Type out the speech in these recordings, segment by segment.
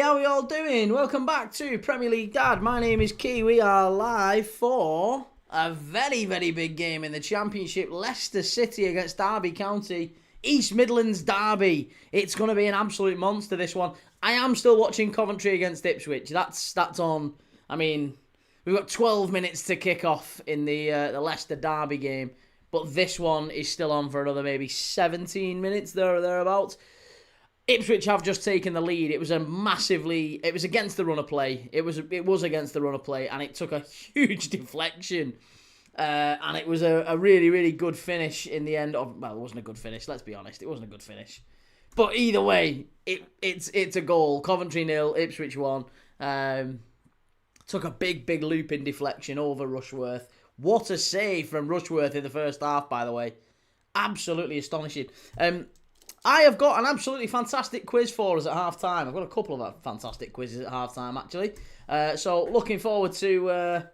how are we all doing? Welcome back to Premier League Dad. My name is Key. We are live for a very, very big game in the Championship. Leicester City against Derby County. East Midlands Derby. It's going to be an absolute monster, this one. I am still watching Coventry against Ipswich. That's on. I mean, we've got 12 minutes to kick off in the Leicester Derby game. But this one is still on for another maybe 17 minutes there or thereabouts. Ipswich have just taken the lead. It was against the run of play. It was against the run of play, and it took a huge deflection. And it was a really, really good finish in the end. Well, it wasn't a good finish, let's be honest. It wasn't a good finish. But either way, it's a goal. Coventry 0, Ipswich 1. Took a big looping deflection over Rushworth. What a save from Rushworth in the first half, by the way. Absolutely astonishing. I have got an absolutely fantastic quiz for us at half-time. I've got a couple of fantastic quizzes at half-time, actually. So looking forward to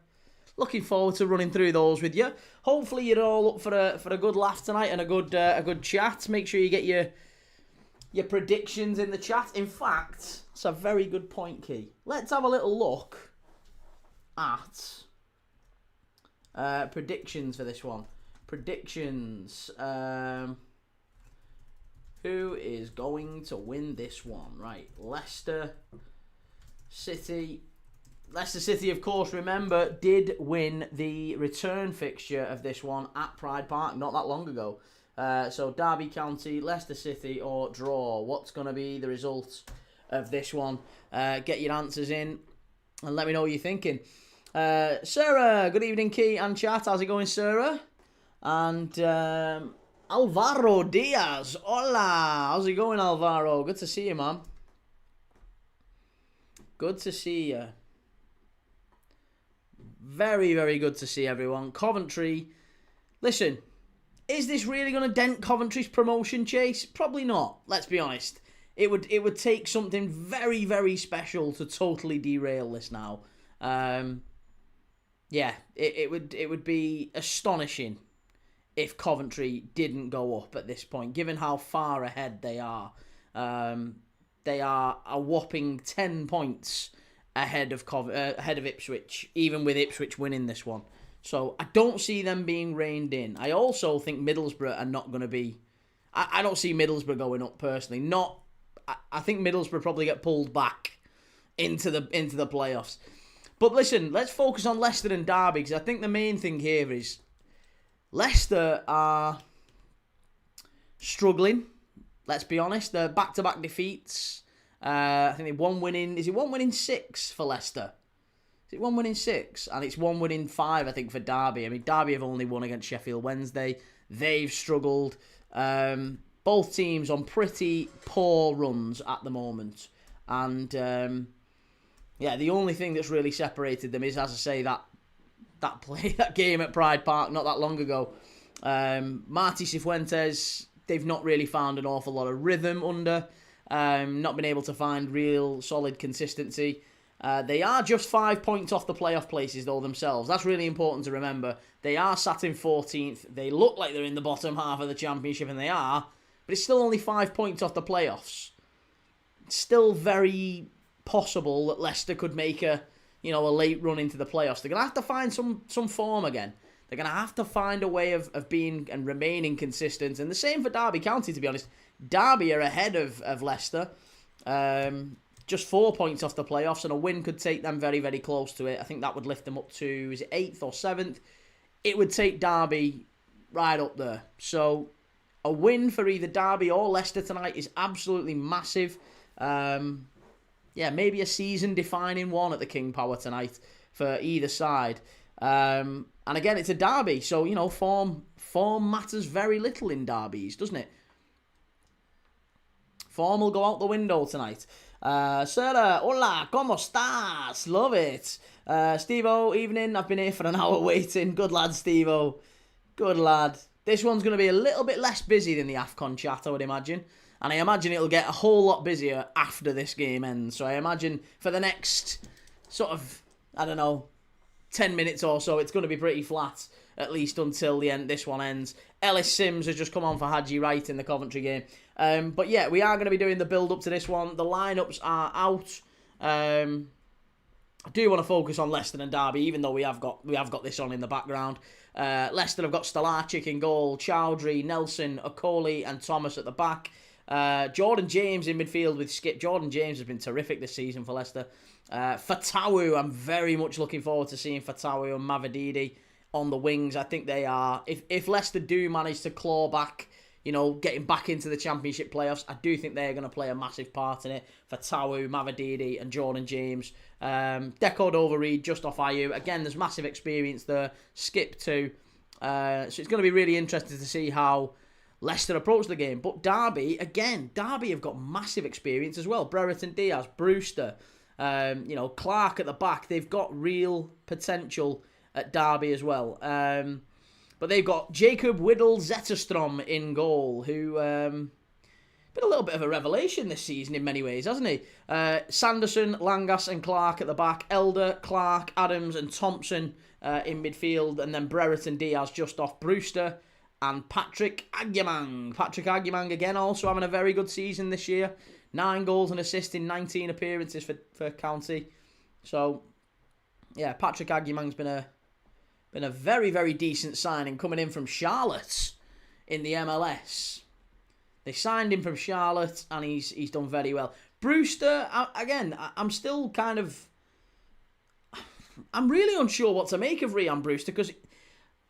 running through those with you. Hopefully you're all up for a good laugh tonight and a good chat. Make sure you get your predictions in the chat. In fact, that's a very good point, Key. Let's have a little look at predictions for this one. Predictions. Who is going to win this one? Right, Leicester City. Leicester City, of course, remember, did win the return fixture of this one at Pride Park not that long ago. So Derby County, Leicester City, or draw. What's going to be the result of this one? Get your answers in and let me know what you're thinking. Sarah, good evening, Key and chat. How's it going, Sarah? And Alvaro Diaz. Hola. How's it going, Alvaro? Good to see you, man. Good to see you. Very, very good to see everyone. Coventry. Listen, is this really going to dent Coventry's promotion chase? Probably not. Let's be honest. It would take something very, very special to totally derail this now. Yeah, it would be astonishing if Coventry didn't go up at this point, given how far ahead they are. They are a whopping 10 points ahead of Ipswich, even with Ipswich winning this one. So I don't see them being reined in. I also think Middlesbrough are not going to be... I don't see Middlesbrough going up, personally. I think Middlesbrough probably get pulled back into the playoffs. But listen, let's focus on Leicester and Derby, because I think the main thing here is Leicester are struggling. Let's be honest. They're back-to-back defeats. I think they one winning. Is it one winning 6 for Leicester? Is it one winning 6? And it's one winning 5, I think, for Derby. I mean, Derby have only won against Sheffield Wednesday. They've struggled. Both teams on pretty poor runs at the moment. And yeah, the only thing that's really separated them is, as I say, that game at Pride Park not that long ago. Martí Cifuentes, they've not really found an awful lot of rhythm under. Not been able to find real solid consistency. They are just 5 points off the playoff places, though, themselves. That's really important to remember. They are sat in 14th. They look like they're in the bottom half of the Championship, and they are. But it's still only 5 points off the playoffs. It's still very possible that Leicester could make a late run into the playoffs. They're going to have to find some form again. They're going to have to find a way of being and remaining consistent. And the same for Derby County, to be honest. Derby are ahead of Leicester. Just 4 points off the playoffs, and a win could take them very, very close to it. I think that would lift them up to, is it 8th or 7th? It would take Derby right up there. So a win for either Derby or Leicester tonight is absolutely massive. Yeah, maybe a season-defining one at the King Power tonight for either side. And again, it's a derby, so, form matters very little in derbies, doesn't it? Form will go out the window tonight. Sarah, hola, ¿cómo estás? Love it. Steve-O, evening. I've been here for an hour waiting. Good lad, Steve-O. Good lad. This one's going to be a little bit less busy than the AFCON chat, I would imagine. And I imagine it'll get a whole lot busier after this game ends. So I imagine for the next sort of, 10 minutes or so, it's going to be pretty flat, at least until the end. This one ends. Ellis Sims has just come on for Haji Wright in the Coventry game. But yeah, we are going to be doing the build-up to this one. The lineups are out. I do want to focus on Leicester and Derby, even though we have got this on in the background. Leicester have got Stelarczyk in goal, Chowdhury, Nelson, Okoli, and Thomas at the back. Jordan James in midfield with Skip. Jordan James has been terrific this season for Leicester. Fatawu, I'm very much looking forward to seeing Fatawu and Mavididi on the wings. I think they are, if Leicester do manage to claw back, getting back into the Championship playoffs, I do think they're going to play a massive part in it. Fatawu, Mavididi and Jordan James. Deco Doverreed just off IU. Again, there's massive experience there. Skip too. So it's going to be really interesting to see how Leicester approach the game. But Derby have got massive experience as well. Brereton Diaz, Brewster, Clark at the back. They've got real potential at Derby as well. But they've got Jacob Whittle Zetterstrom in goal, who been a little bit of a revelation this season in many ways, hasn't he? Sanderson, Langas and Clark at the back. Elder, Clark, Adams and Thompson in midfield. And then Brereton Diaz just off Brewster. And Patrick Agyemang. Patrick Agyemang again also having a very good season this year. 9 goals and assists in 19 appearances for County. So, yeah, Patrick Agyemang's been a very, very decent signing coming in from Charlotte in the MLS. They signed him from Charlotte and he's done very well. Brewster, again, I'm still kind of... I'm really unsure what to make of Ryan Brewster because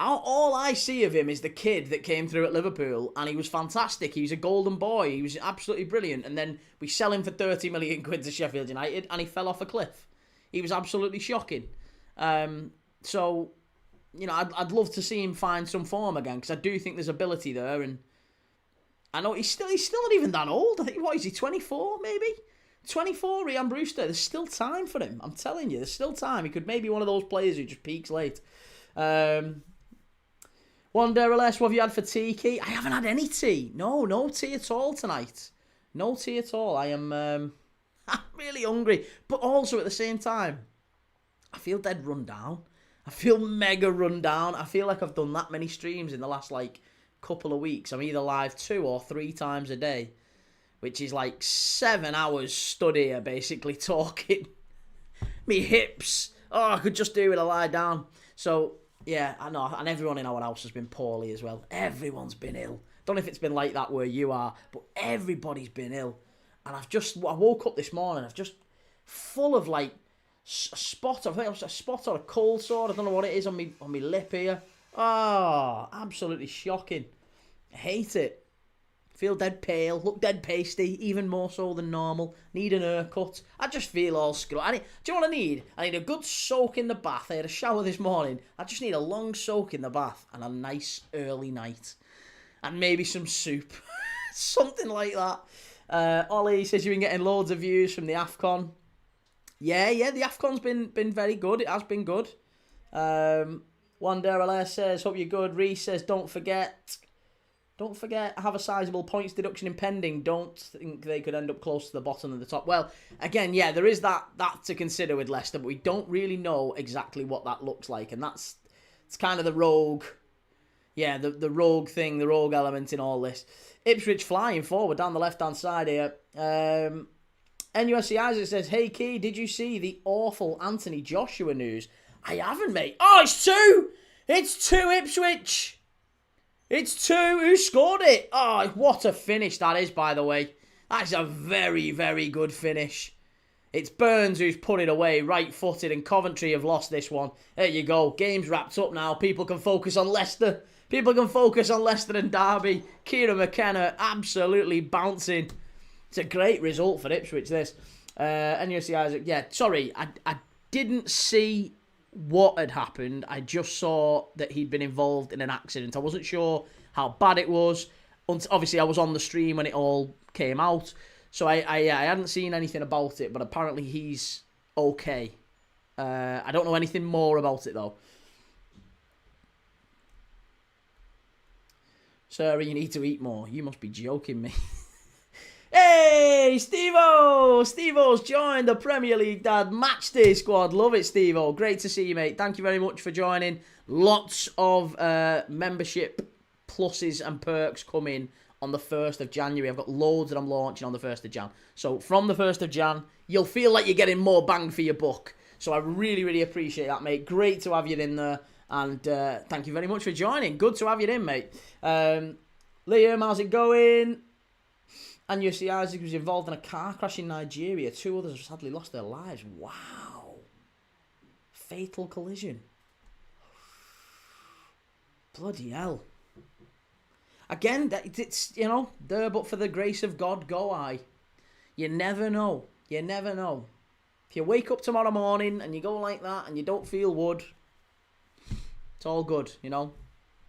all I see of him is the kid that came through at Liverpool and he was fantastic. He was a golden boy. He was absolutely brilliant. And then we sell him for 30 million quid to Sheffield United and he fell off a cliff. He was absolutely shocking. So, I'd love to see him find some form again because I do think there's ability there. And I know he's still not even that old. I think, what is he, 24 maybe? 24, Ryan Brewster. There's still time for him. I'm telling you, there's still time. He could maybe be one of those players who just peaks late. One day or less, what have you had for tea, Key? I haven't had any tea. No tea at all tonight. No tea at all. I'm really hungry. But also at the same time, I feel dead run down. I feel mega run down. I feel like I've done that many streams in the last couple of weeks. I'm either live 2 or 3 times a day, which is 7 hours study basically talking. Me hips. Oh, I could just do with a lie down. So, yeah, I know. And everyone in our house has been poorly as well. Everyone's been ill. Don't know if it's been like that where you are, but everybody's been ill. And I woke up this morning, I've just full of a spot. I think it was a spot or a cold sore. I don't know what it is on me lip here. Oh, absolutely shocking. I hate it. Feel dead pale, look dead pasty, even more so than normal. Need an haircut. I just feel all screwed. Do you know what I need? I need a good soak in the bath. I had a shower this morning. I just need a long soak in the bath and a nice early night. And maybe some soup. Something like that. Ollie says you've been getting loads of views from the AFCON. Yeah, the AFCON's been very good. It has been good. Wanderala says, hope you're good. Reese says, don't forget, I have a sizable points deduction impending. Don't think they could end up close to the bottom of the top. Well, again, yeah, there is that to consider with Leicester, but we don't really know exactly what that looks like. And it's kind of the rogue, the rogue thing, the rogue element in all this. Ipswich flying forward down the left-hand side here. NUSC Isaac says, hey, Key, did you see the awful Anthony Joshua news? I haven't, mate. Oh, it's 2! It's 2 Ipswich! It's 2. Who scored it? Oh, what a finish that is, by the way. That's a very, very good finish. It's Burns who's put it away, right-footed, and Coventry have lost this one. There you go. Game's wrapped up now. People can focus on Leicester. People can focus on Leicester and Derby. Kieran McKenna absolutely bouncing. It's a great result for Ipswich, this. NUSC Isaac, yeah, sorry, I didn't see what had happened. I just saw that he'd been involved in an accident. I wasn't sure how bad it was. Obviously, I was on the stream when it all came out, so I hadn't seen anything about it, but apparently he's okay. I don't know anything more about it, though. Sarah, you need to eat more. You must be joking me. Hey, Steve-O! Steve-O's joined the Premier League Dad Matchday squad. Love it, Steve-O. Great to see you, mate. Thank you very much for joining. Lots of membership pluses and perks coming on the 1st of January. I've got loads that I'm launching on the 1st of Jan. So from the 1st of Jan, you'll feel like you're getting more bang for your buck. So I really, really appreciate that, mate. Great to have you in there. And thank you very much for joining. Good to have you in, mate. Liam, how's it going? And you see Isaac was involved in a car crash in Nigeria. 2 others have sadly lost their lives. Wow. Fatal collision. Bloody hell. Again, it's, you know, there but for the grace of God go I. You never know. You never know. If you wake up tomorrow morning and you go like that and you don't feel wood, it's all good, you know.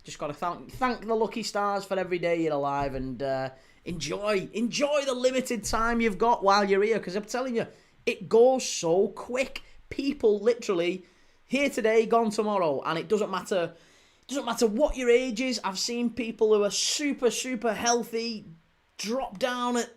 Just got to thank the lucky stars for every day you're alive and enjoy the limited time you've got while you're here. Because I'm telling you, it goes so quick. People literally here today, gone tomorrow, and it doesn't matter. It doesn't matter what your age is. I've seen people who are super, super healthy drop down at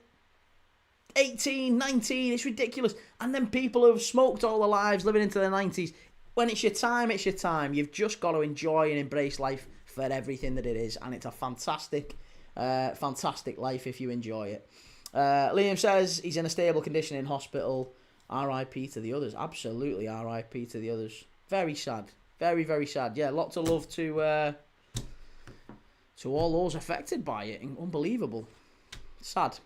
18, 19. It's ridiculous. And then people who have smoked all their lives, living into their 90s. When it's your time, it's your time. You've just got to enjoy and embrace life for everything that it is. And it's a fantastic, fantastic life if you enjoy it. Liam says he's in a stable condition in hospital. R.I.P. to the others. Absolutely R.I.P. to the others. Very sad. Very, very sad. Yeah, lots of love to all those affected by it. Unbelievable. Sad.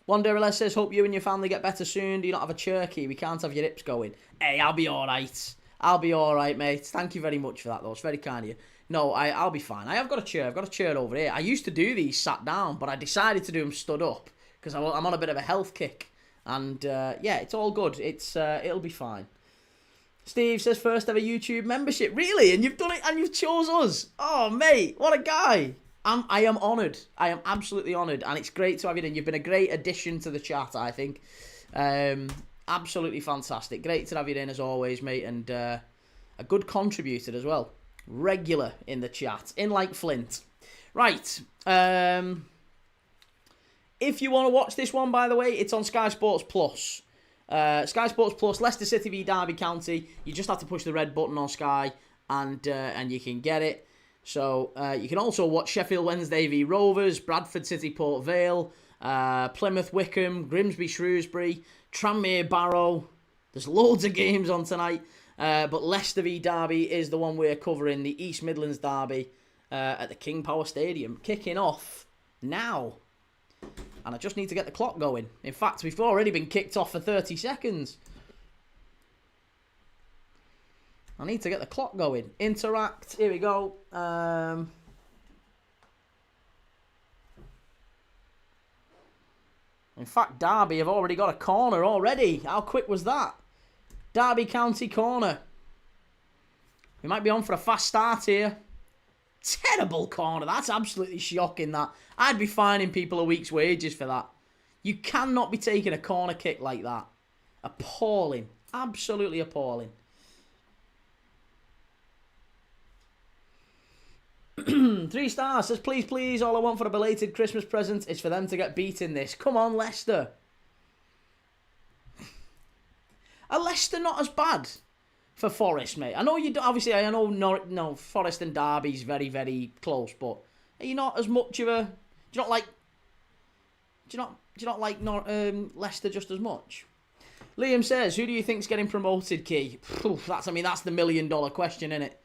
Wanderer says, hope you and your family get better soon. Do you not have a turkey? We can't have your hips going. Hey, I'll be alright. I'll be alright, mate. Thank you very much for that, though. It's very kind of you. No, I'll be fine. I have got a chair. I've got a chair over here. I used to do these sat down, but I decided to do them stood up because I'm on a bit of a health kick. And, yeah, it's all good. It'll be fine. Steve says, first ever YouTube membership. Really? And you've done it and you've chose us? Oh, mate, what a guy. I am honoured. I am absolutely honoured. And it's great to have you in. You've been a great addition to the chat, I think. Absolutely fantastic. Great to have you in as always, mate. And a good contributor as well. Regular in the chat. In like Flint. Right. If you want to watch this one, by the way, it's on Sky Sports Plus. Sky Sports Plus, Leicester City v Derby County. You just have to push the red button on Sky and you can get it. So you can also watch Sheffield Wednesday v Rovers, Bradford City Port Vale, Plymouth Wickham, Grimsby Shrewsbury, Tranmere Barrow. There's loads of games on tonight. But Leicester v Derby is the one we're covering, the East Midlands Derby at the King Power Stadium. Kicking off now. And I just need to get the clock going. In fact, we've already been kicked off for 30 seconds. I need to get the clock going. Interact. Here we go. In fact, Derby have already got a corner already. How quick was that? Derby County corner. We might be on for a fast start here. Terrible corner. That's absolutely shocking, that. I'd be fining people a week's wages for that. You cannot be taking a corner kick like that. Appalling. Absolutely appalling. 3 stars. Says, please, please, all I want for a belated Christmas present is for them to get beat in this. Come on, Leicester. Are Leicester not as bad for Forest, mate? I know you do, obviously. I know no Forest and Derby's very, very close, but are you not as much of a? Do you not like? Do you not like Leicester just as much? Liam says, who do you think's getting promoted, Key? That's the $1 million question, isn't it?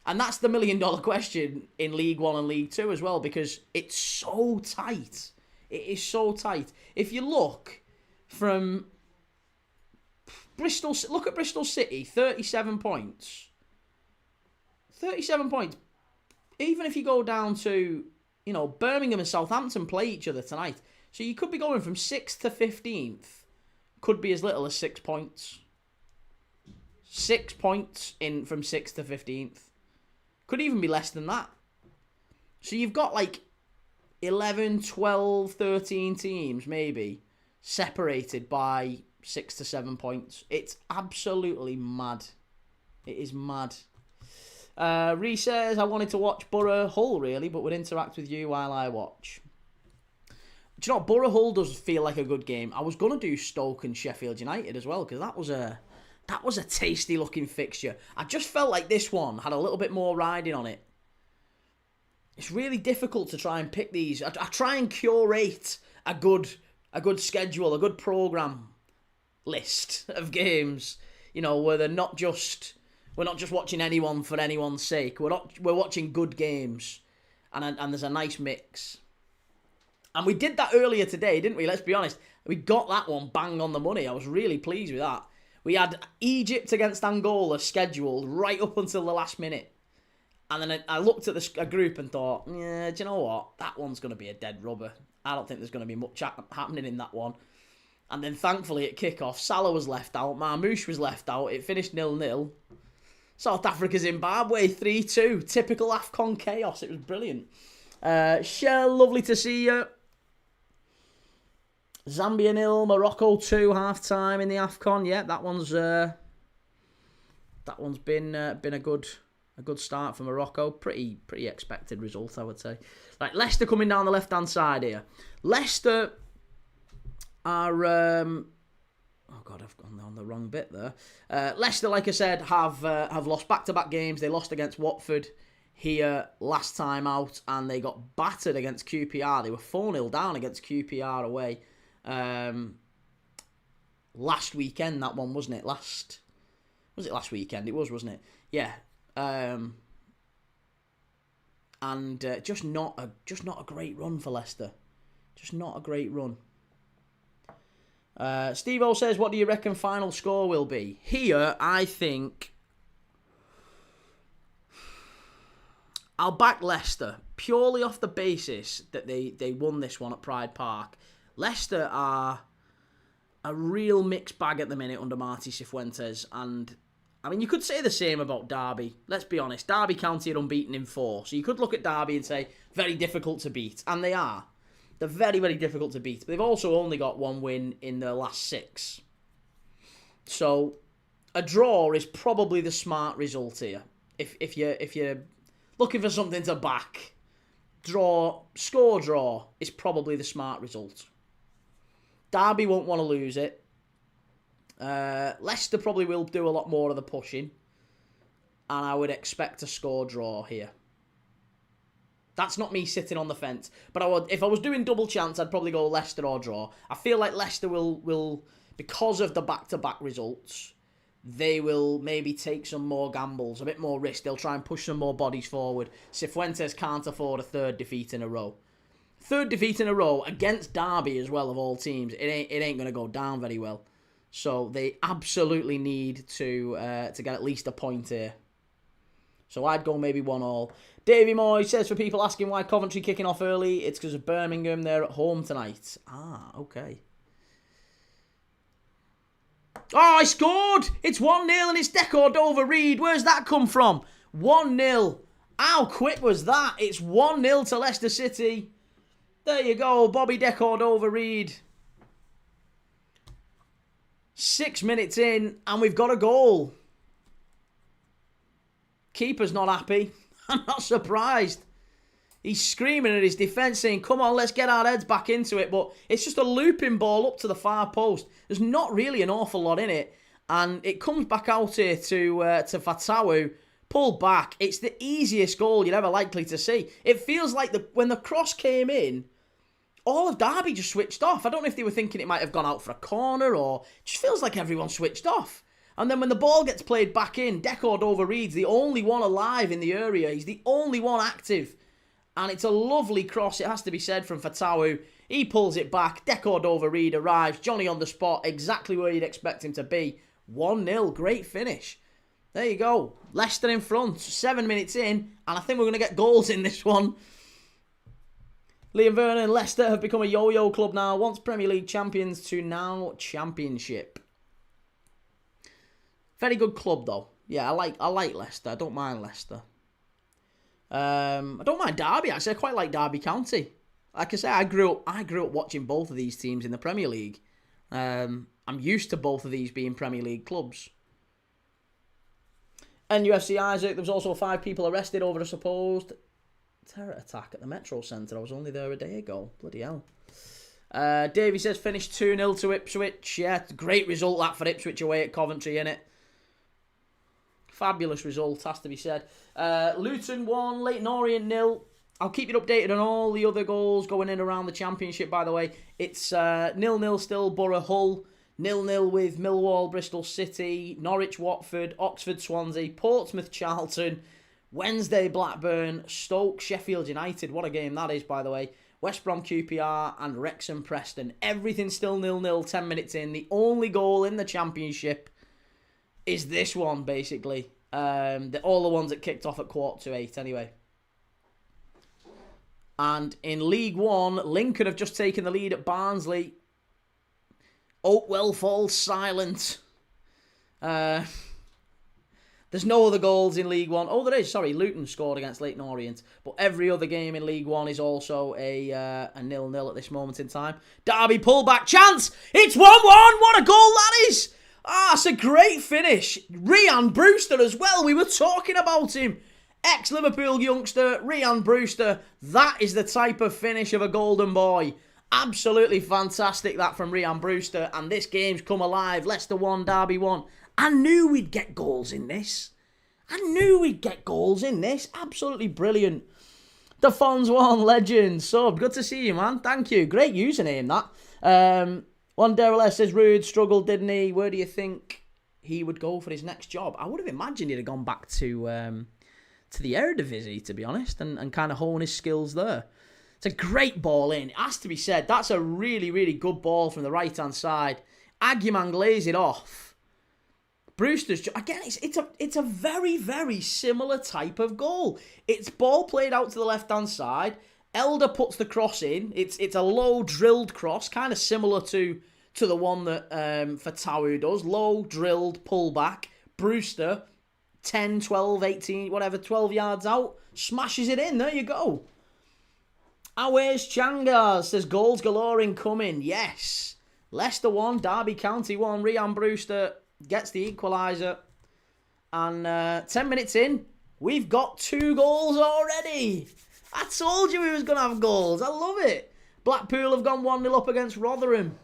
And that's the $1 million question in League One and League Two as well, because it's so tight. It is so tight. If you look from Bristol, look at Bristol City, 37 points. 37 points. Even if you go down to, you know, Birmingham and Southampton play each other tonight. So you could be going from 6th to 15th. Could be as little as 6 points. 6 points in from 6th to 15th. Could even be less than that. So you've got like 11, 12, 13 teams maybe separated by 6 to 7 points. It's absolutely mad. It is mad. Ree says, I wanted to watch Borough Hull really, but would interact with you while I watch. Do you know what? Borough Hull does feel like a good game. I was going to do Stoke and Sheffield United as well, because that was a tasty looking fixture. I just felt like this one had a little bit more riding on it. it's really difficult to try and pick these. I try and curate a good schedule, a good programme list of games, you know, where we're not just watching anyone for anyone's sake. We're watching good games, and there's a nice mix. And we did that earlier today, didn't we? Let's be honest. We got that one bang on the money. I was really pleased with that. We had Egypt against Angola scheduled right up until the last minute. And then I looked at a group and thought, yeah, do you know what? That one's going to be a dead rubber. I don't think there's going to be much happening in that one. And then thankfully at kickoff, Salah was left out. Marmoush was left out. It finished 0-0. South Africa, Zimbabwe 3-2. Typical AFCON chaos. It was brilliant. Shell, lovely to see you. Zambia 0, Morocco 2, half time in the AFCON. Yeah, that one's been a good start for Morocco. Pretty expected result, I would say. Like Leicester coming down the left hand side here. Leicester are oh god, I've gone on the wrong bit there. Leicester, like I said, have lost back-to-back games. They lost against Watford here last time out, and they got battered against QPR. They were 4-0 down against QPR away. Last weekend, that one, wasn't it? Was it last weekend? It was, wasn't it? Yeah. Just not a great run for Leicester. Just not a great run. Steve-O says, what do you reckon final score will be? Here, I think I'll back Leicester purely off the basis that they won this one at Pride Park. Leicester are a real mixed bag at the minute under Martí Cifuentes, and I mean, you could say the same about Derby. Let's be honest. Derby County are unbeaten in 4. So you could look at Derby and say, very difficult to beat. And they are. They're very, very difficult to beat. But they've also only got one win in their last 6. So a draw is probably the smart result here. If you're looking for something to back, score draw is probably the smart result. Derby won't want to lose it. Leicester probably will do a lot more of the pushing, and I would expect a score draw here. That's not me sitting on the fence, but if I was doing double chance, I'd probably go Leicester or draw. I feel like Leicester will because of the back-to-back results, they will maybe take some more gambles, a bit more risk. They'll try and push some more bodies forward. Cifuentes can't afford a third defeat in a row. Third defeat in a row against Derby as well, of all teams. It ain't going to go down very well. So they absolutely need to get at least a point here. So I'd go maybe 1-1. Davey Moy says, for people asking why Coventry kicking off early, it's because of Birmingham. They're at home tonight. Ah, okay. Oh, I scored! It's 1-0 and it's Deco Dover Reed. Where's that come from? 1-0. How quick was that? It's 1-0 to Leicester City. There you go, Bobby Deco Dover Reed. 6 minutes in, and we've got a goal. Keeper's not happy. I'm not surprised. He's screaming at his defence, saying, come on, let's get our heads back into it. But it's just a looping ball up to the far post. There's not really an awful lot in it. And it comes back out here to Fatawu. Pulled back. It's the easiest goal you're ever likely to see. It feels like when the cross came in, all of Derby just switched off. I don't know if they were thinking it might have gone out for a corner, or it just feels like everyone switched off. And then when the ball gets played back in, Deco Dover Reed's the only one alive in the area. He's the only one active. And it's a lovely cross, it has to be said, from Fatawu. He pulls it back. Deco Dover Reed arrives. Johnny on the spot, exactly where you'd expect him to be. 1-0, great finish. There you go. Leicester in front, 7 minutes in, and I think we're going to get goals in this one. Liam Vernon and Leicester have become a yo-yo club now. Once Premier League champions to now Championship. Very good club though. Yeah, I like Leicester. I don't mind Leicester. I don't mind Derby actually. I quite like Derby County. Like I say, I grew up watching both of these teams in the Premier League. I'm used to both of these being Premier League clubs. And UFC Isaac, there was also 5 people arrested over a supposed terror attack at the Metro Centre. I was only there a day ago. Bloody hell. Davey says finished 2-0 to Ipswich. Yeah, great result that for Ipswich away at Coventry, innit? Fabulous result, has to be said. Luton 1, Leyton Orient 0. I'll keep you updated on all the other goals going in around the Championship, by the way. It's 0-0 still, Borough Hull. 0-0 with Millwall, Bristol City, Norwich, Watford, Oxford, Swansea, Portsmouth, Charlton, Wednesday, Blackburn, Stoke, Sheffield United. What a game that is, by the way. West Brom, QPR, and Wrexham, Preston. Everything's still 0-0, 10 minutes in. The only goal in the Championship is this one, basically. All the ones that kicked off at 7:45, anyway. And in League One, Lincoln have just taken the lead at Barnsley. Oakwell falls silent. There's no other goals in League One. Oh, there is. Sorry, Luton scored against Leyton Orient. But every other game in League One is also a 0-0 at this moment in time. Derby pullback chance. It's 1-1. What a goal that is. It's a great finish. Rhian Brewster as well. We were talking about him. Ex-Liverpool youngster, Rhian Brewster. That is the type of finish of a golden boy. Absolutely fantastic, that from Rhian Brewster. And this game's come alive. Leicester 1, Derby 1. I knew we'd get goals in this. Absolutely brilliant. The Fonz 1, legend. Sub, good to see you, man. Thank you. Great username, that. One Derrell says, Rude struggled, didn't he? Where do you think he would go for his next job? I would have imagined he'd have gone back to the Eredivisie, to be honest, and kind of hone his skills there. It's a great ball in. It has to be said. That's a really, really good ball from the right-hand side. Aguiman glaze it off. Brewster's... Again, it's a very, very similar type of goal. It's ball played out to the left-hand side. Elder puts the cross in. It's a low drilled cross, kind of similar to the one that Fatawu does. Low drilled pullback. Brewster, 10, 12, 18, whatever, 12 yards out. Smashes it in. There you go. Awes Changas says goals galore incoming. Yes. Leicester 1, Derby County 1. Rhian Brewster gets the equaliser. And 10 minutes in, we've got 2 goals already. I told you we was going to have goals. I love it. Blackpool have gone 1-0 up against Rotherham.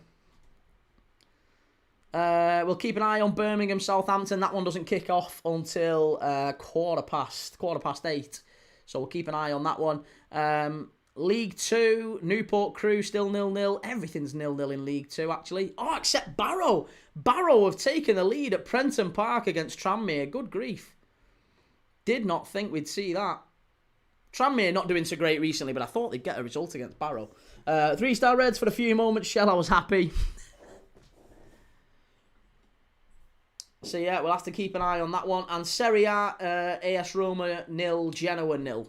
We'll keep an eye on Birmingham, Southampton. That one doesn't kick off until 8:15. So we'll keep an eye on that one. League 2, Newport Crew still 0-0. Everything's 0-0 in League 2, actually. Oh, except Barrow. Barrow have taken the lead at Prenton Park against Tranmere. Good grief. Did not think we'd see that. Tranmere not doing so great recently, but I thought they'd get a result against Barrow. 3-star Reds for a few moments. Shell, I was happy. So yeah, we'll have to keep an eye on that one. And Serie A, AS Roma 0, Genoa 0.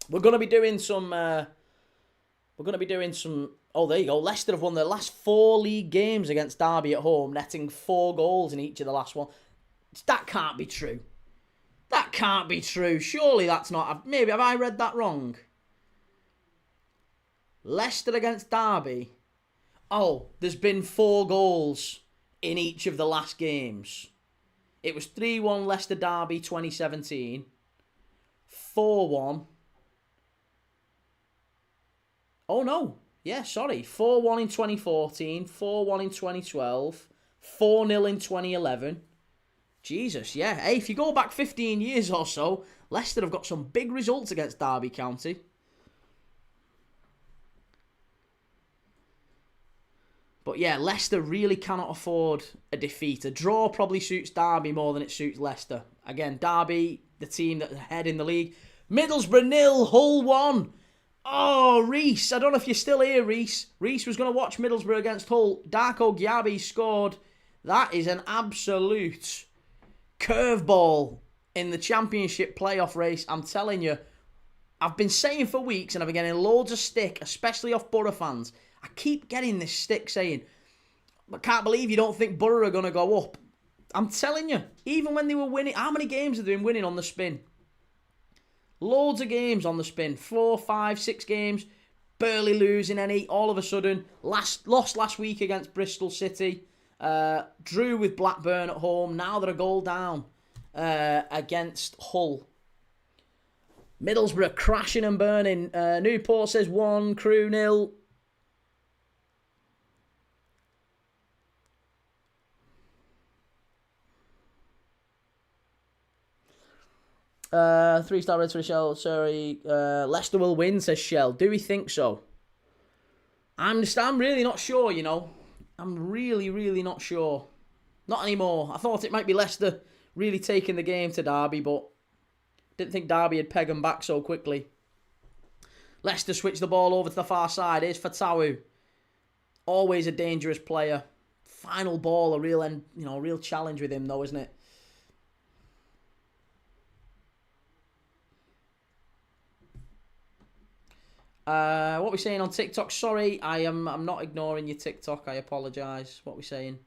We're going to be doing some... Oh, there you go. Leicester have won their last 4 league games against Derby at home, netting 4 goals in each of the last one. That can't be true. That can't be true. Surely that's not... Maybe, have I read that wrong? Leicester against Derby. Oh, there's been 4 goals in each of the last games. It was 3-1 Leicester Derby 2017. 4-1. Oh, no. Yeah, sorry. 4-1 in 2014. 4-1 in 2012. 4-0 in 2011. Jesus, yeah. Hey, if you go back 15 years or so, Leicester have got some big results against Derby County. But yeah, Leicester really cannot afford a defeat. A draw probably suits Derby more than it suits Leicester. Again, Derby, the team that's ahead in the league. Middlesbrough 0, Hull 1. Oh, Reese. I don't know if you're still here, Reese. Reese was going to watch Middlesbrough against Hull. Darko Gyabi scored. That is an absolute curveball in the Championship playoff race. I'm telling you, I've been saying for weeks and I've been getting loads of stick, especially off Borough fans. I keep getting this stick saying, I can't believe you don't think Borough are going to go up. I'm telling you, even when they were winning, how many games have they been winning on the spin? Loads of games on the spin. 4, 5, 6 games. Barely losing any. All of a sudden, lost last week against Bristol City. Drew with Blackburn at home. Now they're a goal down against Hull. Middlesbrough crashing and burning. Newport says 1, Crew 0. 3-star red for Shell. Sorry. Leicester will win, says Shell. Do we think so? I'm really not sure, you know. I'm really, really not sure. Not anymore. I thought it might be Leicester really taking the game to Derby, but didn't think Derby would peg them back so quickly. Leicester switched the ball over to the far side. Here's Fatawu. Always a dangerous player. Final ball, a real challenge with him though, isn't it? What we saying on TikTok? Sorry, I'm not ignoring your TikTok. I apologise. What we saying?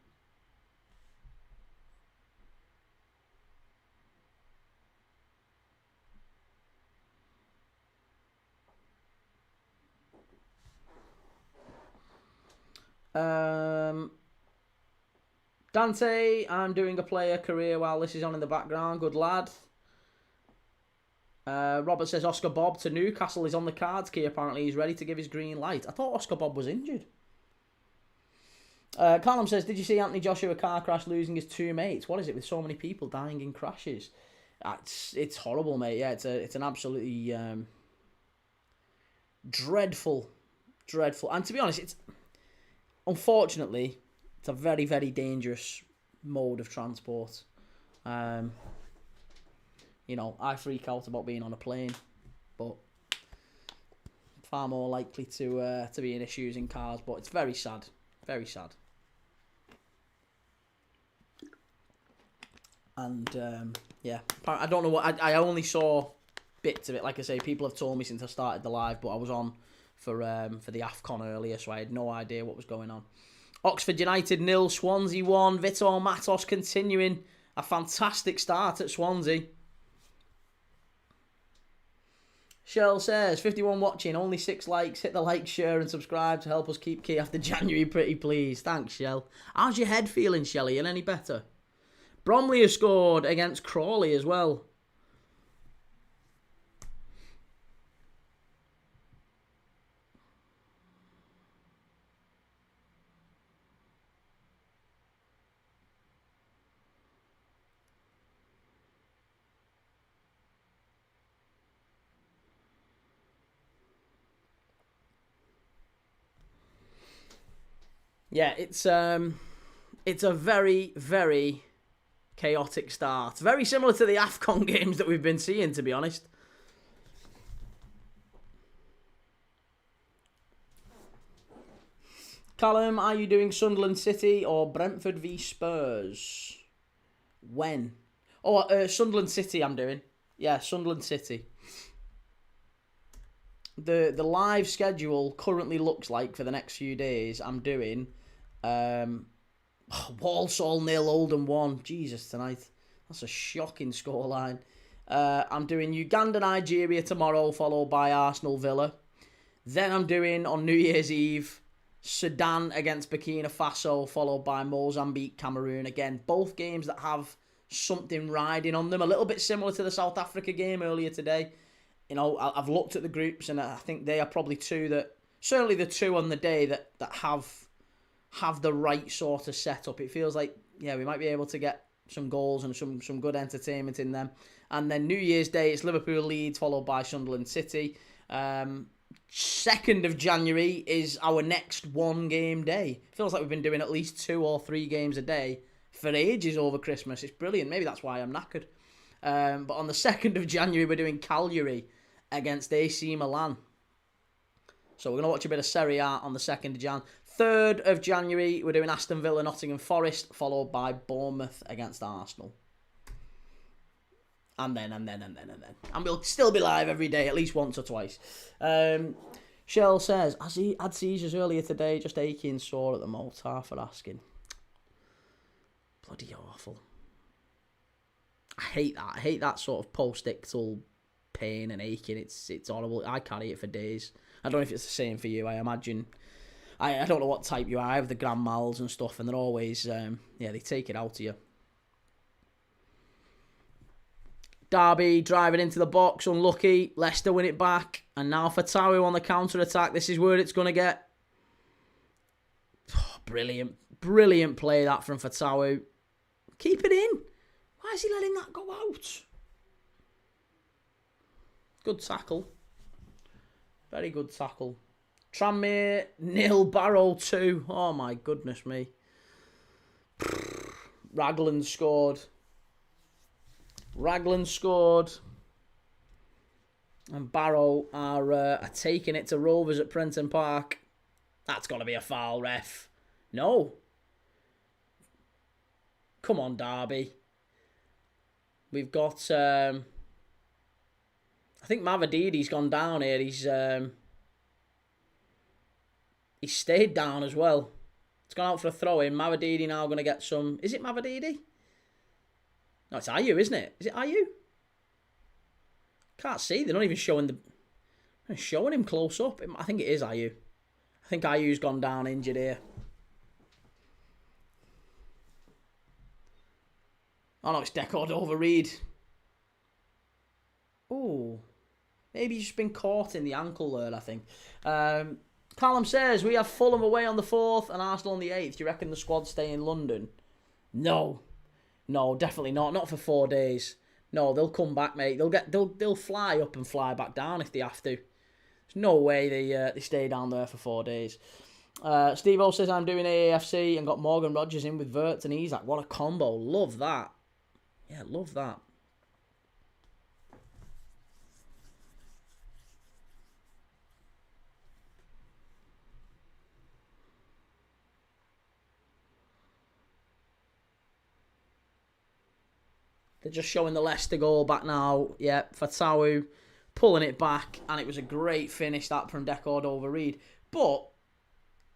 Dante, I'm doing a player career while this is on in the background. Good lad. Robert says Oscar Bob to Newcastle is on the cards. Key apparently he's ready to give his green light. I thought Oscar Bob was injured. Callum says, did you see Anthony Joshua car crash losing his 2 mates? What is it with so many people dying in crashes? It's horrible, mate. Yeah, it's an absolutely dreadful. And to be honest, unfortunately, it's a very, very dangerous mode of transport. You know, I freak out about being on a plane, but far more likely to be in issues in cars. But it's very sad, very sad. And yeah, I don't know what I only saw bits of it. Like I say, people have told me since I started the live, but I was on for the AFCON earlier, so I had no idea what was going on. Oxford United 0, Swansea 1. Vitor Matos continuing a fantastic start at Swansea. Shell says, 51 watching, only 6 likes. Hit the like, share and subscribe to help us keep key after January, pretty please. Thanks, Shell. How's your head feeling, Shelley? And any better? Bromley has scored against Crawley as well. Yeah, it's a very, very chaotic start. Very similar to the AFCON games that we've been seeing, to be honest. Callum, are you doing Sunderland City or Brentford v Spurs? When? Oh, Sunderland City I'm doing. Yeah, Sunderland City. The live schedule currently looks like for the next few days I'm doing Walsall 0, Oldham 1. Jesus, tonight. That's a shocking scoreline. I'm doing Uganda-Nigeria tomorrow, followed by Arsenal-Villa. Then I'm doing, on New Year's Eve, Sudan against Burkina Faso, followed by Mozambique-Cameroon. Again, both games that have something riding on them. A little bit similar to the South Africa game earlier today. You know, I've looked at the groups and I think they are probably two that, certainly the two on the day that have the right sort of setup. It feels like, yeah, we might be able to get some goals and some good entertainment in them. And then New Year's Day, it's Liverpool Leeds, followed by Sunderland City. 2nd of January is our next 1-game day. It feels like we've been doing at least 2 or 3 games a day for ages over Christmas. It's brilliant. Maybe that's why I'm knackered. But on the 2nd of January, we're doing Cagliari against AC Milan. So we're going to watch a bit of Serie A on the 2nd of Jan. 3rd of January, we're doing Aston Villa, Nottingham Forest, followed by Bournemouth against Arsenal. And then. And we'll still be live every day, at least once or twice. Shell says, he had seizures earlier today, just aching sore at the Motar for asking. Bloody awful. I hate that. I hate that sort of post-ictal pain and aching. It's horrible. I carry it for days. I don't know if it's the same for you. I imagine. I don't know what type you are. I have the grand mals and stuff, and they're always, they take it out of you. Derby driving into the box, unlucky. Leicester win it back. And now Fatawu on the counter-attack. This is where it's going to get. Oh, brilliant. Brilliant play that from Fatawu. Keep it in. Why is he letting that go out? Good tackle. Very good tackle. Tranmere 0, Barrow 2. Oh my goodness me. Raglan scored. And Barrow are taking it to Rovers at Prenton Park. That's got to be a foul, ref. No. Come on, Derby. We've got... I think Mavadidi's gone down here. He's stayed down as well. It's gone out for a throw-in. Mavadidi now going to get some... Is it Mavadidi? No, it's Ayew, isn't it? Is it Ayew? Can't see. They're not even showing him close up. I think it is Ayew. I think Ayew's gone down injured here. Oh no, it's Decord over Reed. Oh, maybe he's just been caught in the ankle there, I think. Callum says, we have Fulham away on the 4th and Arsenal on the 8th. Do you reckon the squad stay in London? No, definitely not. Not for 4 days. No, they'll come back, mate. They'll fly up and fly back down if they have to. There's no way they stay down there for 4 days. Steve-O says, I'm doing AAFC and got Morgan Rogers in with Wirtz and Isaac. What a combo. Love that. Yeah, love that. They're just showing the Leicester goal back now. Yeah, Fatawu pulling it back. And it was a great finish, that, from Decord over Reed. But,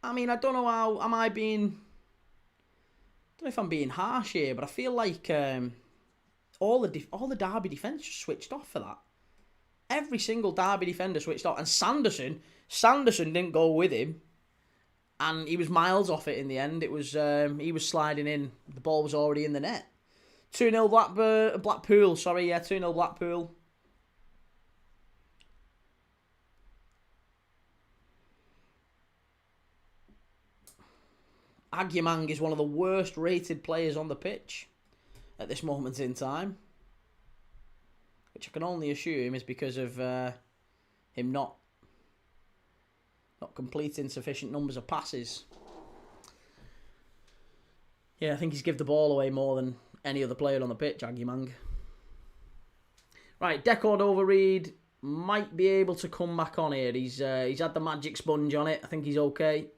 I mean, I don't know how... I don't know if I'm being harsh here, but I feel like all the Derby defence just switched off for that. Every single Derby defender switched off. And Sanderson didn't go with him. And he was miles off it in the end. It was he was sliding in. The ball was already in the net. 2-0 Blackpool. Sorry, yeah, 2-0 Blackpool. Agyemang is one of the worst rated players on the pitch at this moment in time. Which I can only assume is because of him not completing sufficient numbers of passes. Yeah, I think he's given the ball away more than any other player on the pitch, Agyemang. Right, Decord over Reed might be able to come back on here. He's had the magic sponge on it. I think he's okay.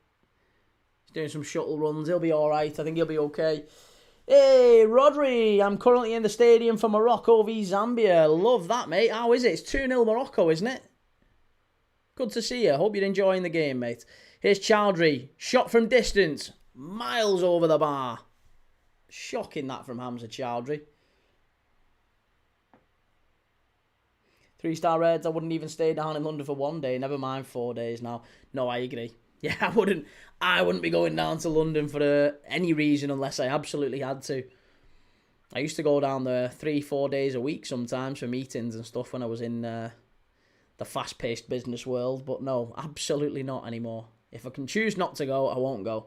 He's doing some shuttle runs. He'll be alright. I think he'll be okay. Hey, Rodri, I'm currently in the stadium for Morocco v Zambia. Love that, mate. How is it? It's 2-0 Morocco, isn't it? Good to see you. Hope you're enjoying the game, mate. Here's Chowdhury. Shot from distance. Miles over the bar. Shocking that from Hamza Chowdhury. 3-star Reds, I wouldn't even stay down in London for 1 day. Never mind 4 days now. No, I agree. Yeah, I wouldn't be going down to London for any reason unless I absolutely had to. I used to go down there 3-4 days a week sometimes for meetings and stuff when I was in the fast-paced business world. But no, absolutely not anymore. If I can choose not to go, I won't go.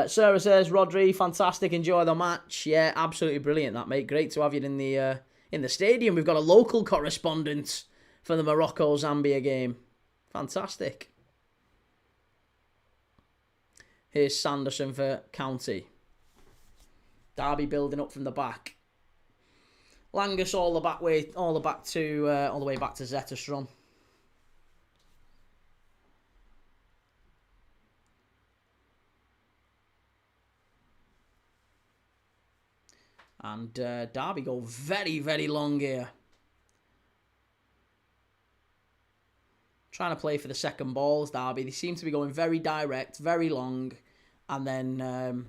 Sarah says, Rodri, fantastic, enjoy the match. Yeah, absolutely brilliant that, mate. Great to have you in the stadium. We've got a local correspondent for the Morocco-Zambia game. Fantastic. Here's Sanderson for County. Derby building up from the back. Langus all the way back to Zetterstrom. And Derby go very, very long here. Trying to play for the second balls, Derby. They seem to be going very direct, very long, and then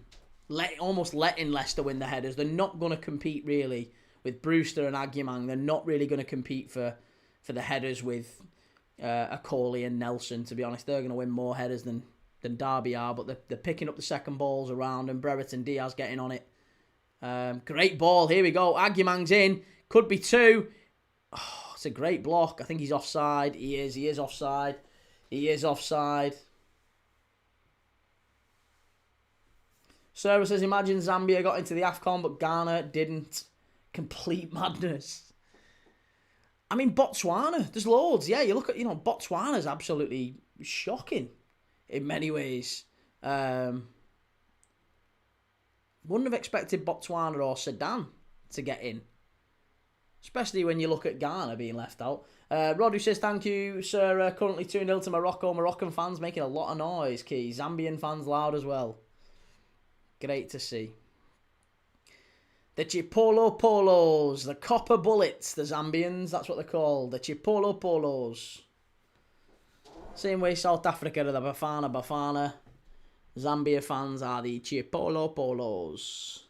almost letting Leicester win the headers. They're not going to compete, really, with Brewster and Agyemang. They're not really going to compete for the headers with Acoli and Nelson, to be honest. They're going to win more headers than Derby are, but they're picking up the second balls around, and Brereton Diaz getting on it. Great ball. Here we go. Agyemang's in. Could be 2. Oh, it's a great block. I think he's offside. He is offside. He is offside. Sarah says, imagine Zambia got into the AFCON, but Ghana didn't. Complete madness. I mean, Botswana, there's loads. Yeah, you look at, Botswana's absolutely shocking in many ways. Wouldn't have expected Botswana or Sudan to get in, especially when you look at Ghana being left out. Rodri says, thank you, sir. Currently 2-0 to Morocco. Moroccan fans making a lot of noise, Key. Zambian fans loud as well. Great to see. The Chipolo Polos, the Copper Bullets, the Zambians, that's what they're called. The Chipolo Polos. Same way South Africa are the Bafana Bafana. Zambia fans are the Chipolo Polos.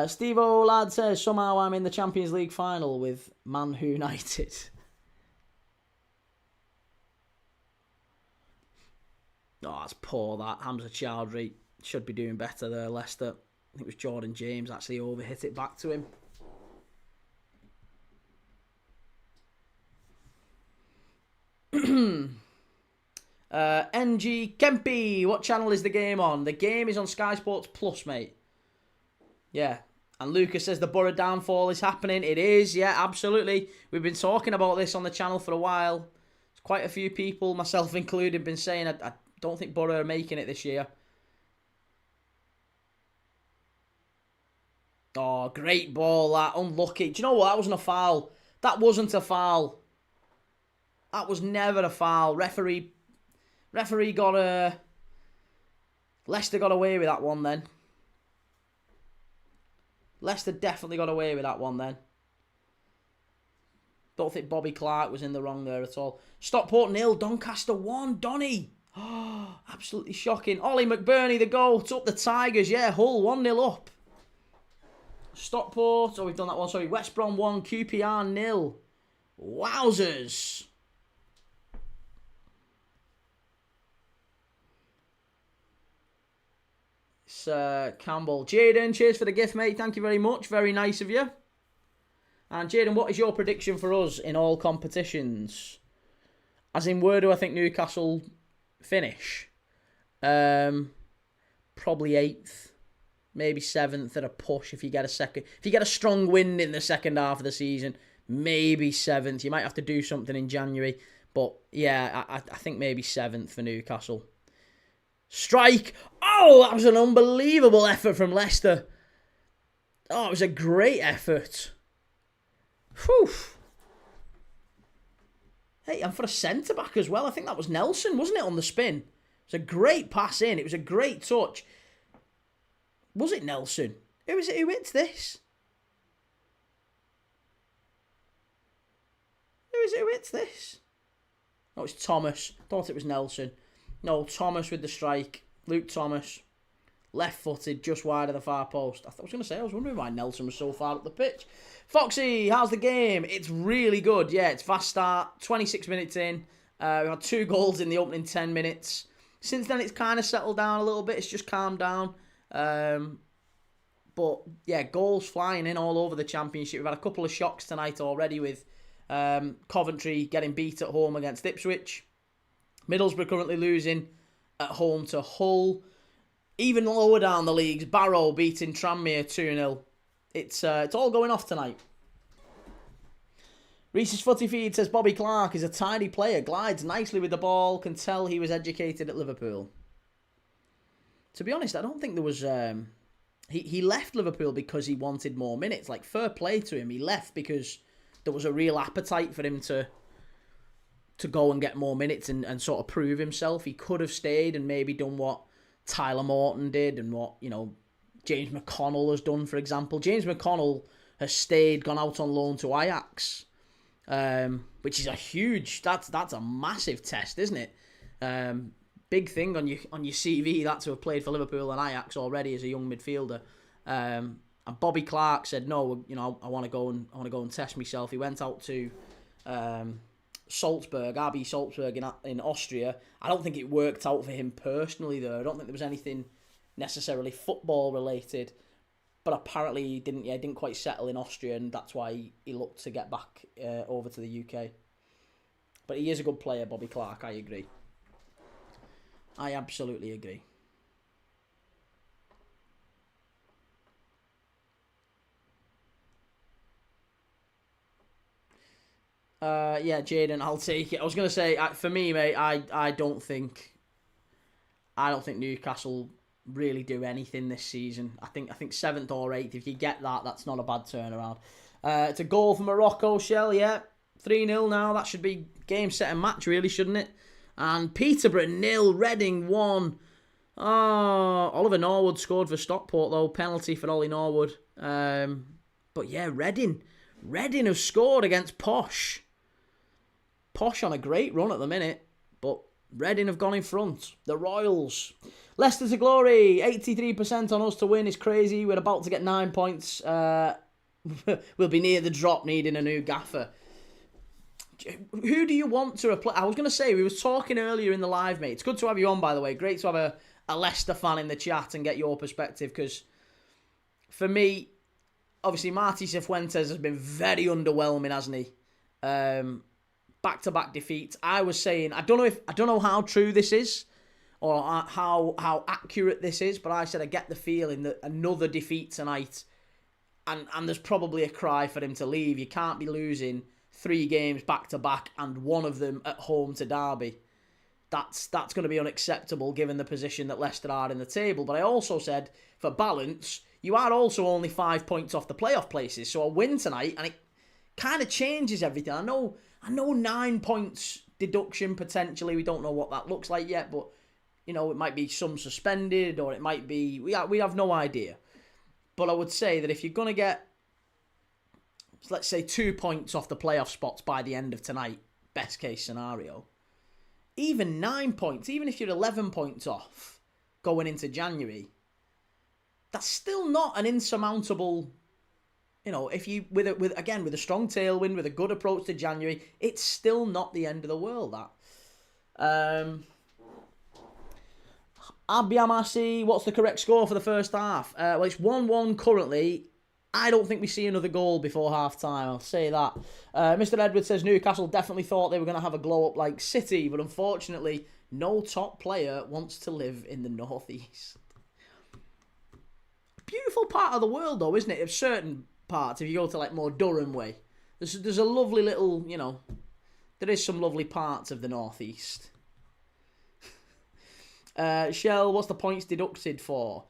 Steve-O lad says, somehow I'm in the Champions League final with Man United. Oh, that's poor that. Hamza Chowdhury should be doing better there, Leicester. I think it was Jordan James actually overhit it back to him. NG Kempi, what channel is the game on? The game is on Sky Sports Plus, mate. Yeah. And Lucas says the Borough downfall is happening. It is, yeah, absolutely. We've been talking about this on the channel for a while. There's quite a few people, myself included, been saying I don't think Borough are making it this year. Oh, great ball, that. Unlucky. Do you know what? That wasn't a foul. That wasn't a foul. That was never a foul. Referee got a... Leicester got away with that one then. Leicester definitely got away with that one then. Don't think Bobby Clark was in the wrong there at all. Stockport 0, Doncaster 1. Donny. Oh, absolutely shocking. Ollie McBurney, the goal. It's up the Tigers. Yeah, Hull 1-0 up. Stockport. Oh, we've done that one. Sorry. West Brom 1, QPR 0. Wowzers. It's Campbell. Jaden, cheers for the gift, mate. Thank you very much. Very nice of you. And Jaden, what is your prediction for us in all competitions? As in, where do I think Newcastle finish? Probably 8th. Maybe 7th at a push if you get a strong win in the second half of the season. Maybe 7th. You might have to do something in January. But yeah, I think maybe 7th for Newcastle. Strike. Oh, that was an unbelievable effort from Leicester. Oh, it was a great effort. Whew. Hey, and for a centre-back as well. I think that was Nelson, wasn't it, on the spin? It was a great pass in. It was a great touch. Was it Nelson? Who is it who hits this? Who is it who hits this? Oh, it's Thomas. Thought it was Nelson. No, Thomas with the strike. Luke Thomas. Left-footed, just wide of the far post. I was going to say, I was wondering why Nelson was so far up the pitch. Foxy, how's the game? It's really good. Yeah, it's fast start. 26 minutes in. We had 2 goals in the opening 10 minutes. Since then, it's kind of settled down a little bit. It's just calmed down. But, yeah, goals flying in all over the Championship. We've had a couple of shocks tonight already with Coventry getting beat at home against Ipswich. Middlesbrough currently losing at home to Hull. Even lower down the leagues, Barrow beating Tranmere 2-0. It's all going off tonight. Reese's Footy Feed says Bobby Clark is a tidy player, glides nicely with the ball, can tell he was educated at Liverpool. To be honest, I don't think there was... He left Liverpool because he wanted more minutes. Like, fair play to him. He left because there was a real appetite for him to go and get more minutes and sort of prove himself. He could have stayed and maybe done what Tyler Morton did and what, James McConnell has done, for example. James McConnell has stayed, gone out on loan to Ajax, which is a huge... That's a massive test, isn't it? Big thing on your CV, that to have played for Liverpool and Ajax already as a young midfielder. And Bobby Clark said, no, I want to go and test myself. He went out to Salzburg, RB Salzburg in Austria. I don't think it worked out for him personally, though. I don't think there was anything necessarily football related, but apparently he didn't quite settle in Austria, and that's why he looked to get back over to the UK. But he is a good player, Bobby Clark. I agree. I absolutely agree. Yeah, Jaden, I'll take it. I was gonna say, for me, mate, I don't think Newcastle really do anything this season. I think 7th or 8th. If you get that, that's not a bad turnaround. It's a goal for Morocco, Shell. Yeah, 3-0 now. That should be game, set, and match, really, shouldn't it? And Peterborough 0, Reading 1. Oh, Oliver Norwood scored for Stockport though. Penalty for Ollie Norwood. But yeah, Reading have scored against Posh. Posh on a great run at the minute, but Reading have gone in front. The Royals. Leicester to glory. 83% on us to win is crazy. We're about to get 9 points. We'll be near the drop, needing a new gaffer. Who do you want to replace? I was going to say, we was talking earlier in the live, mate. It's good to have you on, by the way. Great to have a Leicester fan in the chat and get your perspective, because for me, obviously, Martí Cifuentes has been very underwhelming, hasn't he? Back-to-back defeats. I was saying, I don't know how true this is or how accurate this is, but I said I get the feeling that another defeat tonight, and there's probably a cry for him to leave. You can't be losing 3 games back-to-back and one of them at home to Derby. That's going to be unacceptable given the position that Leicester are in the table. But I also said, for balance, you are also only 5 points off the playoff places. So a win tonight, and it kind of changes everything. I know 9 points deduction potentially. We don't know what that looks like yet, but it might be some suspended, or it might be we have no idea. But I would say that if you're going to get, let's say, 2 points off the playoff spots by the end of tonight, best case scenario, even 9 points, even if you're 11 points off going into January, that's still not an insurmountable. If you with a strong tailwind, with a good approach to January, it's still not the end of the world. That. Abiamasi, what's the correct score for the first half? Well, it's 1-1 currently. I don't think we see another goal before half-time, I'll say that. Mr. Edwards says Newcastle definitely thought they were going to have a glow-up like City, but unfortunately, no top player wants to live in the northeast. Beautiful part of the world, though, isn't it? Of certain parts, if you go to like more Durham way, there's a lovely little, there is some lovely parts of the northeast. Shell, what's the points deducted for?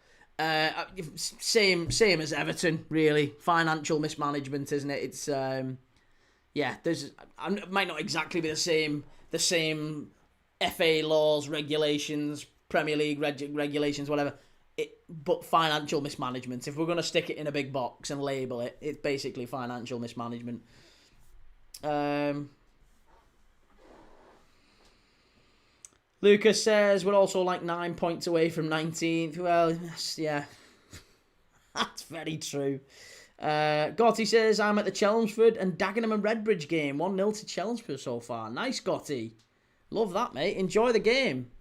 Same as Everton, really. Financial mismanagement, isn't it? It's it might not exactly be the same FA laws, regulations, Premier League regulations, whatever. But financial mismanagement. If we're going to stick it in a big box and label it, it's basically financial mismanagement. Lucas says we're also like 9 points away from 19th. Well, yeah, that's very true. Gotti says I'm at the Chelmsford and Dagenham and Redbridge game. 1-0 to Chelmsford so far. Nice, Gotti. Love that, mate. Enjoy the game.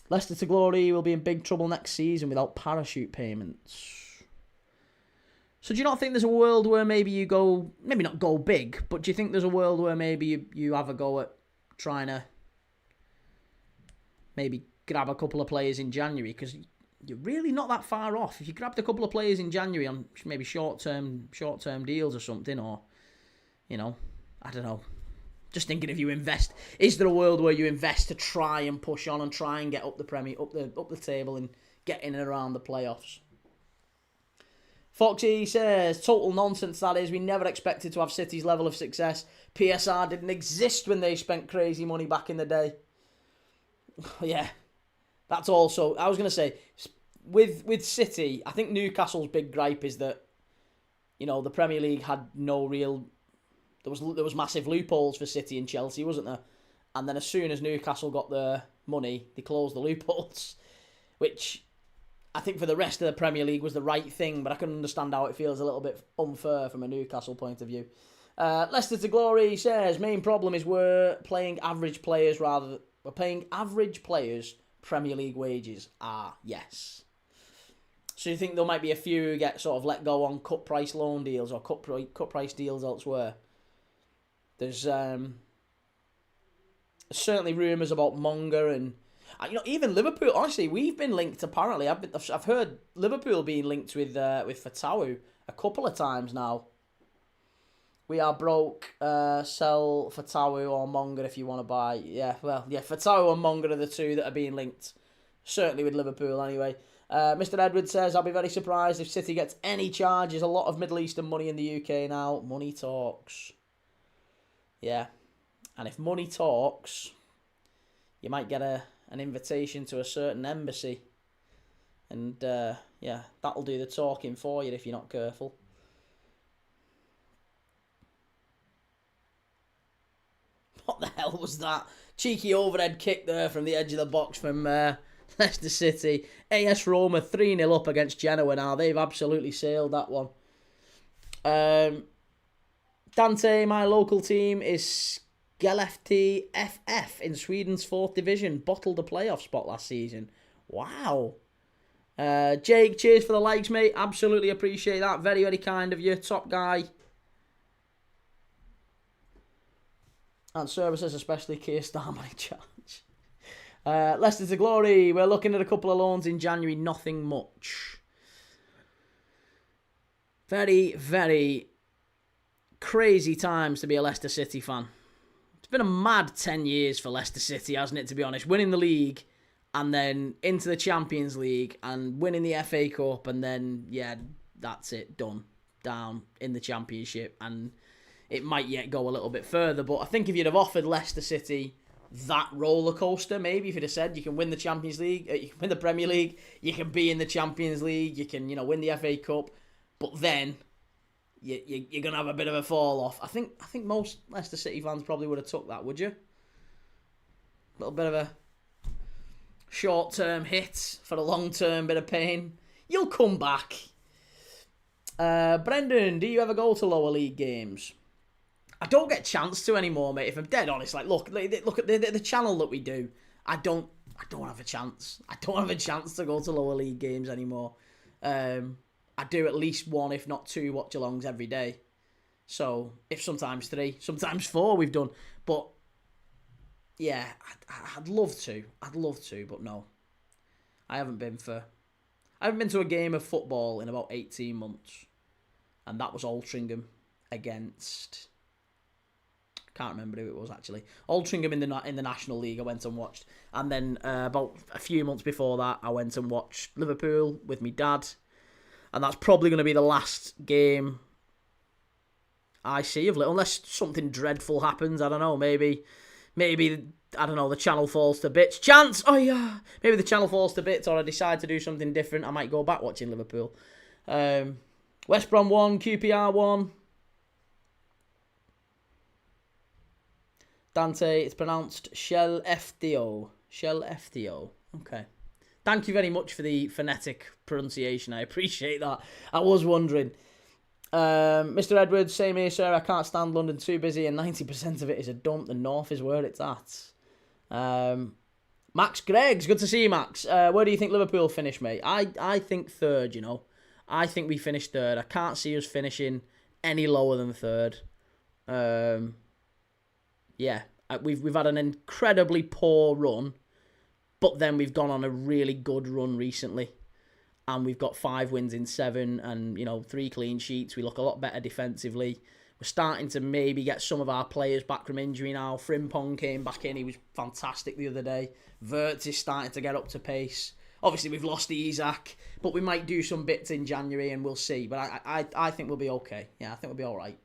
Leicester to glory will be in big trouble next season without parachute payments. So do you not think there's a world where maybe you go, maybe not go big, but do you think there's a world where maybe you have a go at trying to maybe grab a couple of players in January? Because you're really not that far off. If you grabbed a couple of players in January on maybe short-term deals or something, or, I don't know. Just thinking if you invest, is there a world where you invest to try and push on and try and get up the table and get in and around the playoffs? Foxy says, total nonsense that is. We never expected to have City's level of success. PSR didn't exist when they spent crazy money back in the day. Yeah, that's also, I was going to say, with City, I think Newcastle's big gripe is that, the Premier League had no real, there was massive loopholes for City and Chelsea, wasn't there? And then as soon as Newcastle got their money, they closed the loopholes, which I think for the rest of the Premier League was the right thing, but I can understand how it feels a little bit unfair from a Newcastle point of view. Leicester to glory says, main problem is we're paying average players Premier League wages. Yes. So you think there might be a few who get sort of let go on cut price loan deals or cut price deals elsewhere? There's certainly rumours about Monga, and Even Liverpool. Honestly, we've been linked. Apparently, I've heard Liverpool being linked with Fatawu a couple of times now. We are broke. Sell Fatawu or Monga if you want to buy. Yeah, Fatawu and Monga are the two that are being linked. Certainly with Liverpool, anyway. Mr. Edwards says, I'll be very surprised if City gets any charges. A lot of Middle Eastern money in the UK now. Money talks. Yeah. And if money talks, you might get an invitation to a certain embassy. And, that'll do the talking for you if you're not careful. What the hell was that? Cheeky overhead kick there from the edge of the box from Leicester City. AS Roma 3-0 up against Genoa now. They've absolutely sailed that one. Dante, my local team is Skellefteå FF in Sweden's 4th division. Bottled a playoff spot last season. Wow. Jake, cheers for the likes, mate. Absolutely appreciate that. Very, very kind of you. Top guy. And services, especially Keir Starmer in charge. Leicester to glory. We're looking at a couple of loans in January. Nothing much. Very, very crazy times to be a Leicester City fan. It's been a mad 10 years for Leicester City, hasn't it, to be honest? Winning the league and then into the Champions League and winning the FA Cup and then, that's it. Done. Down in the Championship. And it might yet go a little bit further. But I think if you'd have offered Leicester City that roller coaster, maybe if you'd have said you can win the Champions League, you can win the Premier League, you can be in the Champions League, you can win the FA Cup, but then you're gonna have a bit of a fall off. I think most Leicester City fans probably would have took that, would you? A little bit of a short term hit for a long term bit of pain. You'll come back. Brendan, do you ever go to lower league games? I don't get a chance to anymore, mate. If I'm dead honest, look at the channel that we do. I don't have a chance. I don't have a chance to go to lower league games anymore. I do at least 1, if not 2, watch-alongs every day. So, if sometimes 3, sometimes 4 we've done. But, yeah, I'd love to. But no. I haven't been to a game of football in about 18 months. And that was Altrincham against... Can't remember who it was, actually. Altrincham in the National League I went and watched. And then about a few months before that, I went and watched Liverpool with my dad. And that's probably going to be the last game I see of Liverpool. Unless something dreadful happens. I don't know. Maybe I don't know, the channel falls to bits. Chance! Oh, yeah. Maybe the channel falls to bits or I decide to do something different. I might go back watching Liverpool. West Brom 1, QPR 1. Dante, it's pronounced Sheffield. Okay. Thank you very much for the phonetic pronunciation. I appreciate that. I was wondering. Mr. Edwards, same here, sir. I can't stand London, too busy, and 90% of it is a dump. The north is where it's at. Max Greggs, good to see you, Max. Where do you think Liverpool finish, mate? I think third, I think we finish third. I can't see us finishing any lower than third. We've had an incredibly poor run, but then we've gone on a really good run recently. And we've got 5 wins in 7 and, 3 clean sheets. We look a lot better defensively. We're starting to maybe get some of our players back from injury now. Frimpong came back in. He was fantastic the other day. Wirtz is starting to get up to pace. Obviously, we've lost Isak, but we might do some bits in January and we'll see. But I think we'll be okay. Yeah, I think we'll be all right.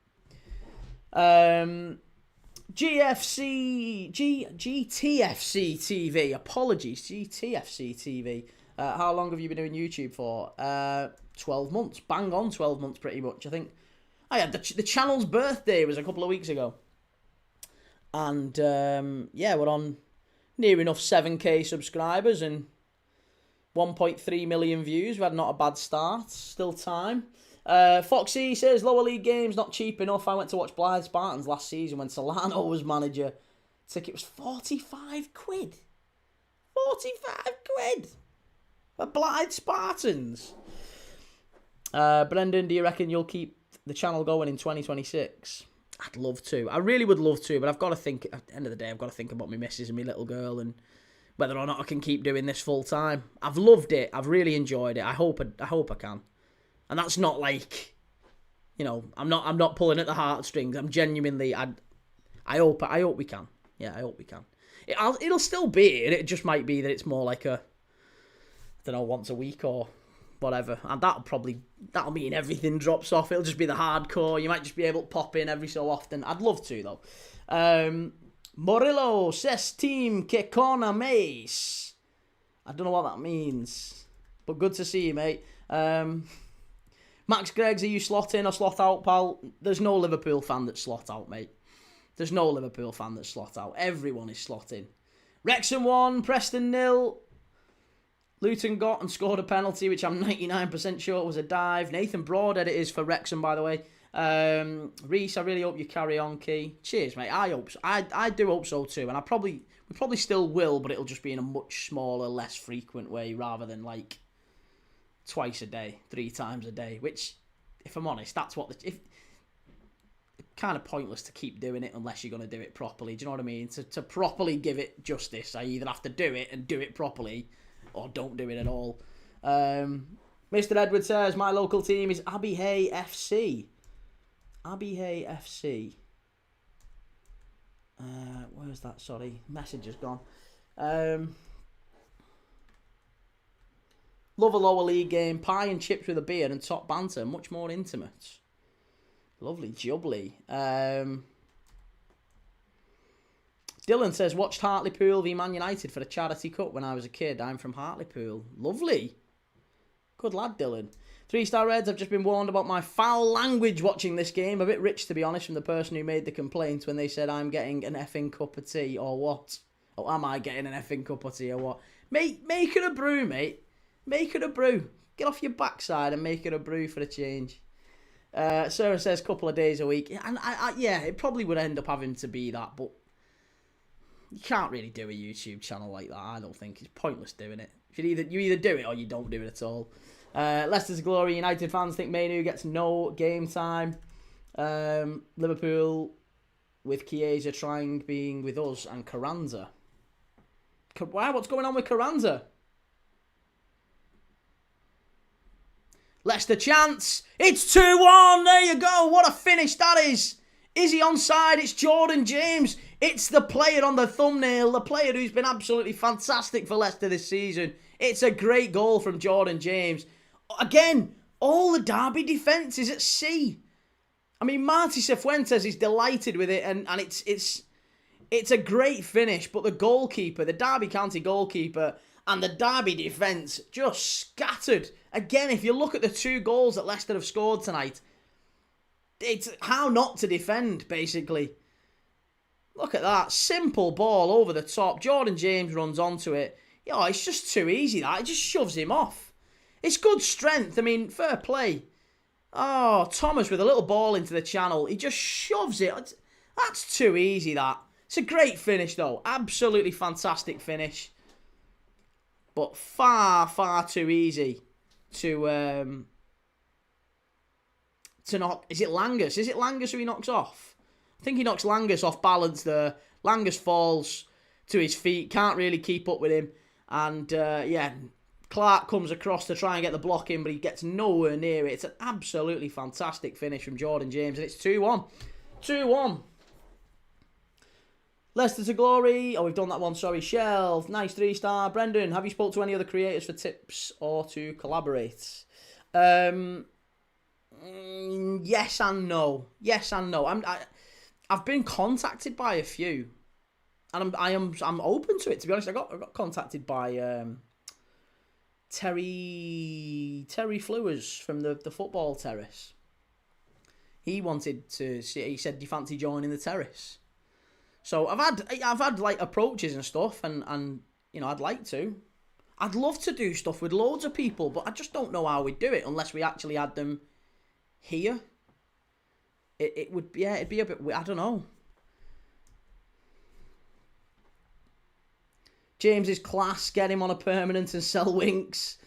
GTFC TV. Apologies, GTFC TV. How long have you been doing YouTube for? 12 months. Bang on 12 months pretty much. I think I had the channel's birthday was a couple of weeks ago. And we're on near enough 7k subscribers and 1.3 million views. We had not a bad start. Still time. Foxy says, lower league games not cheap enough. I went to watch Blythe Spartans last season when Solano was manager. Ticket was 45 quid. 45 quid. For Blythe Spartans. Brendan, do you reckon you'll keep the channel going in 2026? I'd love to. I really would love to, but I've got to think, at the end of the day, I've got to think about my missus and my little girl and whether or not I can keep doing this full time. I've loved it. I've really enjoyed it. I hope I can. And that's not like, you know, I'm not pulling at the heartstrings. I'm genuinely, I hope we can. Yeah, I hope we can. It'll still be, and it just might be that it's more like I don't know, once a week or whatever. And that'll mean everything drops off. It'll just be the hardcore. You might just be able to pop in every so often. I'd love to, though. Morillo says team que con améis. I don't know what that means, but good to see you, mate. Max Greggs, are you slot in or slot out, pal? There's no Liverpool fan that's slot out, mate. There's no Liverpool fan that's slot out. Everyone is slot in. Wrexham 1, Preston 0. Luton got and scored a penalty, which I'm 99% sure was a dive. Nathan Broadhead it is for Wrexham, by the way. Reese, I really hope you carry on, Key. Cheers, mate. I hope so. I do hope so too, and we probably still will, but it'll just be in a much smaller, less frequent way, rather than like twice a day, 3 times a day. Which, if I'm honest, that's what it's kind of pointless to keep doing it unless you're going to do it properly. Do you know what I mean? To properly give it justice, I either have to do it and do it properly, or don't do it at all. Mr. Edward says, my local team is Abbey Hay FC. Abbey Hay FC. Where's that? Sorry. Message has gone. Love a lower league game. Pie and chips with a beer and top banter. Much more intimate. Lovely jubbly. Dylan says, watched Hartlepool v Man United for the Charity Cup when I was a kid. I'm from Hartlepool. Lovely. Good lad, Dylan. 3-star Reds, I've just been warned about my foul language watching this game. A bit rich, to be honest, from the person who made the complaint when they said I'm getting an effing cup of tea or what? Or am I getting an effing cup of tea or what? Make it a brew, mate. Make it a brew. Get off your backside and make it a brew for a change. Sarah says couple of days a week. And yeah, it probably would end up having to be that, but you can't really do a YouTube channel like that, I don't think. It's pointless doing it. You either do it or you don't do it at all. Leicester's glory. United fans think Mainu gets no game time. Liverpool with Chiesa trying being with us and Carranza. Wow, what's going on with Carranza? Leicester chance. It's 2-1. There you go. What a finish that is. Is he onside? It's Jordan James. It's the player on the thumbnail. The player who's been absolutely fantastic for Leicester this season. It's a great goal from Jordan James. Again, all the Derby defence is at sea. I mean, Martí Cifuentes is delighted with it, and it's a great finish. But the goalkeeper, the Derby County goalkeeper, and the Derby defence just scattered. Again, if you look at the 2 goals that Leicester have scored tonight, it's how not to defend, basically. Look at that. Simple ball over the top. Jordan James runs onto it. Oh, it's just too easy, that. It just shoves him off. It's good strength. I mean, fair play. Oh, Thomas with a little ball into the channel. He just shoves it. That's too easy, that. It's a great finish, though. Absolutely fantastic finish. But far, far too easy to not... Is it Langus? Is it Langus who he knocks off? I think he knocks Langus off balance there. Langus falls to his feet. Can't really keep up with him. And, yeah, Clark comes across to try and get the block in, but he gets nowhere near it. It's an absolutely fantastic finish from Jordan James. And it's 2-1. 2-1. Leicester to glory. Oh, we've done that one. Sorry. Shelf. Nice 3-star. Brendan, have you spoke to any other creators for tips or to collaborate? Yes and no. Yes and no. I've been contacted by a few, and I'm open to it. To be honest, I got contacted by Terry Flewers from the Football Terrace. He wanted to see. He said, "Do you fancy joining the Terrace?" So I've had like approaches and stuff, and you know, I'd like to. I'd love to do stuff with loads of people, but I just don't know how we'd do it unless we actually had them here. It'd be a bit, I don't know. James is class. Get him on a permanent and sell Winks.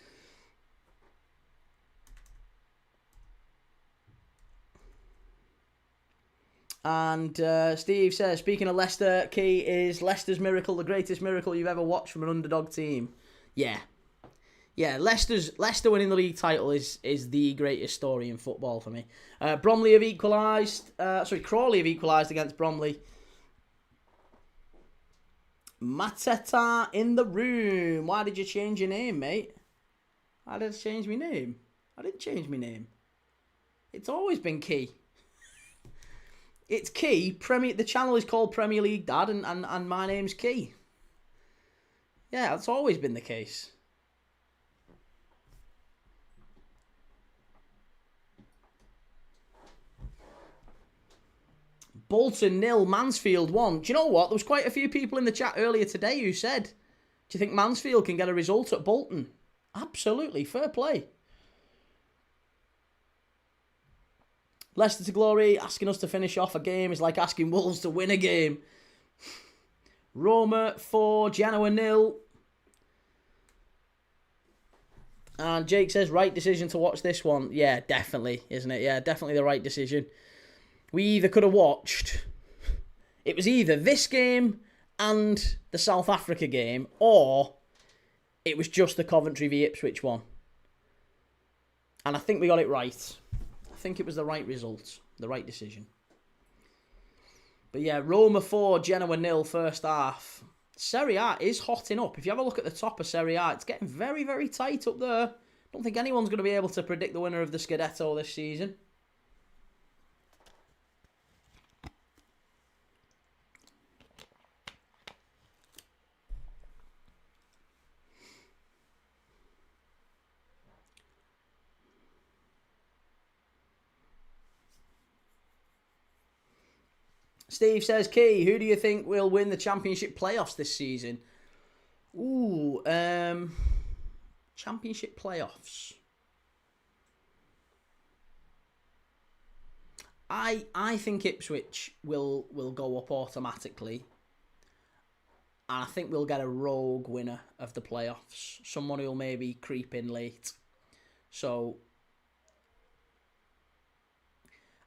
And Steve says, speaking of Leicester, key is Leicester's miracle the greatest miracle you've ever watched from an underdog team? Yeah. Yeah, Leicester winning the league title is the greatest story in football for me. Bromley have equalised. Crawley have equalised against Bromley. Mateta in the room. Why did you change your name, mate? Why did I change my name? I didn't change my name. It's always been Key. It's Key. The channel is called Premier League Dad, and my name's Key. Yeah, that's always been the case. Bolton 0, Mansfield 1. Do you know what? There was quite a few people in the chat earlier today who said, do you think Mansfield can get a result at Bolton? Absolutely. Fair play. Leicester to glory. Asking us to finish off a game is like asking Wolves to win a game. Roma 4, Genoa 0. And Jake says, right decision to watch this one. Yeah, definitely, isn't it? Yeah, definitely the right decision. We either could have watched... It was either this game and the South Africa game, or it was just the Coventry v Ipswich one. And I think we got it right. I think it was the right result, the right decision. But yeah, Roma 4, Genoa 0, first half. Serie A is hotting up. If you have a look at the top of Serie A, it's getting very, very tight up there. Don't think anyone's going to be able to predict the winner of the Scudetto this season. Steve says, Key, who do you think will win the Championship playoffs this season? Ooh, Championship playoffs. I think Ipswich will go up automatically. And I think we'll get a rogue winner of the playoffs. Someone who'll maybe creep in late. So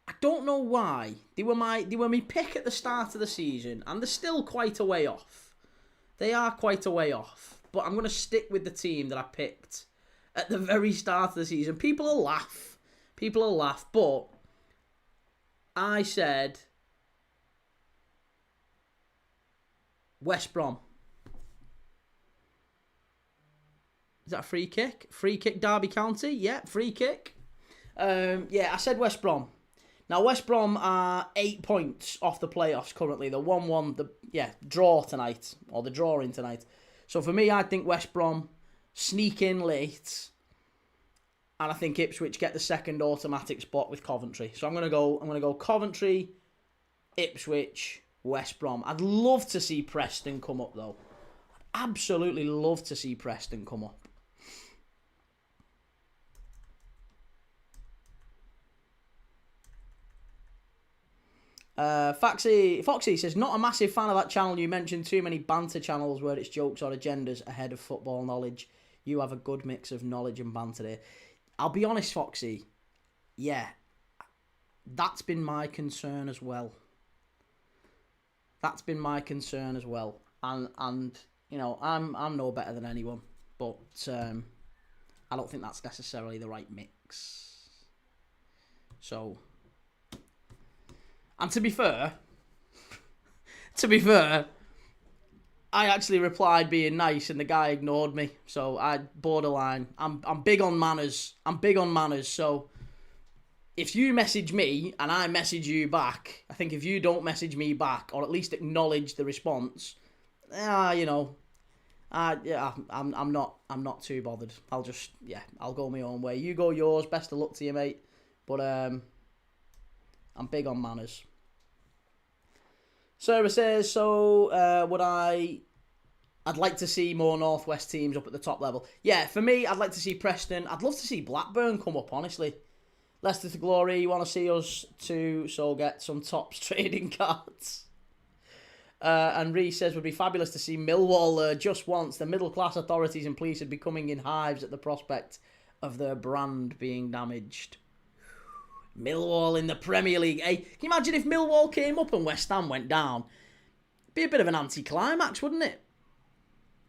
I don't know why. They were my pick at the start of the season, and they're still quite a way off. They are quite a way off. But I'm going to stick with the team that I picked at the very start of the season. People will laugh. But I said West Brom. Is that a free kick? Free kick, Derby County? Yeah, free kick. I said West Brom. Now, West Brom are 8 points off the playoffs currently. The 1-1, draw tonight, or the drawing tonight. So for me, I think West Brom sneak in late, and I think Ipswich get the second automatic spot with Coventry. So I'm gonna go Coventry, Ipswich, West Brom. I'd love to see Preston come up though. I'd absolutely love to see Preston come up. Foxy says, not a massive fan of that channel. You mentioned too many banter channels where it's jokes or agendas ahead of football knowledge. You have a good mix of knowledge and banter there. I'll be honest, Foxy. Yeah, that's been my concern as well. And you know, I'm no better than anyone, but I don't think that's necessarily the right mix. So. And to be fair, I actually replied being nice, and the guy ignored me. So I borderline. I'm big on manners. So if you message me and I message you back, I think if you don't message me back or at least acknowledge the response, I'm not too bothered. I'll go my own way. You go yours. Best of luck to you, mate. But I'm big on manners. Sarah says, I'd like to see more Northwest teams up at the top level. Yeah, for me, I'd like to see Preston. I'd love to see Blackburn come up, honestly. Leicester to glory, you want to see us too, so get some tops trading cards. And Reece says, would be fabulous to see Millwall just once. The middle-class authorities and police would be coming in hives at the prospect of their brand being damaged. Millwall in the Premier League. Hey, can you imagine if Millwall came up and West Ham went down? It'd be a bit of an anticlimax, wouldn't it?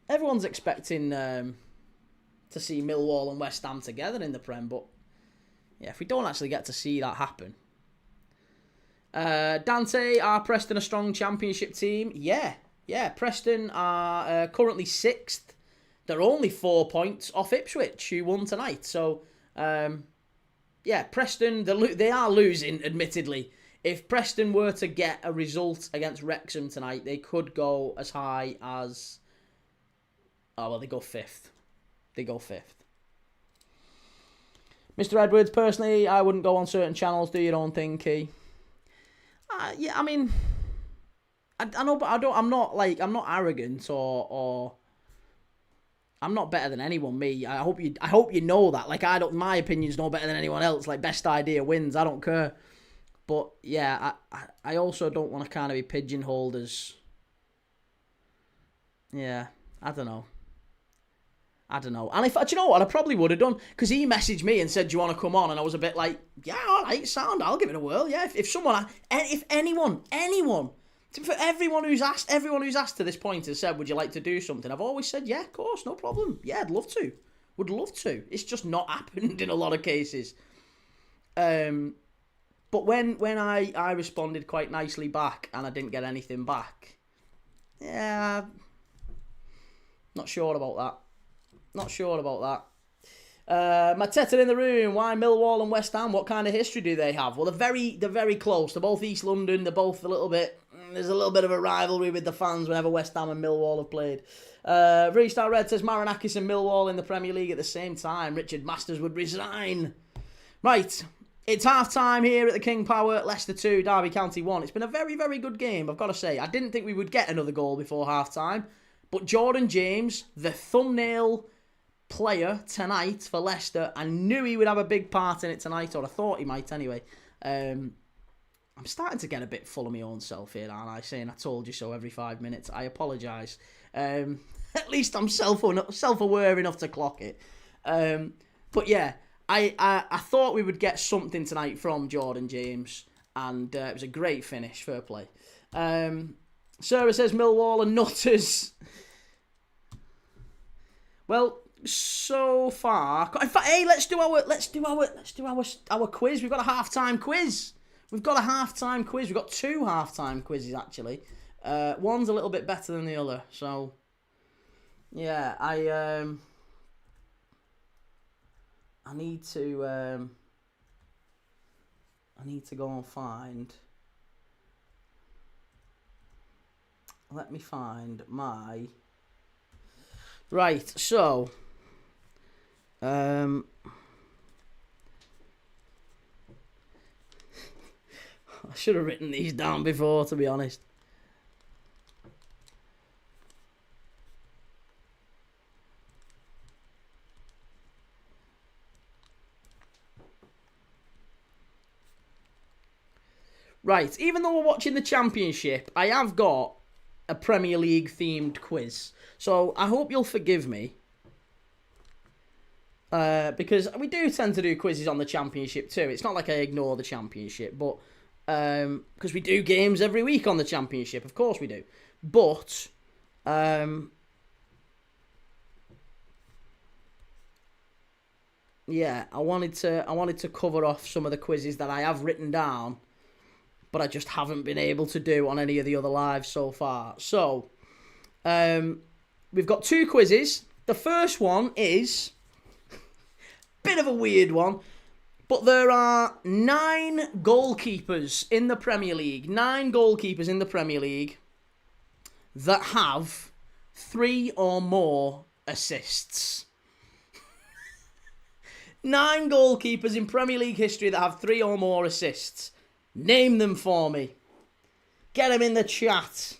Everyone's expecting to see Millwall and West Ham together in the Prem, but yeah, if we don't actually get to see that happen. Dante, are Preston a strong Championship team? Yeah. Preston are currently 6th. They're only 4 points off Ipswich, who won tonight. So, yeah, Preston, they are losing, admittedly. If Preston were to get a result against Wrexham tonight, they could go as high as... Oh, well, they go 5th. Mr. Edwards, personally, I wouldn't go on certain channels. Do your own thing, Key. Yeah, I mean, I know, but I'm not arrogant or I'm not better than anyone. Me, I hope you know that. Like, my opinion's no better than anyone else. Like, best idea wins. I don't care. But yeah, I also don't want to kind of be pigeonholed as. Yeah, I don't know. And do you know what? I probably would have done, because he messaged me and said, "Do you want to come on?" And I was a bit like, "Yeah, all right, sound. I'll give it a whirl." Yeah, if anyone, for everyone who's asked to this point has said, "Would you like to do something?" I've always said, "Yeah, of course, no problem. Yeah, I'd love to. Would love to." It's just not happened in a lot of cases. But when I responded quite nicely back and I didn't get anything back, yeah, not sure about that. Mateta in the room. Why Millwall and West Ham? What kind of history do they have? Well, they're very close. They're both East London. They're both there's a little bit of a rivalry with the fans whenever West Ham and Millwall have played. Freestar Red says Marinakis and Millwall in the Premier League at the same time. Richard Masters would resign. Right. It's half-time here at the King Power. Leicester 2, Derby County 1. It's been a very, very good game, I've got to say. I didn't think we would get another goal before half-time. But Jordan James, the thumbnail player tonight for Leicester, I knew he would have a big part in it tonight, or I thought he might anyway. I'm starting to get a bit full of my own self here, aren't I? Saying I told you so every 5 minutes. I apologise. At least I'm self-aware enough to clock it. But yeah, I thought we would get something tonight from Jordan James, and it was a great finish. Fair play. Sarah says Millwall and nutters. Well, so far, in fact, hey, let's do our quiz. We've got a half-time quiz. We've got two half-time quizzes actually. One's a little bit better than the other. So, yeah, I need to go and find. Let me find my. Right, so. I should have written these down before, to be honest. Right, even though we're watching the Championship, I have got a Premier League themed quiz. So I hope you'll forgive me. Because we do tend to do quizzes on the Championship too. It's not like I ignore the Championship, but because we do games every week on the Championship, of course we do. But yeah, I wanted to cover off some of the quizzes that I have written down, but I just haven't been able to do on any of the other lives so far. So we've got two quizzes. The first one is bit of a weird one, but there are 9 goalkeepers in the Premier League. 9 goalkeepers in the Premier League that have 3 or more assists. 9 goalkeepers in Premier League history that have 3 or more assists. Name them for me. Get them in the chat.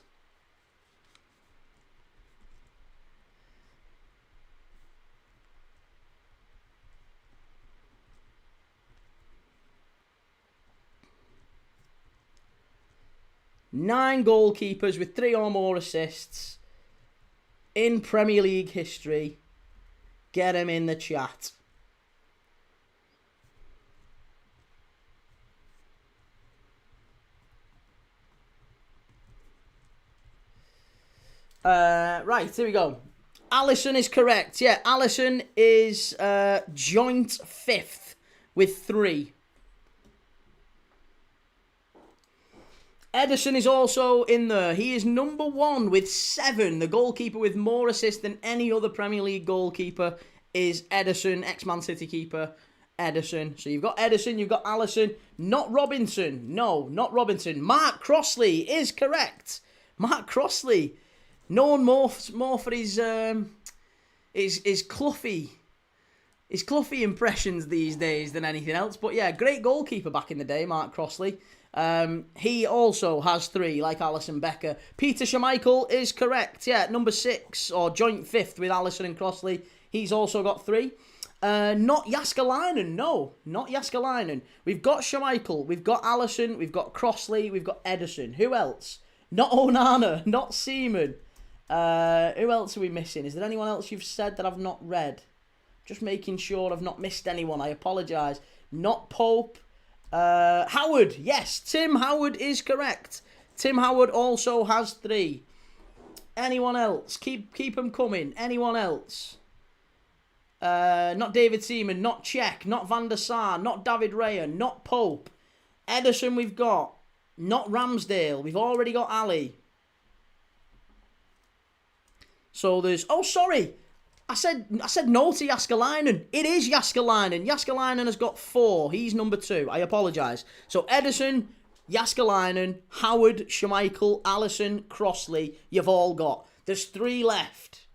Nine goalkeepers with 3 or more assists in Premier League history. Get them in the chat. Right, here we go. Alisson is correct. Yeah, Alisson is joint 5th with 3. Ederson is also in there. He is number 1 with 7. The goalkeeper with more assists than any other Premier League goalkeeper is Ederson, ex-Man City keeper Ederson. So you've got Ederson, you've got Alisson, not Robinson. No, not Robinson. Mark Crossley is correct. Mark Crossley, known more for his Cloughie impressions these days than anything else. But yeah, great goalkeeper back in the day, Mark Crossley. He also has 3, like Alisson Becker. Peter Schmeichel is correct. Yeah, number 6, or joint 5th with Alisson and Crossley. He's also got 3. Not Jääskeläinen, no. Not Jääskeläinen. We've got Schmeichel, we've got Alisson, we've got Crossley, we've got Ederson. Who else? Not Onana, not Seaman. Who else are we missing? Is there anyone else you've said that I've not read? Just making sure I've not missed anyone. I apologise. Not Pope. Howard, yes, Tim Howard is correct. Tim Howard also has 3. Anyone else? Keep them coming. Anyone else? Not David Seaman, not Cech, not Van der Sar, not David Raya, not Pope. Ederson we've got. Not Ramsdale. We've already got Ali. So there's... Oh, sorry. I said no to Jääskeläinen. It is Jääskeläinen. Jääskeläinen has got 4. He's number 2. I apologise. So Ederson, Jääskeläinen, Howard, Schmeichel, Alisson, Crossley. You've all got. There's 3 left.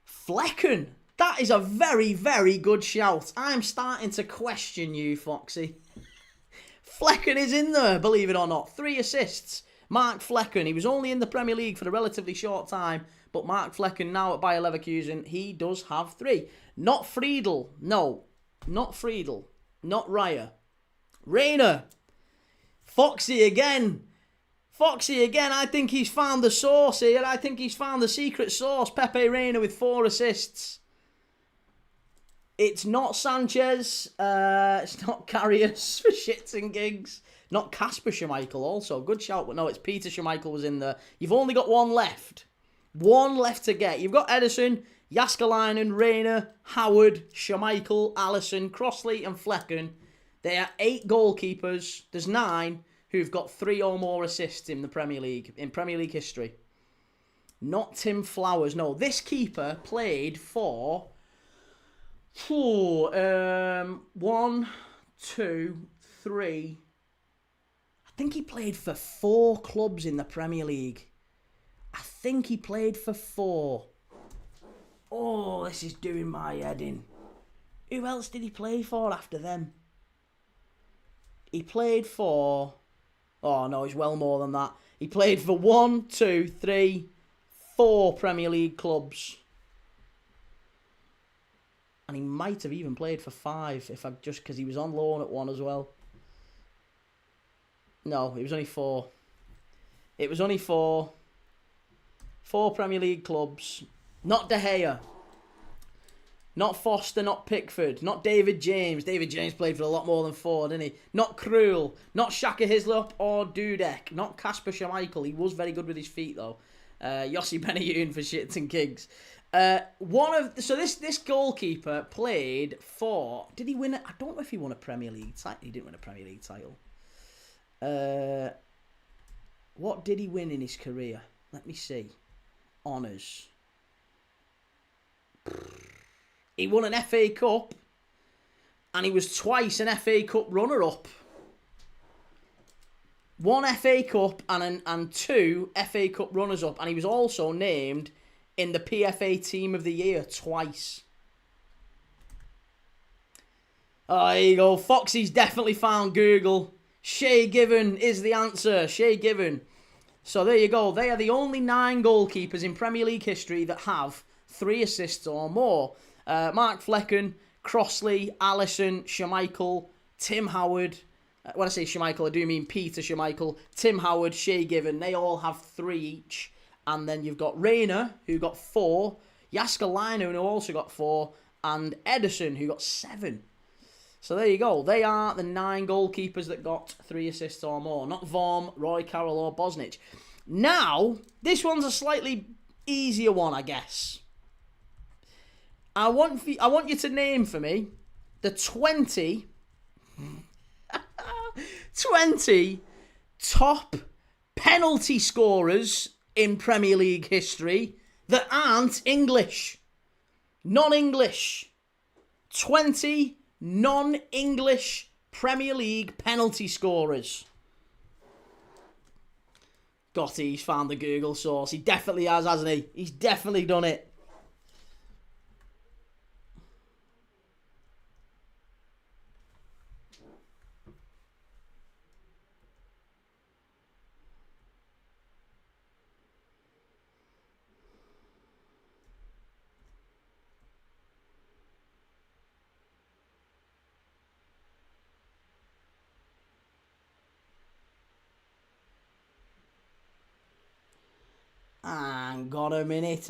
Flecken. That is a very, very good shout. I'm starting to question you, Foxy. Flecken is in there, believe it or not. 3 assists. Mark Flecken, he was only in the Premier League for a relatively short time, but Mark Flecken now at Bayer Leverkusen, he does have 3. Not Friedel, no, not Friedel, not Raya. Rayner, Foxy again, I think he's found the sauce here, I think he's found the secret sauce. Pepe Reina with 4 assists. It's not Sanchez, it's not Karius for shits and gigs. Not Kasper Schmeichel also. Good shout, but no, it's Peter Schmeichel was in there. You've only got 1 left. 1 left to get. You've got Ederson, Jääskeläinen, Rayner, Howard, Schmeichel, Alisson, Crossley and Flecken. There are 8 goalkeepers. There's 9 who've got 3 or more assists in the Premier League, in Premier League history. Not Tim Flowers. No, this keeper played for 1, 2, 3... I think he played for 4 clubs in the Premier League. I think he played for 4. Oh, this is doing my head in. Who else did he play for after them? He played for... Oh, no, he's well more than that. He played for 1, 2, 3, 4 Premier League clubs. And he might have even played for 5, just because he was on loan at 1 as well. No, it was only 4. It was only 4. 4 Premier League clubs. Not De Gea. Not Foster, not Pickford. Not David James. David James played for a lot more than 4, didn't he? Not Krul. Not Shaka Hislop or Dudek. Not Kasper Schmeichel. He was very good with his feet, though. Yossi Benayoun for shits and gigs. So this goalkeeper played for... Did he win it? I don't know if he won a Premier League title. He didn't win a Premier League title. What did he win in his career? Let me see. Honours. He won an FA Cup. And he was twice an FA Cup runner-up. 1 FA Cup and 2 FA Cup runners-up. And he was also named in the PFA Team of the Year twice. Oh, there you go. Foxy's definitely found Google. Shay Given is the answer. Shay Given. So there you go. They are the only 9 goalkeepers in Premier League history that have 3 assists or more. Mark Flecken, Crossley, Alisson, Schmeichel, Tim Howard. When I say Schmeichel, I do mean Peter Schmeichel, Tim Howard, Shay Given. They all have 3 each. And then you've got Rayner, who got 4. Jääskeläinen, who also got 4. And Ederson, who got 7. So there you go. They are the 9 goalkeepers that got 3 assists or more. Not Vorm, Roy Carroll or Bosnich. Now, this one's a slightly easier one, I guess. I want you to name for me the 20 top penalty scorers in Premier League history that aren't English. Non-English. 20 non-English Premier League penalty scorers. He's found the Google source. He definitely has, hasn't he? He's definitely done it. Hang on a minute.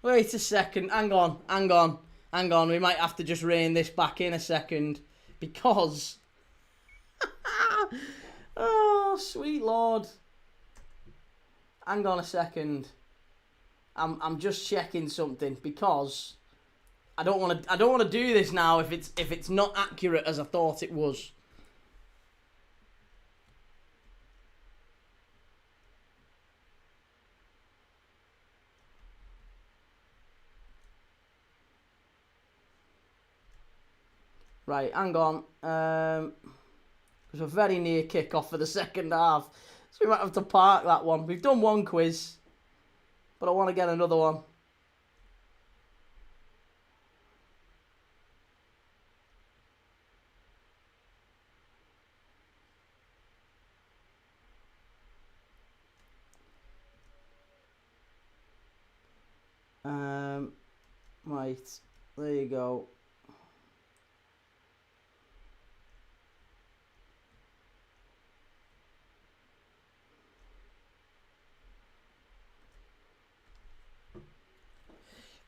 Wait a second, hang on. We might have to just rein this back in a second, because... oh, sweet Lord. Hang on a second. I'm just checking something, because I don't want to do this now if it's not accurate as I thought it was. Right, hang on. It was a very near kick-off for the second half, so we might have to park that one. We've done one quiz, but I want to get another one. Right, there you go.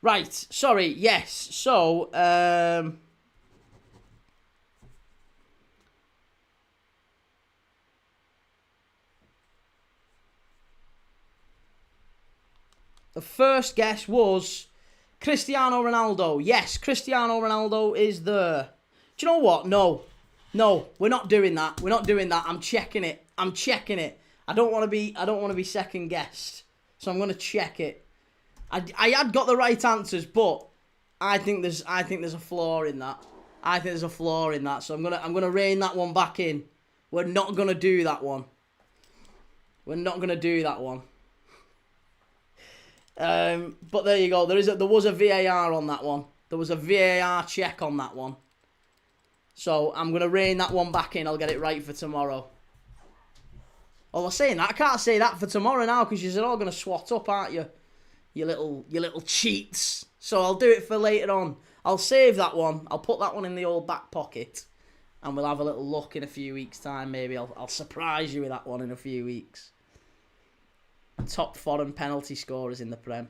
Right, sorry, yes. So, the first guess was Cristiano Ronaldo. Yes, Cristiano Ronaldo is there. Do you know what? No, we're not doing that. I'm checking it. I don't want to be second guessed, so I'm going to check it. I had got the right answers, but I think there's a flaw in that. So I'm gonna rein that one back in. We're not gonna do that one. But there you go. There was a VAR on that one. There was a VAR check on that one. So I'm gonna rein that one back in. I'll get it right for tomorrow. Well, I'm saying that I can't say that for tomorrow now, because you're all gonna swat up, aren't you? You little cheats. So I'll do it for later on. I'll save that one. I'll put that one in the old back pocket, and we'll have a little look in a few weeks' time. Maybe I'll surprise you with that one in a few weeks. Top foreign penalty scorers in the Prem.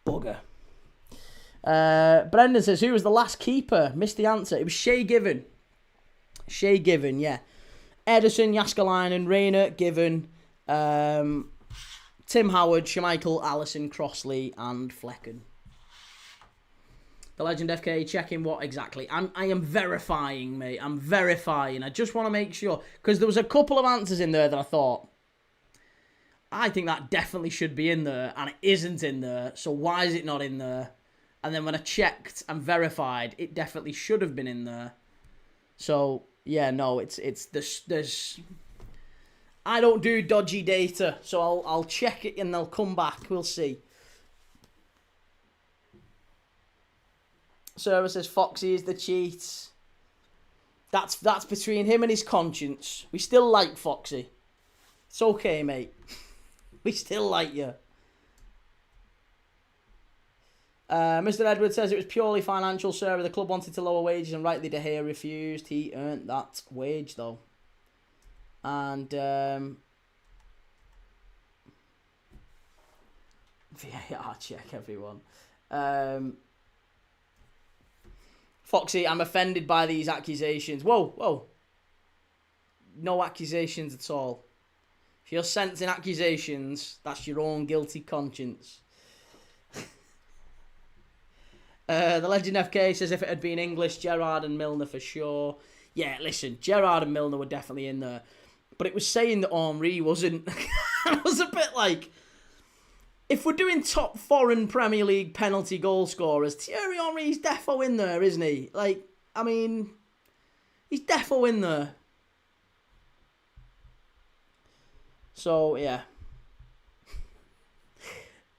Bugger. Brendan says, who was the last keeper? Missed the answer. It was Shay Given. Yeah. Edison, Jaskalainen, Rayner, Given, Tim Howard, Schmeichel, Allison, Crossley, and Flecken. The Legend FK checking what exactly? I am verifying, mate. I'm verifying. I just want to make sure, because there was a couple of answers in there that I thought, I think that definitely should be in there, and it isn't in there, so why is it not in there? And then when I checked and verified, it definitely should have been in there. So, yeah, no, there's I don't do dodgy data, so I'll check it and they'll come back. We'll see. Sarah says Foxy is the cheat. That's between him and his conscience. We still like Foxy. It's okay, mate. We still like you. Mr. Edwards says it was purely financial, Sarah. The club wanted to lower wages and rightly De Gea refused. He earned that wage, though. And VAR check, everyone. Foxy, I'm offended by these accusations. Whoa. No accusations at all. If you're sensing accusations, that's your own guilty conscience. The Legend FK says if it had been English, Gerrard and Milner for sure. Yeah, listen, Gerrard and Milner were definitely in there. But it was saying that Henry wasn't. I was a bit like, if we're doing top foreign Premier League penalty goal scorers, Thierry Henry's defo in there, isn't he? Like, I mean, he's defo in there. So, yeah.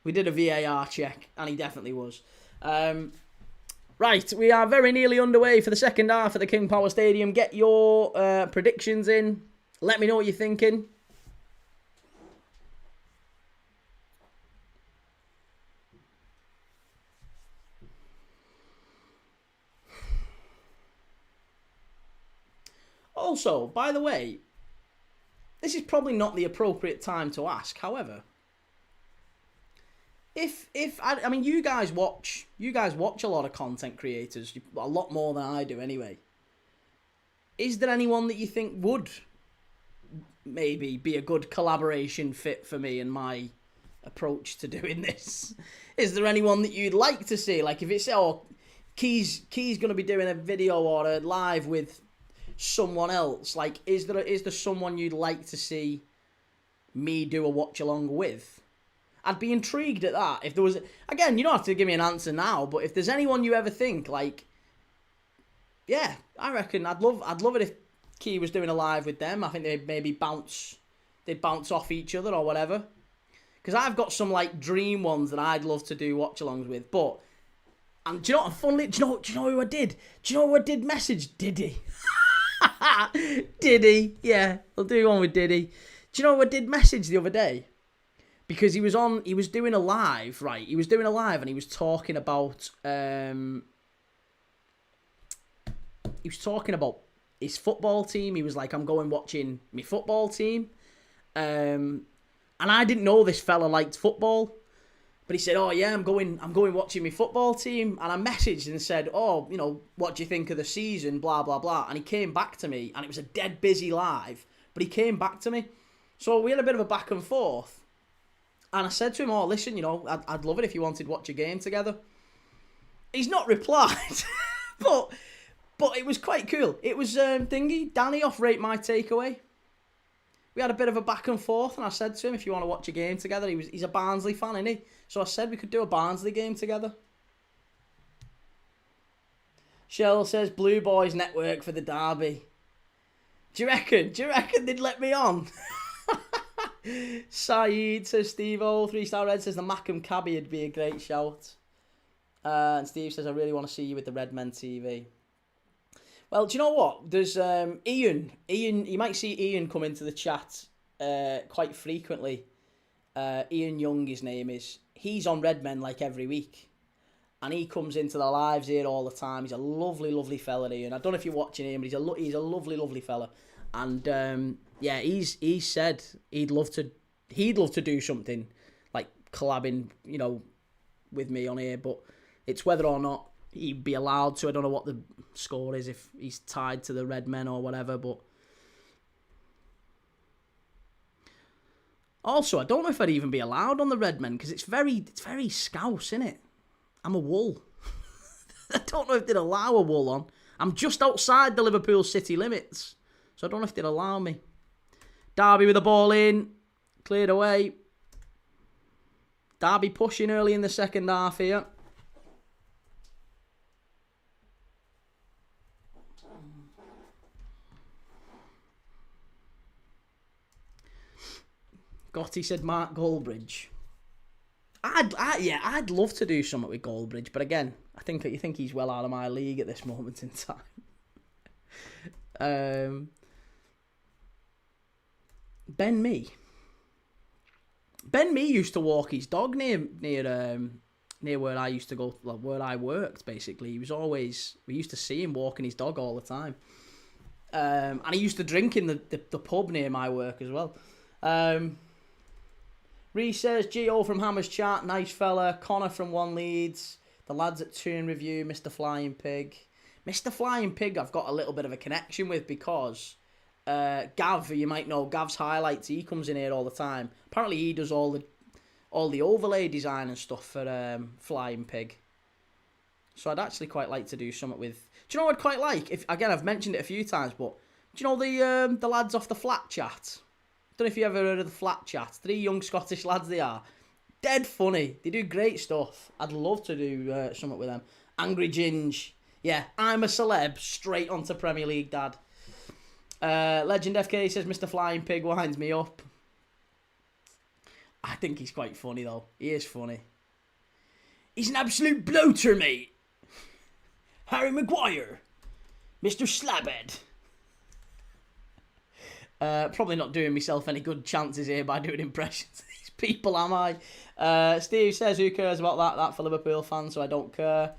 We did a VAR check, and he definitely was. Right, we are very nearly underway for the second half at the King Power Stadium. Get your predictions in. Let me know what you're thinking. Also, by the way, this is probably not the appropriate time to ask. However, if I mean, you guys watch a lot of content creators, a lot more than I do anyway. Is there anyone that you think would maybe be a good collaboration fit for me and my approach to doing this? Is there anyone that you'd like to see? Like, if it's Key's going to be doing a video or a live with someone else, like, is there someone you'd like to see me do a watch along with? I'd be intrigued at that. If there was, again, you don't have to give me an answer now, but if there's anyone you ever think, like, yeah, I reckon I'd love it if Key was doing a live with them. I think they'd maybe bounce off each other or whatever. Because I've got some like dream ones that I'd love to do watch alongs with, but and do you know what? Funnily, do you know who I did? Do you know who I did message? Diddy. Diddy, yeah, I'll do one with Diddy. Do you know who I did message the other day? Because he was doing a live, right? He was doing a live and he was talking about his football team. He was like, I'm going watching my football team. And I didn't know this fella liked football. But he said, oh yeah, I'm going watching my football team. And I messaged and said, oh, you know, what do you think of the season? Blah, blah, blah. And he came back to me, and it was a dead busy live. But he came back to me. So we had a bit of a back and forth. And I said to him, oh, listen, you know, I'd love it if you wanted to watch a game together. He's not replied. but it was quite cool. It was Danny off Rate My Takeaway. We had a bit of a back and forth, and I said to him, if you want to watch a game together, he's a Barnsley fan, isn't he? So I said we could do a Barnsley game together. Shell says, Blue Boys Network for the derby. Do you reckon they'd let me on? Saeed says, Steve-O, 3-star red says, the Mackham Cabbie would be a great shout. And Steve says, I really want to see you with the Red Men TV. Well, do you know what? There's Ian, you might see Ian come into the chat quite frequently. Ian Young, his name is. He's on Red Men like every week. And he comes into the lives here all the time. He's a lovely, lovely fella, Ian. I don't know if you're watching him, but he's a lovely, lovely fella. And yeah, he's said he'd love to do something like collabing, you know, with me on here, but it's whether or not he'd be allowed to. I don't know what the score is, if he's tied to the Red Men or whatever, but also I don't know if I'd even be allowed on the Red Men, because it's very scouse, innit? I'm a wool. I don't know if they'd allow a wool on. I'm just outside the Liverpool city limits, so I don't know if they'd allow me. Derby with the ball in, cleared away. Derby pushing early in the second half here. Gotti said Mark Goldbridge. I'd love to do something with Goldbridge, but again, I think he's well out of my league at this moment in time. Ben Mee used to walk his dog near where I used to go, where I worked. Basically, we used to see him walking his dog all the time. And he used to drink in the pub near my work as well. Reece says, Gio from Hammers Chat, nice fella. Connor from One Leeds. The lads at Turn Review, Mr. Flying Pig. Mr. Flying Pig I've got a little bit of a connection with because Gav, you might know, Gav's Highlights, he comes in here all the time. Apparently he does all the overlay design and stuff for Flying Pig. So I'd actually quite like to do something with... Do you know what I'd quite like? If again, I've mentioned it a few times, but do you know the lads off the Flat Chat? Don't know if you ever heard of the Flat Chat. 3 young Scottish lads they are. Dead funny. They do great stuff. I'd love to do something with them. Angry Ginge. Yeah, I'm a celeb. Straight onto Premier League, Dad. Legend FK says, Mr. Flying Pig winds me up. I think he's quite funny, though. He is funny. He's an absolute bloater, mate. Harry Maguire. Mr. Slabhead. Probably not doing myself any good chances here by doing impressions of these people, am I? Steve says, who cares about that for Liverpool fans, so I don't care.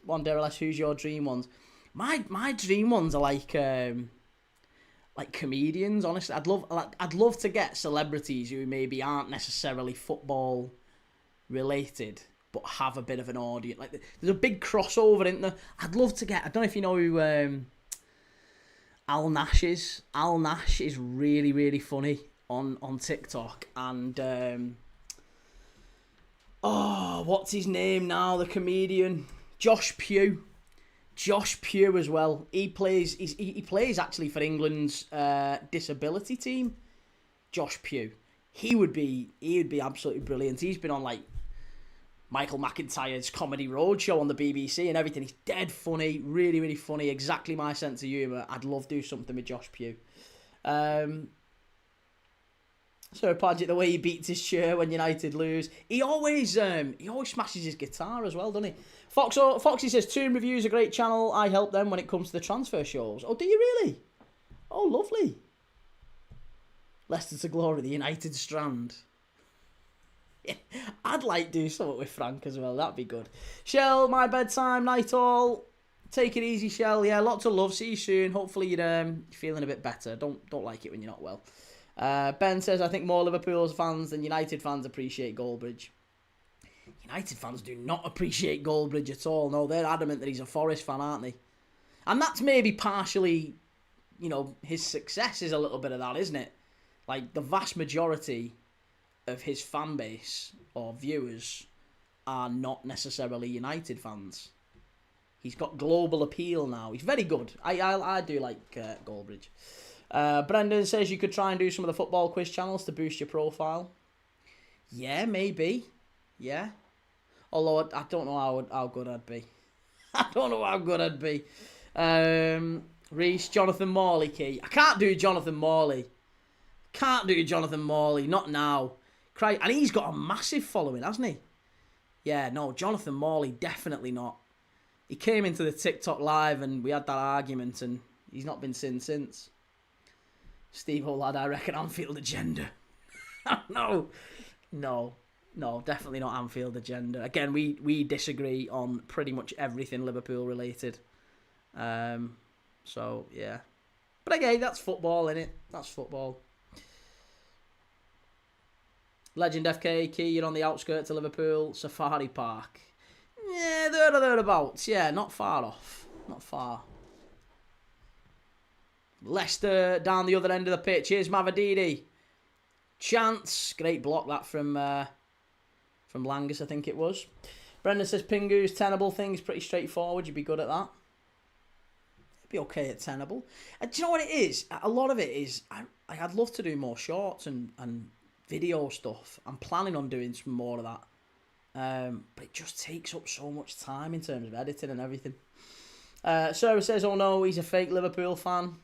One day or less, who's your dream ones? My dream ones are like comedians, honestly. I'd love to get celebrities who maybe aren't necessarily football related, but have a bit of an audience. Like, there's a big crossover, isn't there? I'd love to get... I don't know if you know who Al Nash is. Al Nash is really, really funny on TikTok. And... what's his name now? The comedian. Josh Pugh. Josh Pugh as well. He plays actually for England's disability team. Josh Pugh. He would be absolutely brilliant. He's been on like Michael McIntyre's Comedy Roadshow on the BBC and everything. He's dead funny, really, really funny. Exactly my sense of humour. I'd love to do something with Josh Pugh. So Padgett, the way he beats his chair when United lose, he always smashes his guitar as well, doesn't he? Foxy says, Toon Review's a great channel. I help them when it comes to the transfer shows. Oh, do you really? Oh, lovely. Leicester to glory, the United strand. Yeah, I'd like to do something with Frank as well. That'd be good. Shell, my bedtime, night all. Take it easy, Shell. Yeah, lots of love. See you soon. Hopefully you're feeling a bit better. Don't like it when you're not well. Ben says, I think more Liverpool fans than United fans appreciate Goldbridge. United fans do not appreciate Goldbridge at all. No, they're adamant that he's a Forest fan, aren't they? And that's maybe partially, his success is a little bit of that, isn't it? Like, the vast majority of his fan base or viewers are not necessarily United fans. He's got global appeal now. He's very good. I do like Goldbridge. Brendan says you could try and do some of the football quiz channels to boost your profile. Yeah, maybe. Yeah. Although I don't know how good I'd be. I don't know how good I'd be. Reece, Jonathan Morley key. I can't do Jonathan Morley. Not now. And he's got a massive following, hasn't he? Yeah, no, Jonathan Morley, definitely not. He came into the TikTok live and we had that argument and he's not been seen since. Steve O'Lad, I reckon Anfield agenda. No, definitely not Anfield agenda. Again, we disagree on pretty much everything Liverpool related. So, yeah. But again, that's football, innit? That's football. Legend FK, Key, you're on the outskirts of Liverpool. Safari Park. Yeah, thereabouts. Yeah, not far off. Not far. Leicester down the other end of the pitch. Here's Mavadidi. Chance. Great block that from Langus, I think it was. Brendan says Pingu's tenable thing is pretty straightforward. You'd be good at that. It'd be okay at tenable. Do you know what it is? A lot of it is... I'd love to do more shorts and video stuff. I'm planning on doing some more of that. But it just takes up so much time in terms of editing and everything. Sarah says, oh no, he's a fake Liverpool fan.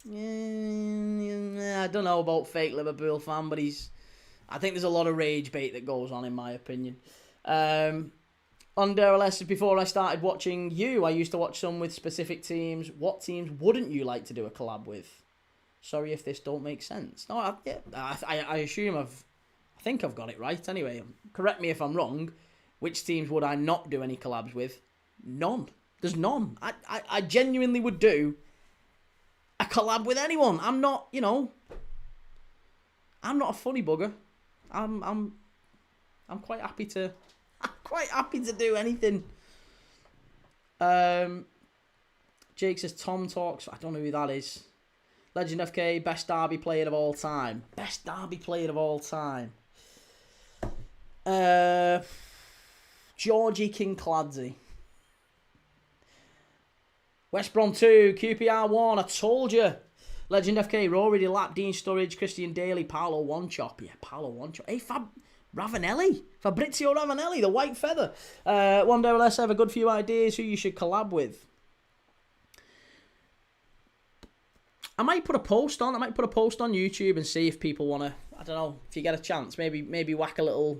Yeah, I don't know about fake Liverpool fan, but I think there's a lot of rage bait that goes on, in my opinion. Under less before I started watching you, I used to watch some with specific teams. What teams wouldn't you like to do a collab with? Sorry if this don't make sense. No, I assume I think I've got it right anyway. Correct me if I'm wrong. Which teams would I not do any collabs with? None. There's none. I genuinely would do collab with anyone. I'm not, I'm not a funny bugger. I'm quite happy to. I'm quite happy to do anything. Jake says Tom talks. I don't know who that is. Legend FK, best Derby player of all time. Best Derby player of all time. Georgie Kincladze. West Brom 2, QPR 1. I told you. Legend FK, Rory Delap, Dean Sturridge, Christian Daly, Paolo Wanchop. Yeah, Paolo Wanchop. Hey, Fabrizio Ravanelli, the white feather. One day let's have a good few ideas who you should collab with. I might put a post on YouTube and see if people want to, I don't know, if you get a chance, maybe whack a little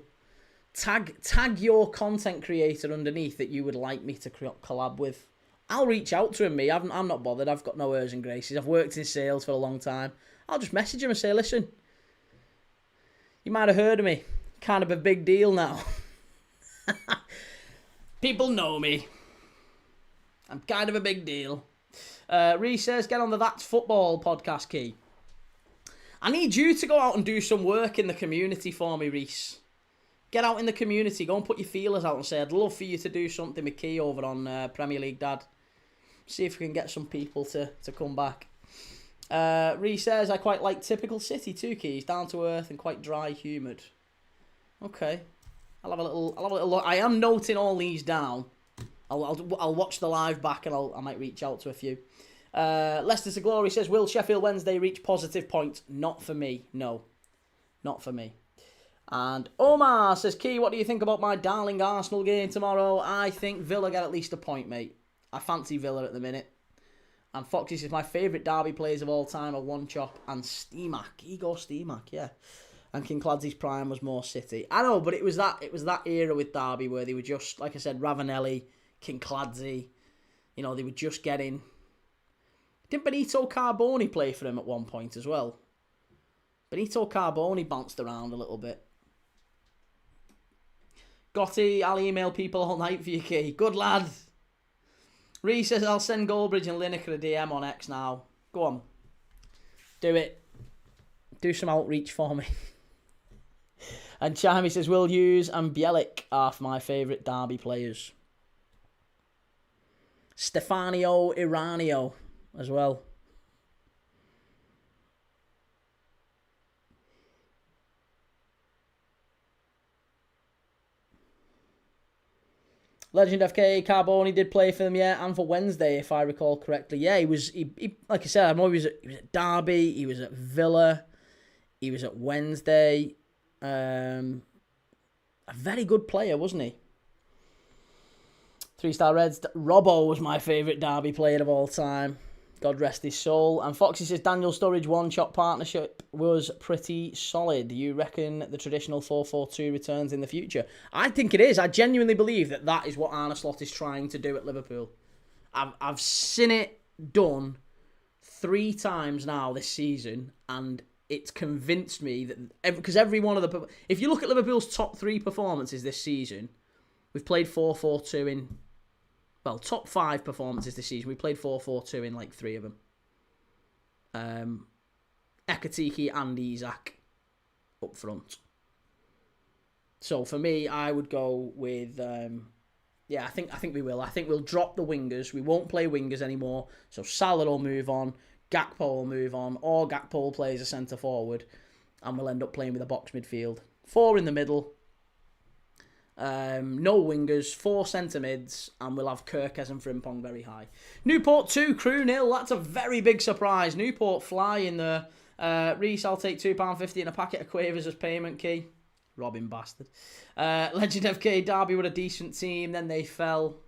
tag your content creator underneath that you would like me to collab with. I'll reach out to him, I'm not bothered. I've got no airs and graces. I've worked in sales for a long time. I'll just message him and say, listen, you might have heard of me. Kind of a big deal now. People know me. I'm kind of a big deal. Reece says, get on the That's Football podcast, Key. I need you to go out and do some work in the community for me, Reece. Get out in the community. Go and put your feelers out and say, I'd love for you to do something with Key over on Premier League Dad. See if we can get some people to come back. Reece says, I quite like typical City too, Keys. Down to earth and quite dry, humoured. Okay. I'll have a little look. I am noting all these down. I'll watch the live back and I might reach out to a few. Leicester to Glory says, will Sheffield Wednesday reach positive points? Not for me. No. Not for me. And Omar says, Key, what do you think about my darling Arsenal game tomorrow? I think Villa get at least a point, mate. I fancy Villa at the minute. And Foxy says, my favourite Derby players of all time are Wanchop and Steamack. Igor Steamack, yeah. And Kincladze's prime was more City. I know, but it was that era with Derby where they were just, like I said, Ravanelli, Kincladze, they were just getting... Didn't Benito Carboni play for him at one point as well? Benito Carboni bounced around a little bit. Gotti, I'll email people all night for you, Key. Good lad. Reece says, I'll send Goldbridge and Lineker a DM on X now. Go on. Do it. Do some outreach for me. And Chami says, Will Hughes and Bielik are my favourite Derby players. Stefanio Iranio as well. Legend FK, Carboni did play for them, yeah, and for Wednesday, if I recall correctly. Yeah, he like I said, I know he was at Derby, he was at Villa, he was at Wednesday. A very good player, wasn't he? 3-star Reds. Robbo was my favourite Derby player of all time. God rest his soul. And Foxy says, Daniel Sturridge one-shot partnership was pretty solid. You reckon the traditional 4-4-2 returns in the future? I think it is. I genuinely believe that is what Arne Slot is trying to do at Liverpool. I've seen it done 3 times now this season, and it's convinced me that... Because every one of the... If you look at Liverpool's top 3 performances this season, we've played 4-4-2 in... Well, top 5 performances this season. We played 4-4-2 in like 3 of them. Ekatike and Isak up front. So for me, I would go with... I think we will. I think we'll drop the wingers. We won't play wingers anymore. So Salah will move on. Gakpo will move on. Or Gakpo will play as a centre forward. And we'll end up playing with a box midfield. 4 in the middle. No wingers, 4 centre mids, and we'll have Kirkes and Frimpong very high. Newport 2, Crew 0. That's a very big surprise. Newport fly in the Reece, I'll take £2.50 and a packet of Quavers as payment, Key. Robbing bastard. Legend FK, Derby were a decent team, then they fell.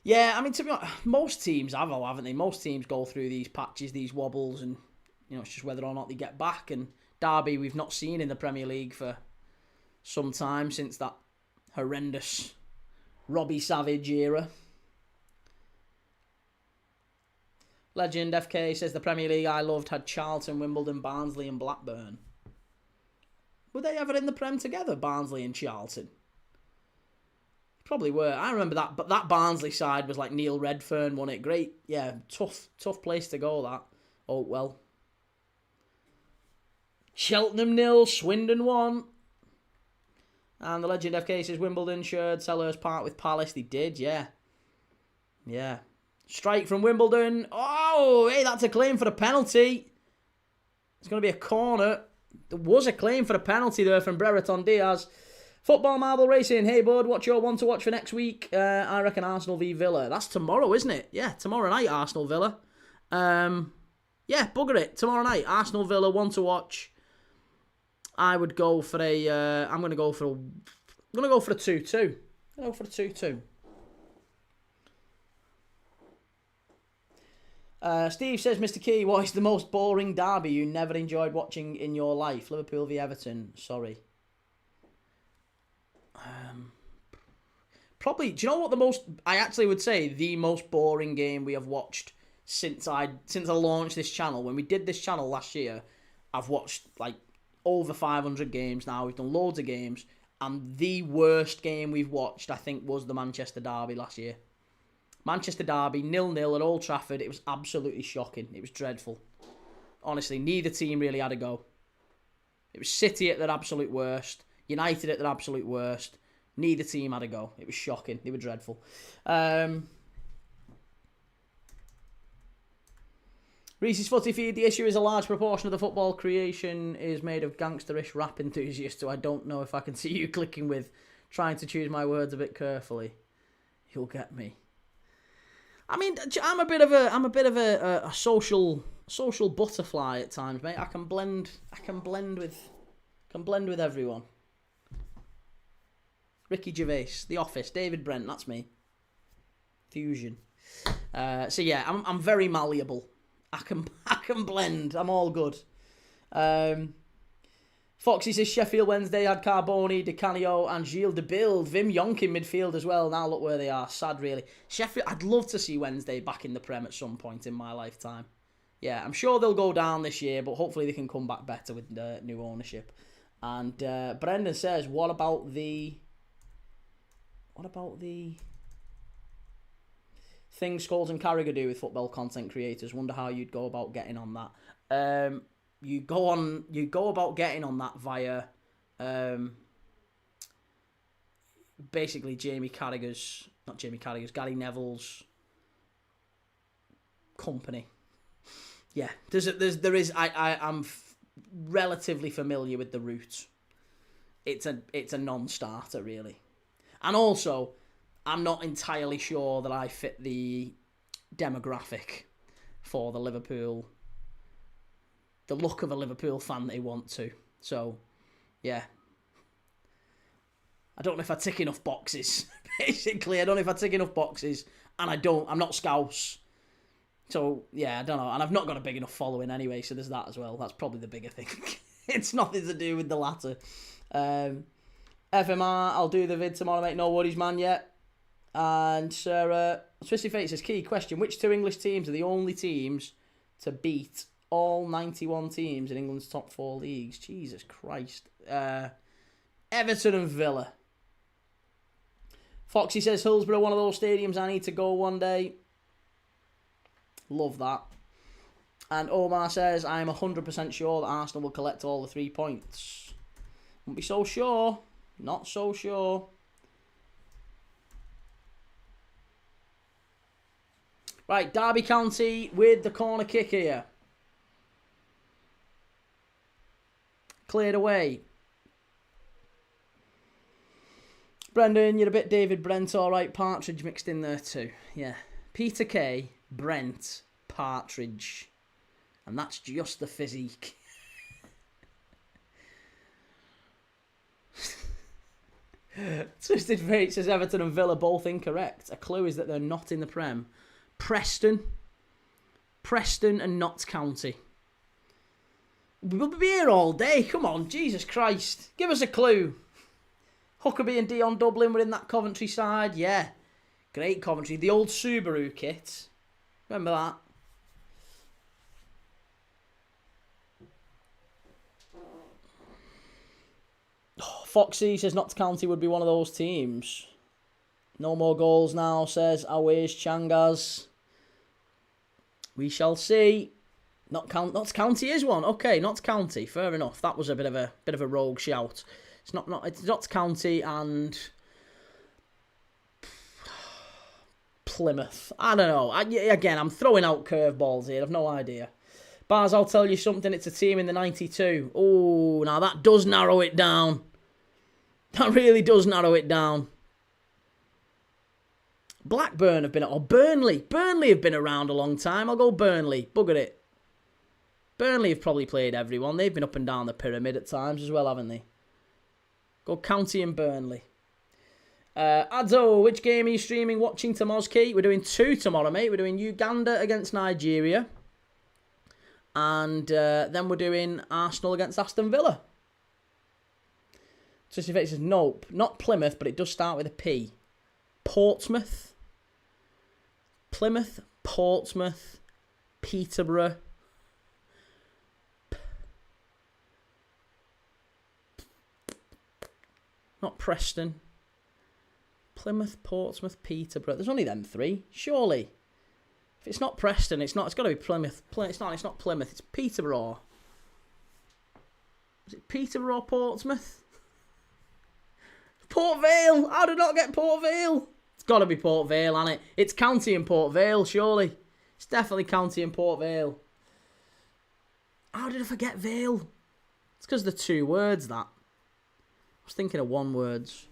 Yeah, I mean, to be honest, most teams have, haven't they? Most teams go through these patches, these wobbles, and it's just whether or not they get back. And Derby, we've not seen in the Premier League for some time since that horrendous Robbie Savage era. Legend FK says the Premier League I loved had Charlton, Wimbledon, Barnsley and Blackburn. Were they ever in the Prem together, Barnsley and Charlton? Probably were. I remember that, but that Barnsley side was like Neil Redfern won it. Great, yeah, tough place to go, that. Oatwell. Cheltenham 0, Swindon 1. And the Legend FK says Wimbledon shared Selhurst Park with Palace. They did, yeah. Yeah. Strike from Wimbledon. Oh, hey, that's a claim for a penalty. It's going to be a corner. There was a claim for a penalty there from Brereton Diaz. Football Marble Racing. Hey, bud, what's your one to watch for next week? I reckon Arsenal v Villa. That's tomorrow, isn't it? Yeah, tomorrow night, Arsenal Villa. Yeah, bugger it. Tomorrow night, Arsenal Villa, one to watch. I would go for a. I'm going to go for a 2-2. I'm going to go for a 2-2. Steve says, Mr. Key, what is the most boring derby you never enjoyed watching in your life? Liverpool v Everton. Sorry. Probably, do you know what the most, I actually would say the most boring game we have watched since I launched this channel. When we did this channel last year, I've watched like over 500 games now. We've done loads of games. And the worst game we've watched, I think, was the Manchester derby last year. Manchester derby, 0-0 at Old Trafford. It was absolutely shocking. It was dreadful. Honestly, neither team really had a go. It was City at their absolute worst. United at their absolute worst. Neither team had a go. It was shocking. They were dreadful. Reese's Footy Feed. The issue is a large proportion of the football creation is made of gangsterish rap enthusiasts who I don't know if I can see you clicking with. Trying to choose my words a bit carefully. You'll get me. I mean, I'm a bit of a social butterfly at times, mate. I can blend with everyone. Ricky Gervais, The Office, David Brent, that's me. Fusion. So yeah, I'm very malleable. I can blend. I'm all good. Foxy says Sheffield Wednesday had Carboni, Di Canio and Gilles de Bild. Wim Jonk in midfield as well. Now look where they are. Sad, really. Sheffield, I'd love to see Wednesday back in the Prem at some point in my lifetime. Yeah, I'm sure they'll go down this year, but hopefully they can come back better with new ownership. And Brendan says, what about the things Scholes and Carragher do with football content creators? Wonder how you'd go about getting on that. You go about getting on that via basically Gary Neville's company. Yeah, I'm relatively familiar with the route. It's a non-starter, really. And also, I'm not entirely sure that I fit the demographic for the look of a Liverpool fan they want to. So, yeah. I don't know if I tick enough boxes. Basically, I don't know if I tick enough boxes. And I'm not Scouse. So, yeah, I don't know. And I've not got a big enough following anyway, so there's that as well. That's probably the bigger thing. It's nothing to do with the latter. FMR, I'll do the vid tomorrow, mate. No worries, man, yet. And Sarah, Twisty Fate says, key question, which two English teams are the only teams to beat all 91 teams in England's top 4 leagues? Jesus Christ. Everton and Villa. Foxy says, Hillsborough, one of those stadiums I need to go one day. Love that. And Omar says, I'm 100% sure that Arsenal will collect all the 3 points. Won't be so sure. Not so sure. Right, Derby County with the corner kick here. Cleared away. Brendan, you're a bit David Brent, all right. Partridge mixed in there too. Yeah. Peter Kay, Brent, Partridge. And that's just the physique. Twisted Fate says Everton and Villa both incorrect. A clue is that they're not in the Prem. Preston and Notts County. We'll be here all day. Come on, Jesus Christ. Give us a clue. Huckabee and Dion Dublin were in that Coventry side. Yeah. Great Coventry. The old Subaru kit. Remember that? Foxy says Notts County would be one of those teams. No more goals now, says Awais Changas. We shall see. Notts County is one. Okay, Notts County. Fair enough. That was a bit of a rogue shout. It's Notts County and Plymouth. I don't know. Again, I'm throwing out curveballs here. I've no idea. Bars, I'll tell you something. It's a team in the 92. Oh, now that does narrow it down. That really does narrow it down. Blackburn have been... Or Burnley. Burnley have been around a long time. I'll go Burnley. Bugger it. Burnley have probably played everyone. They've been up and down the pyramid at times as well, haven't they? Go County and Burnley. Adzo, which game are you streaming, watching to Mozkey? We're doing 2 tomorrow, mate. We're doing Uganda against Nigeria. And then we're doing Arsenal against Aston Villa. So if it says nope, not Plymouth, but it does start with a P. Portsmouth. Plymouth, Portsmouth, Peterborough. Not Preston. Plymouth, Portsmouth, Peterborough. There's only them 3, surely. If it's not Preston, it's not. It's got to be Plymouth. It's not Plymouth. It's Peterborough. Is it Peterborough or Portsmouth? Port Vale. How did I not get Port Vale? It's got to be Port Vale, hasn't it? It's County and Port Vale, surely. It's definitely County and Port Vale. How did I forget Vale? It's because the 2 words, that. I was thinking of 1 words.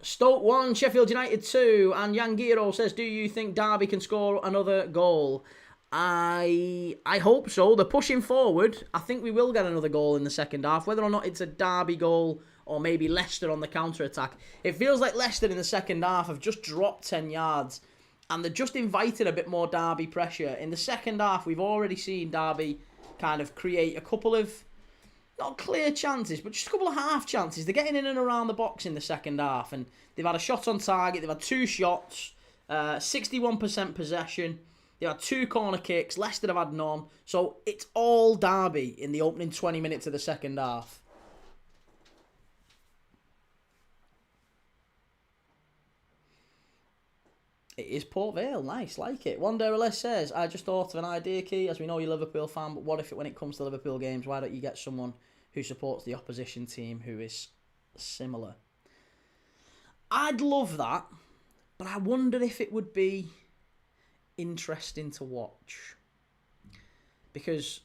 Stoke 1, Sheffield United 2, and Yangiro says, do you think Derby can score another goal? I hope so. They're pushing forward. I think we will get another goal in the second half. Whether or not it's a Derby goal or maybe Leicester on the counter-attack. It feels like Leicester in the second half have just dropped 10 yards and they're just invited a bit more Derby pressure. In the second half, we've already seen Derby kind of create a couple of, not clear chances, but just a couple of half chances. They're getting in and around the box in the second half, and they've had a shot on target. They've had 2 shots, 61% possession. They've had 2 corner kicks. Leicester have had none. So it's all Derby in the opening 20 minutes of the second half. It is Port Vale. Nice, like it. One day Less says, I just thought of an idea, Key. As we know you're a Liverpool fan, but what if when it comes to Liverpool games, why don't you get someone who supports the opposition team who is similar? I'd love that, but I wonder if it would be interesting to watch. Because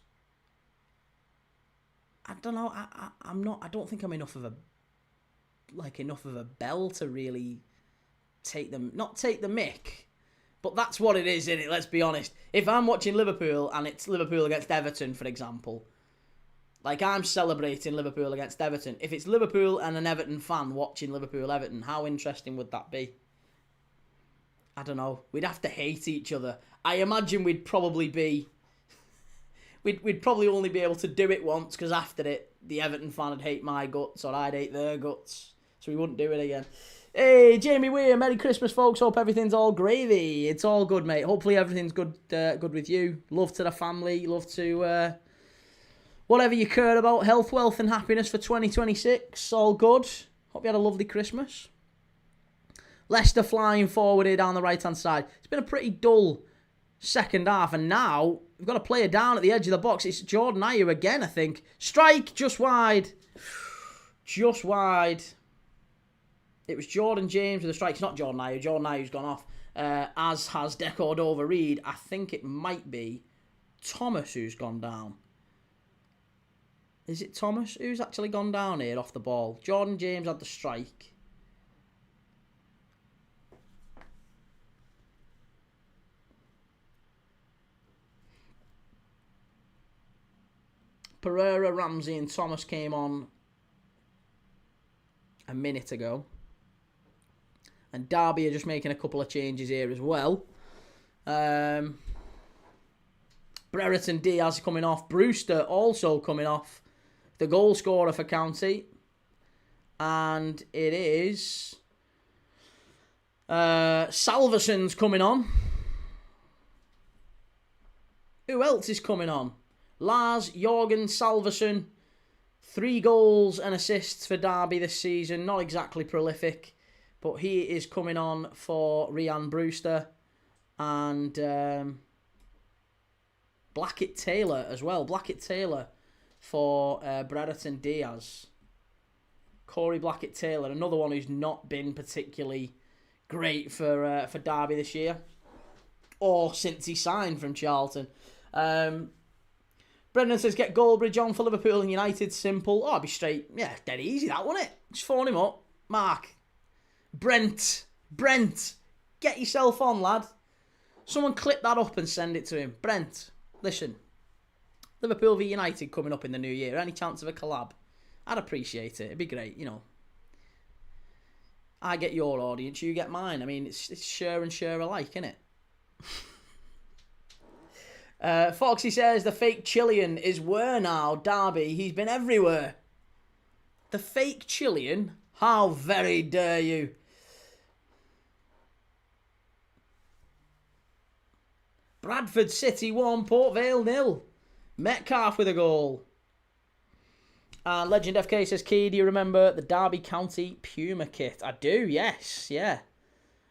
I don't know, I don't think I'm enough of a bell to really not take the mick, but that's what it is, isn't it? Let's be honest. If I'm watching Liverpool and it's Liverpool against Everton, for example, like I'm celebrating Liverpool against Everton. If it's Liverpool and an Everton fan watching Liverpool-Everton, how interesting would that be? I don't know. We'd have to hate each other. I imagine we'd probably be... We'd probably only be able to do it once, because after it, the Everton fan would hate my guts or I'd hate their guts. So we wouldn't do it again. Hey, Jamie Weir, Merry Christmas, folks. Hope everything's all gravy. It's all good, mate. Hopefully everything's good with you. Love to the family. Love to whatever you care about. Health, wealth and happiness for 2026. All good. Hope you had a lovely Christmas. Leicester flying forward here down the right-hand side. It's been a pretty dull second half, and now we've got a player down at the edge of the box. It's Jordan Ayew again, I think. Strike, just wide. Just wide. It was Jordan James with a strike. It's not Jordan Ayew. Jordan Ayew's gone off. As has Deco Dover Reed. I think it might be Thomas who's gone down. Is it Thomas who's actually gone down here off the ball? Jordan James had the strike. Pereira, Ramsey and Thomas came on a minute ago. And Derby are just making a couple of changes here as well. Brereton Diaz coming off. Brewster also coming off. The goal scorer for County. And it is... Salverson's coming on. Who else is coming on? Lars Jorgen Salverson. 3 goals and assists for Derby this season. Not exactly prolific. But he is coming on for Ryan Brewster. And Blackett-Taylor as well. Blackett-Taylor for Brereton Diaz. Corey Blackett-Taylor, another one who's not been particularly great for Derby this year. Or since he signed from Charlton. Brendan says, get Goldbridge on for Liverpool and United. Simple. Oh, I'd be straight. Yeah, dead easy that, wouldn't it? Just phone him up. Mark. Brent. Get yourself on, lad. Someone clip that up and send it to him. Brent, listen. Liverpool v United coming up in the new year. Any chance of a collab? I'd appreciate it. It'd be great, you know. I get your audience, you get mine. I mean, it's share and share alike, innit? Foxy says, the fake Chilean is where now, Derby? He's been everywhere. The fake Chilean? How very dare you? Bradford City 1, Port Vale 0. Metcalf with a goal. And Legend FK says, Key, do you remember the Derby County Puma kit? I do, yes, yeah.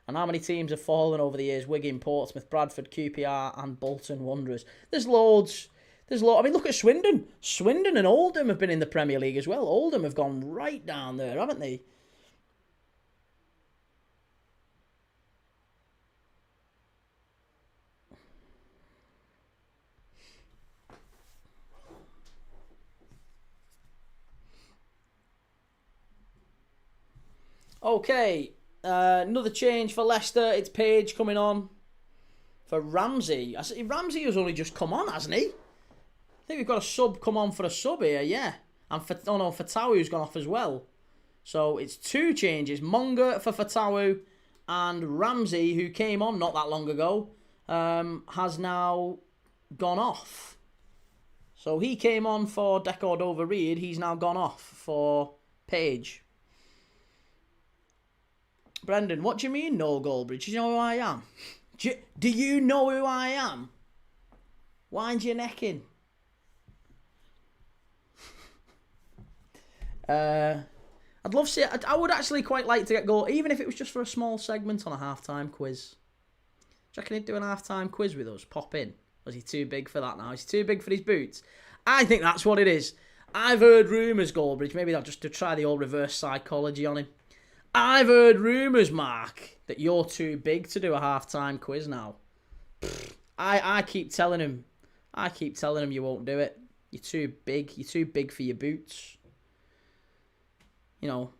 And how many teams have fallen over the years? Wigan, Portsmouth, Bradford, QPR and Bolton Wanderers. There's loads. I mean, look at Swindon. Swindon and Oldham have been in the Premier League as well. Oldham have gone right down there, haven't they? Okay, another change for Leicester. It's Page coming on for Ramsey. I see Ramsey has only just come on, hasn't he? I think we've got a sub come on for a sub here, yeah. And Fatawu's gone off as well. So it's two changes. Monga for Fatawu and Ramsey, who came on not that long ago, has now gone off. So he came on for Decordova-Reid. He's now gone off for Page. Brendan, what do you mean, no Goldbridge? Do you know who I am? Do you know who I am? Wind your neck in. I'd love to see it. I would actually quite like to get goal, even if it was just for a small segment on a half-time quiz. Do you reckon he'd do an half-time quiz with us? Pop in. Or is he too big for that now? Is he too big for his boots? I think that's what it is. I've heard rumours, Goldbridge. Maybe that's just to try the old reverse psychology on him. I've heard rumours, Mark, that you're too big to do a half-time quiz now. I keep telling him. You won't do it. You're too big. You're too big for your boots. You know.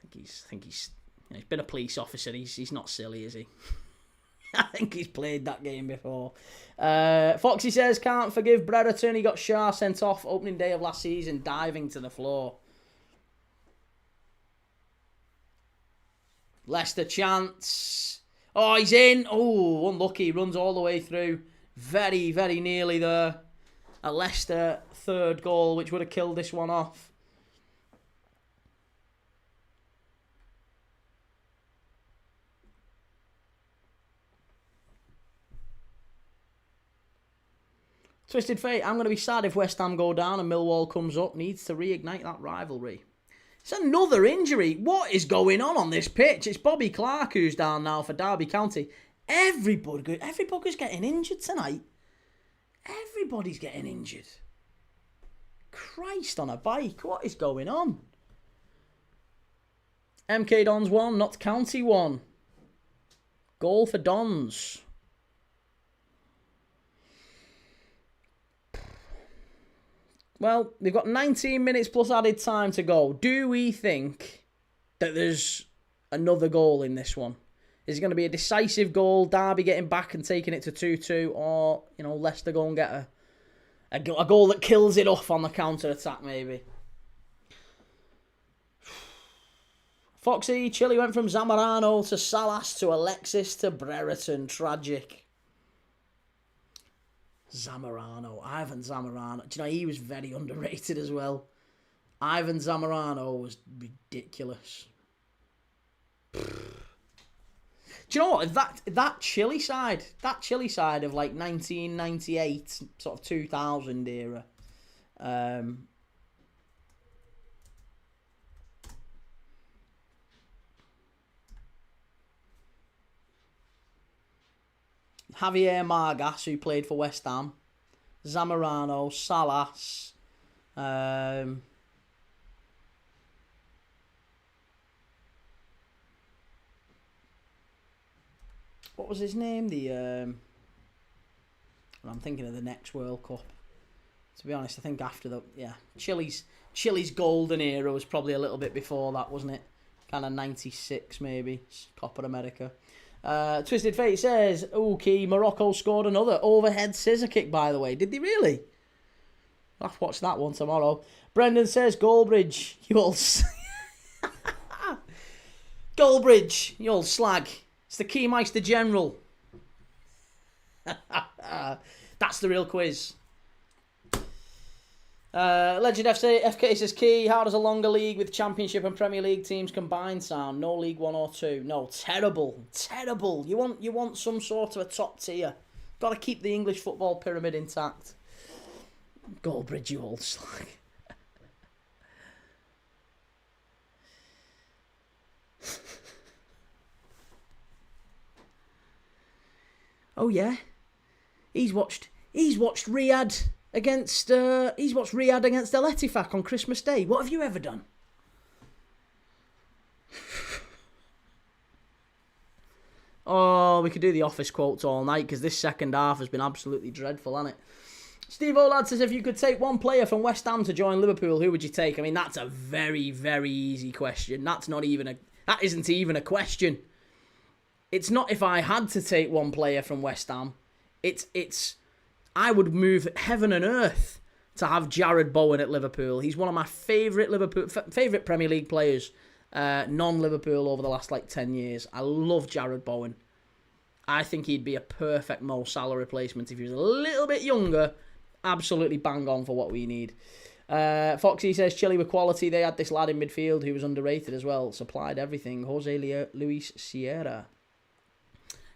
I think he's been a police officer. He's not silly, is he? I think he's played that game before. Foxy says, can't forgive Brereton. He got Shah sent off opening day of last season, diving to the floor. Leicester chance. Oh, he's in. Oh, unlucky. Runs all the way through. Very, very nearly there. A Leicester third goal, which would have killed this one off. Twisted Fate, I'm going to be sad if West Ham go down and Millwall comes up. Needs to reignite that rivalry. It's another injury. What is going on this pitch? It's Bobby Clark who's down now for Derby County. Everybody's getting injured tonight. Everybody's getting injured. Christ on a bike. What is going on? MK Dons 1, Notts County 1. Goal for Dons. Well, they've got 19 minutes plus added time to go. Do we think that there's another goal in this one? Is it going to be a decisive goal, Derby getting back and taking it to 2-2, or, Leicester go and get a goal that kills it off on the counter-attack, maybe? Foxy, Chile went from Zamorano to Salas to Alexis to Brereton. Tragic. Ivan Zamorano. Do you know, he was very underrated as well. Ivan Zamorano was ridiculous. Do you know what? That Chile side of like 1998, sort of 2000 era, Javier Margas, who played for West Ham. Zamorano, Salas. What was his name? I'm thinking of the next World Cup. To be honest, I think after Chile's golden era was probably a little bit before that, wasn't it? Kind of 96 maybe, Copa America. Twisted Fate says, okay, Morocco scored another overhead scissor kick, by the way. Did they really? I'll have to watch that one tomorrow. Brendan says, Goldbridge, you old... Goldbridge, you old slag. It's the Keymeister General. That's the real quiz. Legend FK says, Key, how does a longer league with Championship and Premier League teams combined sound? No League 1 or 2. No, terrible. Terrible. You want some sort of a top tier. Got to keep the English football pyramid intact. Goldbridge, you old slag. Oh yeah, he's watched Riyadh against El Ettifaq on Christmas Day. What have you ever done? Oh, we could do the office quotes all night because this second half has been absolutely dreadful, hasn't it? Steve Olad says, if you could take one player from West Ham to join Liverpool, who would you take? I mean, that's a very, very easy question. That isn't even a question. It's not if I had to take one player from West Ham. I would move heaven and earth to have Jared Bowen at Liverpool. He's one of my favourite Premier League players, non-Liverpool over the last 10 years. I love Jared Bowen. I think he'd be a perfect Mo Salah replacement if he was a little bit younger. Absolutely bang on for what we need. Foxy says, Chile with quality. They had this lad in midfield who was underrated as well. Supplied everything. Jose Luis Sierra.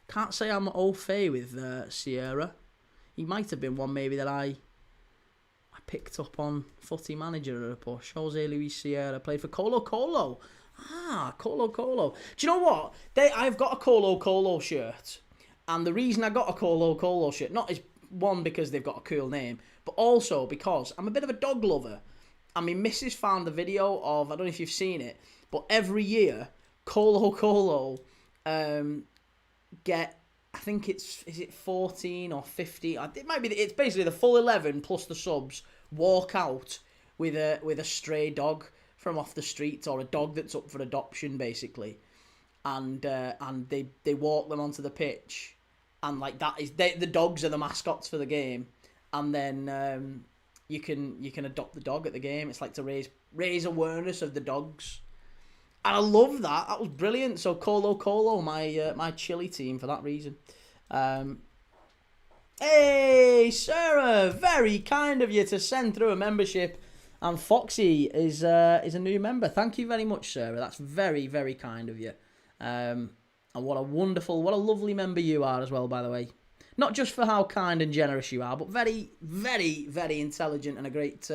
Can't say I'm au fait with Sierra. He might have been one maybe that I picked up on Footy Manager at a push. Jose Luis Sierra played for Colo Colo. Colo Colo. Do you know what? I've got a Colo Colo shirt. And the reason I got a Colo Colo shirt, not is one because they've got a cool name, but also because I'm a bit of a dog lover. I mean, Mrs. found the video of, I don't know if you've seen it, but every year, Colo Colo get, I think is it 14 or 50? It might be. It's basically the full 11 plus the subs walk out with a stray dog from off the street or a dog that's up for adoption, basically, and they walk them onto the pitch, and the dogs are the mascots for the game, and then you can adopt the dog at the game. It's like to raise awareness of the dogs. And I love that. That was brilliant. So Colo Colo, my Chile team for that reason. Hey, Sarah, very kind of you to send through a membership. And Foxy is a new member. Thank you very much, Sarah. That's very, very kind of you. And what a lovely member you are as well, by the way. Not just for how kind and generous you are, but very, very, very intelligent and a great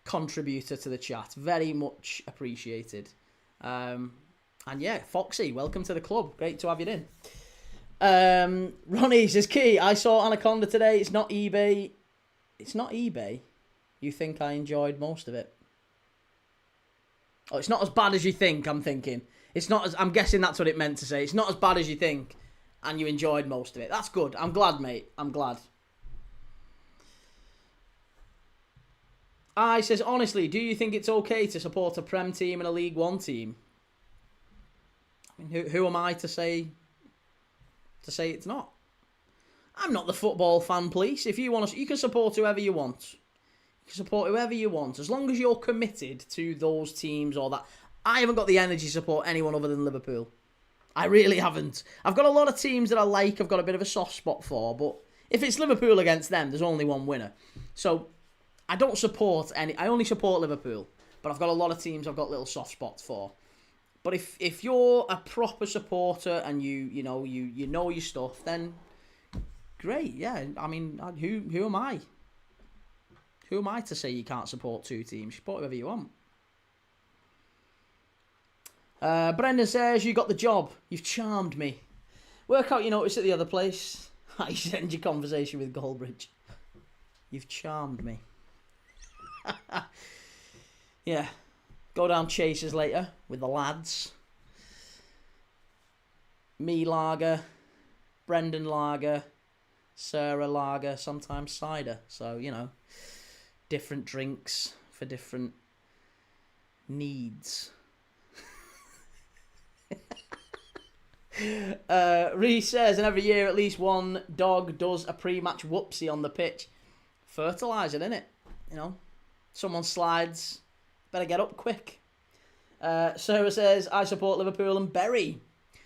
contributor to the chat. Very much appreciated. And yeah, Foxy, welcome to the club. Great to have you in. Ronnie says, Key, I saw Anaconda today. It's not eBay. It's not eBay. You think I enjoyed most of it? Oh, it's not as bad as you think, I'm thinking. It's not as, I'm guessing that's what it meant to say. It's not as bad as you think, and you enjoyed most of it. That's good. I'm glad, mate. I'm glad. I says, honestly, do you think it's okay to support a Prem team and a League One team? I mean, who am I to say it's not? I'm not the football fan police. If you want to, you can support whoever you want. You can support whoever you want, as long as you're committed to those teams or that. I haven't got the energy to support anyone other than Liverpool. I really haven't. I've got a lot of teams that I like, I've got a bit of a soft spot for, but if it's Liverpool against them, there's only one winner. So I don't support any. I only support Liverpool, but I've got a lot of teams I've got little soft spots for. But if you're a proper supporter and you know your stuff, then great. Yeah, I mean, who am I? Who am I to say you can't support two teams? Support whoever you want. Brendan says, you got the job. You've charmed me. Work out your notice at the other place. I send your conversation with Goldbridge. You've charmed me. Yeah. Go down Chasers later with the lads. Me lager, Brendan lager, Sarah lager, sometimes cider. So, you know, different drinks for different needs. Reece says, and every year at least one dog does a pre-match whoopsie on the pitch. Fertiliser, innit? You know, someone slides, better get up quick. Sarah says, I support Liverpool and Bury.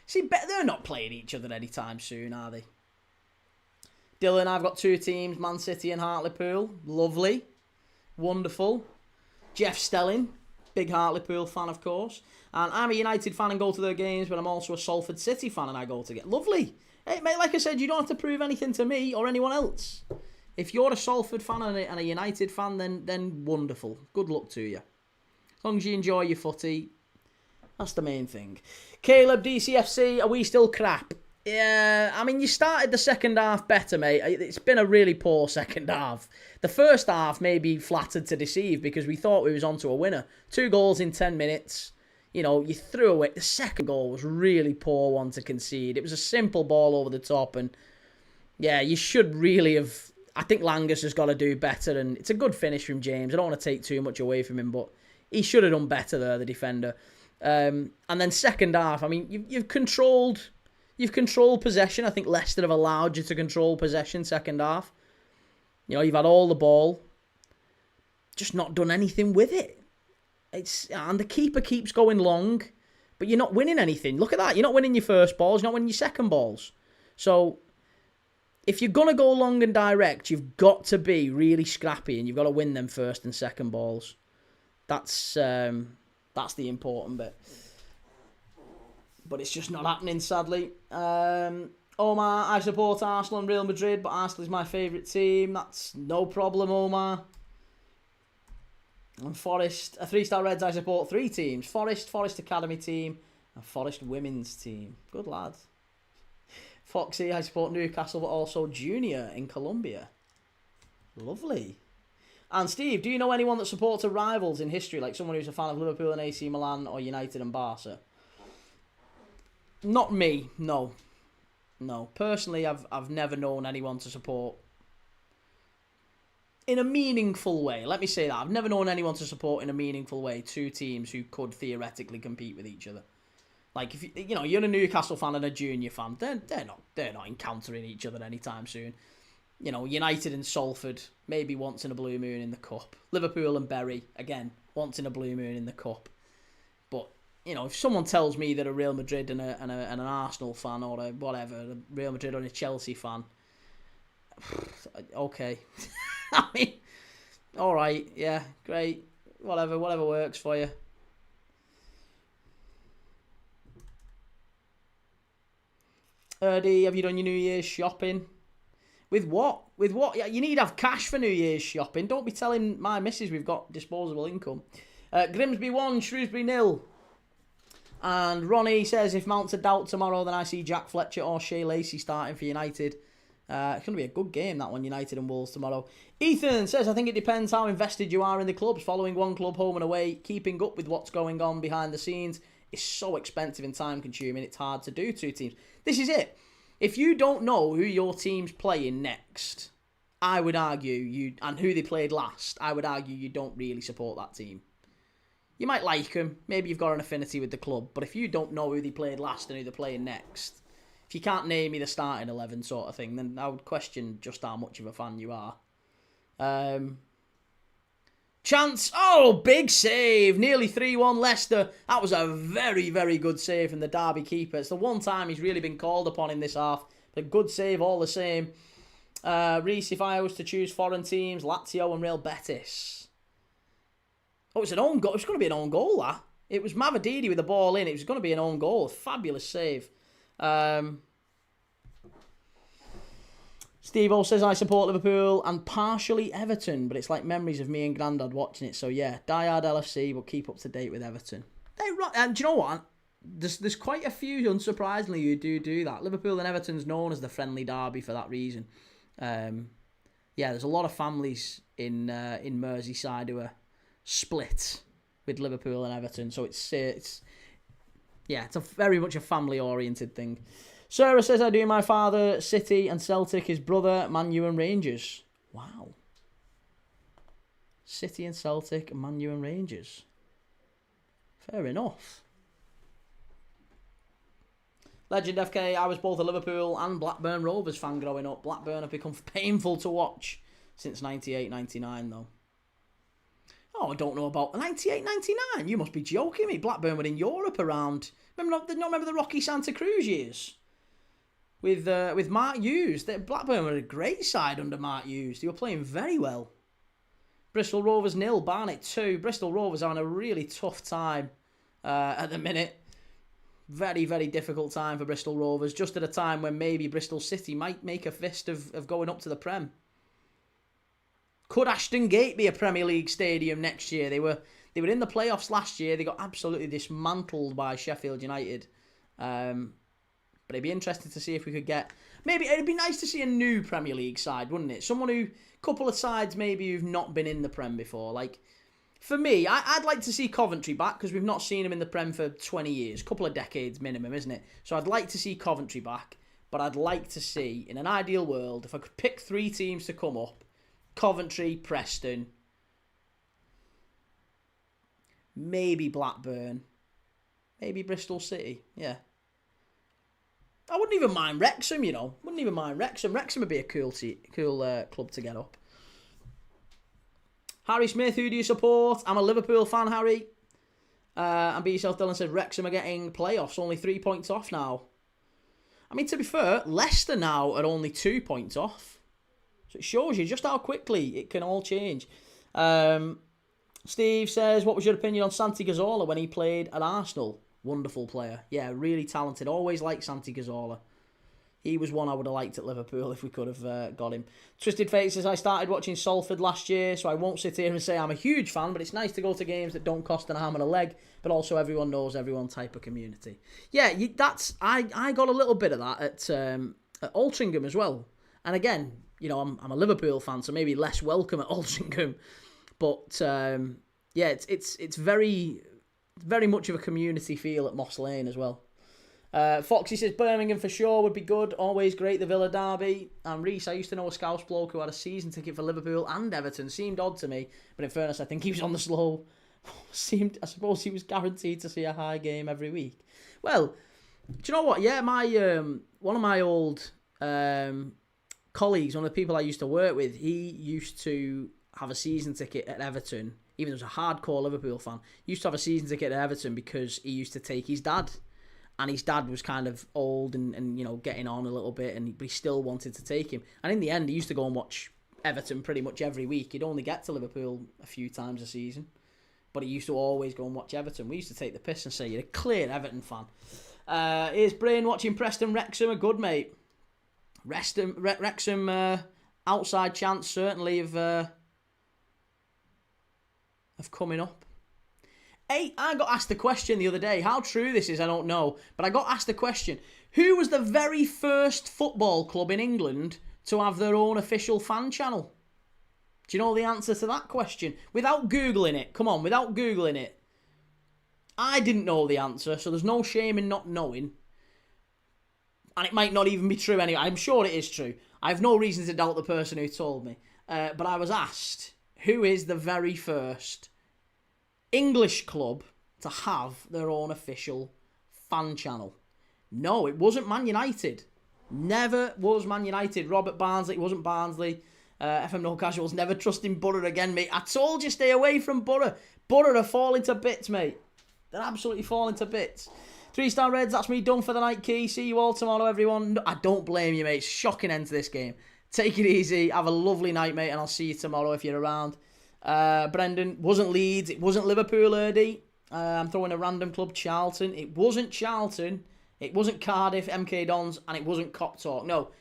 See, they're not playing each other anytime soon, are they? Dylan, I've got 2 teams, Man City and Hartlepool. Lovely. Wonderful. Jeff Stelling, big Hartlepool fan, of course. And I'm a United fan and go to their games, but I'm also a Salford City fan and I go to get... Lovely. Hey, mate, like I said, you don't have to prove anything to me or anyone else. If you're a Salford fan and a United fan, then wonderful. Good luck to you. As long as you enjoy your footy, that's the main thing. Caleb, DCFC, are we still crap? Yeah, I mean, you started the second half better, mate. It's been a really poor second half. The first half maybe flattered to deceive because we thought we was on to a winner. 2 goals in 10 minutes. You know, you threw away. The second goal was really poor one to concede. It was a simple ball over the top. And, yeah, you should really have... I think Langus has got to do better. And it's a good finish from James. I don't want to take too much away from him, but he should have done better there, the defender. And then second half, I mean, you've controlled possession. I think Leicester have allowed you to control possession second half. You know, you've had all the ball, just not done anything with it. And the keeper keeps going long, but you're not winning anything. Look at that. You're not winning your first balls. You're not winning your second balls. So if you're going to go long and direct, you've got to be really scrappy and you've got to win them first and second balls. That's the important bit. But it's just not happening, sadly. Omar, I support Arsenal and Real Madrid, but Arsenal is my favourite team. That's no problem, Omar. And Forest, a 3-star Reds, I support 3 teams. Forest Academy team, and Forest Women's team. Good lad. Foxy, I support Newcastle, but also Junior in Colombia. Lovely. And Steve, do you know anyone that supports a rivals in history, like someone who's a fan of Liverpool and AC Milan or United and Barca? Not me, no. No. Personally, I've never known anyone to support in a meaningful way. Let me say that. I've never known anyone to support in a meaningful way 2 teams who could theoretically compete with each other. Like, if you're a Newcastle fan and a Junior fan, they're not encountering each other anytime soon. You know, United and Salford, maybe once in a blue moon in the Cup. Liverpool and Bury, again, once in a blue moon in the Cup. But, you know, if someone tells me that a Real Madrid and an Arsenal fan or a whatever, a Real Madrid or a Chelsea fan, okay. I mean, all right, yeah, great, whatever works for you. Erdy, have you done your New Year's shopping? With what? With what? Yeah, you need to have cash for New Year's shopping. Don't be telling my missus we've got disposable income. Grimsby 1, Shrewsbury 0. And Ronnie says, if Mount's a doubt tomorrow, then I see Jack Fletcher or Shea Lacey starting for United. It's going to be a good game, that one, United and Wolves tomorrow. Ethan says, I think it depends how invested you are in the clubs. Following one club home and away, keeping up with what's going on behind the scenes is so expensive and time consuming, it's hard to do 2 teams. This is it. If you don't know who your team's playing next, I would argue and who they played last, I would argue you don't really support that team. You might like them, maybe you've got an affinity with the club, but if you don't know who they played last and who they're playing next, if you can't name me the starting 11 sort of thing, then I would question just how much of a fan you are. Chance, big save, nearly 3-1 Leicester. That was a very, very good save from the Derby keeper. It's the one time he's really been called upon in this half, but good save all the same. Reece, if I was to choose foreign teams, Lazio and Real Betis. Oh, it's an own goal. It's going to be an own goal, that. It was Mavadidi with the ball in. It was going to be an own goal. Fabulous save. Steve-O says, I support Liverpool and partially Everton, but it's like memories of me and Grandad watching it. So, yeah, diehard LFC, but keep up to date with Everton. And do you know what? there's quite a few, unsurprisingly, who do that. Liverpool and Everton's known as the friendly derby for that reason. There's a lot of families in Merseyside who are split with Liverpool and Everton, so it's a very much a family-oriented thing. Sarah says, I do my father, City and Celtic, his brother, Man U and Rangers. Wow. City and Celtic, Man U and Rangers. Fair enough. Legend FK, I was both a Liverpool and Blackburn Rovers fan growing up. Blackburn have become painful to watch since 98-99 though. Oh, I don't know about 98-99. You must be joking me. Blackburn were in Europe around... Remember the Rocky Santa Cruz years? With Mark Hughes. Blackburn were a great side under Mark Hughes. They were playing very well. Bristol Rovers 0, Barnet 2. Bristol Rovers are having a really tough time at the minute. Very, very difficult time for Bristol Rovers. Just at a time when maybe Bristol City might make a fist of going up to the Prem. Could Ashton Gate be a Premier League stadium next year? They were in the playoffs last year. They got absolutely dismantled by Sheffield United. But it'd be interesting to see if we could get... Maybe it'd be nice to see a new Premier League side, wouldn't it? Couple of sides maybe who've not been in the Prem before. Like, for me, I'd like to see Coventry back because we've not seen them in the Prem for 20 years. Couple of decades minimum, isn't it? So I'd like to see Coventry back. But I'd like to see, in an ideal world, if I could pick 3 teams to come up, Coventry, Preston, maybe Blackburn, maybe Bristol City. Yeah. I wouldn't even mind Wrexham, you know. Wouldn't even mind Wrexham. Wrexham would be a cool club to get up. Harry Smith, who do you support? I'm a Liverpool fan, Harry. And Be Yourself Dylan said Wrexham are getting playoffs, only 3 points off now. I mean, to be fair, Leicester now are only 2 points off. So it shows you just how quickly it can all change. Steve says, what was your opinion on Santi Cazorla when he played at Arsenal? Wonderful player. Yeah, really talented. Always liked Santi Cazorla. He was one I would have liked at Liverpool if we could have got him. Twisted Fate says, I started watching Salford last year, so I won't sit here and say I'm a huge fan, but it's nice to go to games that don't cost an arm and a leg, but also everyone knows everyone type of community. Yeah, I got a little bit of that at Altrincham as well. And again, you know, I'm a Liverpool fan, so maybe less welcome at Altrincham. But it's very, very much of a community feel at Moss Lane as well. Foxy says Birmingham for sure would be good. Always great, the Villa derby. And Reese, I used to know a Scouse bloke who had a season ticket for Liverpool and Everton. Seemed odd to me, but in fairness, I think he was on the slow. I suppose he was guaranteed to see a high game every week. Well, do you know what? Yeah, my one of my old colleagues, one of the people I used to work with, he used to have a season ticket at Everton. Even though he was a hardcore Liverpool fan, he used to have a season ticket at Everton because he used to take his dad. And his dad was kind of old and you know, getting on a little bit, but he still wanted to take him. And in the end, he used to go and watch Everton pretty much every week. He'd only get to Liverpool a few times a season, but he used to always go and watch Everton. We used to take the piss and say, you're a clear Everton fan. Here's Brain watching Preston Wrexham, a good mate. Wrexham outside chance, certainly, of coming up. Hey, I got asked a question the other day. How true this is, I don't know. But I got asked a question. Who was the very first football club in England to have their own official fan channel? Do you know the answer to that question? Without Googling it. Come on, without Googling it. I didn't know the answer, so there's no shame in not knowing. And it might not even be true anyway. I'm sure it is true. I have no reason to doubt the person who told me. But I was asked, who is the very first English club to have their own official fan channel? No, it wasn't Man United. Never was Man United. Robert Barnsley, it wasn't Barnsley. FM No Casuals, never trusting Borough again, mate. I told you, stay away from Borough. Borough are falling to bits, mate. They're absolutely falling to bits. 3-star Reds, that's me done for the night, Key. See you all tomorrow, everyone. I don't blame you, mate. Shocking end to this game. Take it easy. Have a lovely night, mate, and I'll see you tomorrow if you're around. Brendan, wasn't Leeds, it wasn't Liverpool, Erdy. I'm throwing a random club, Charlton. It wasn't Charlton, it wasn't Cardiff, MK Dons, and it wasn't Cop Talk. No,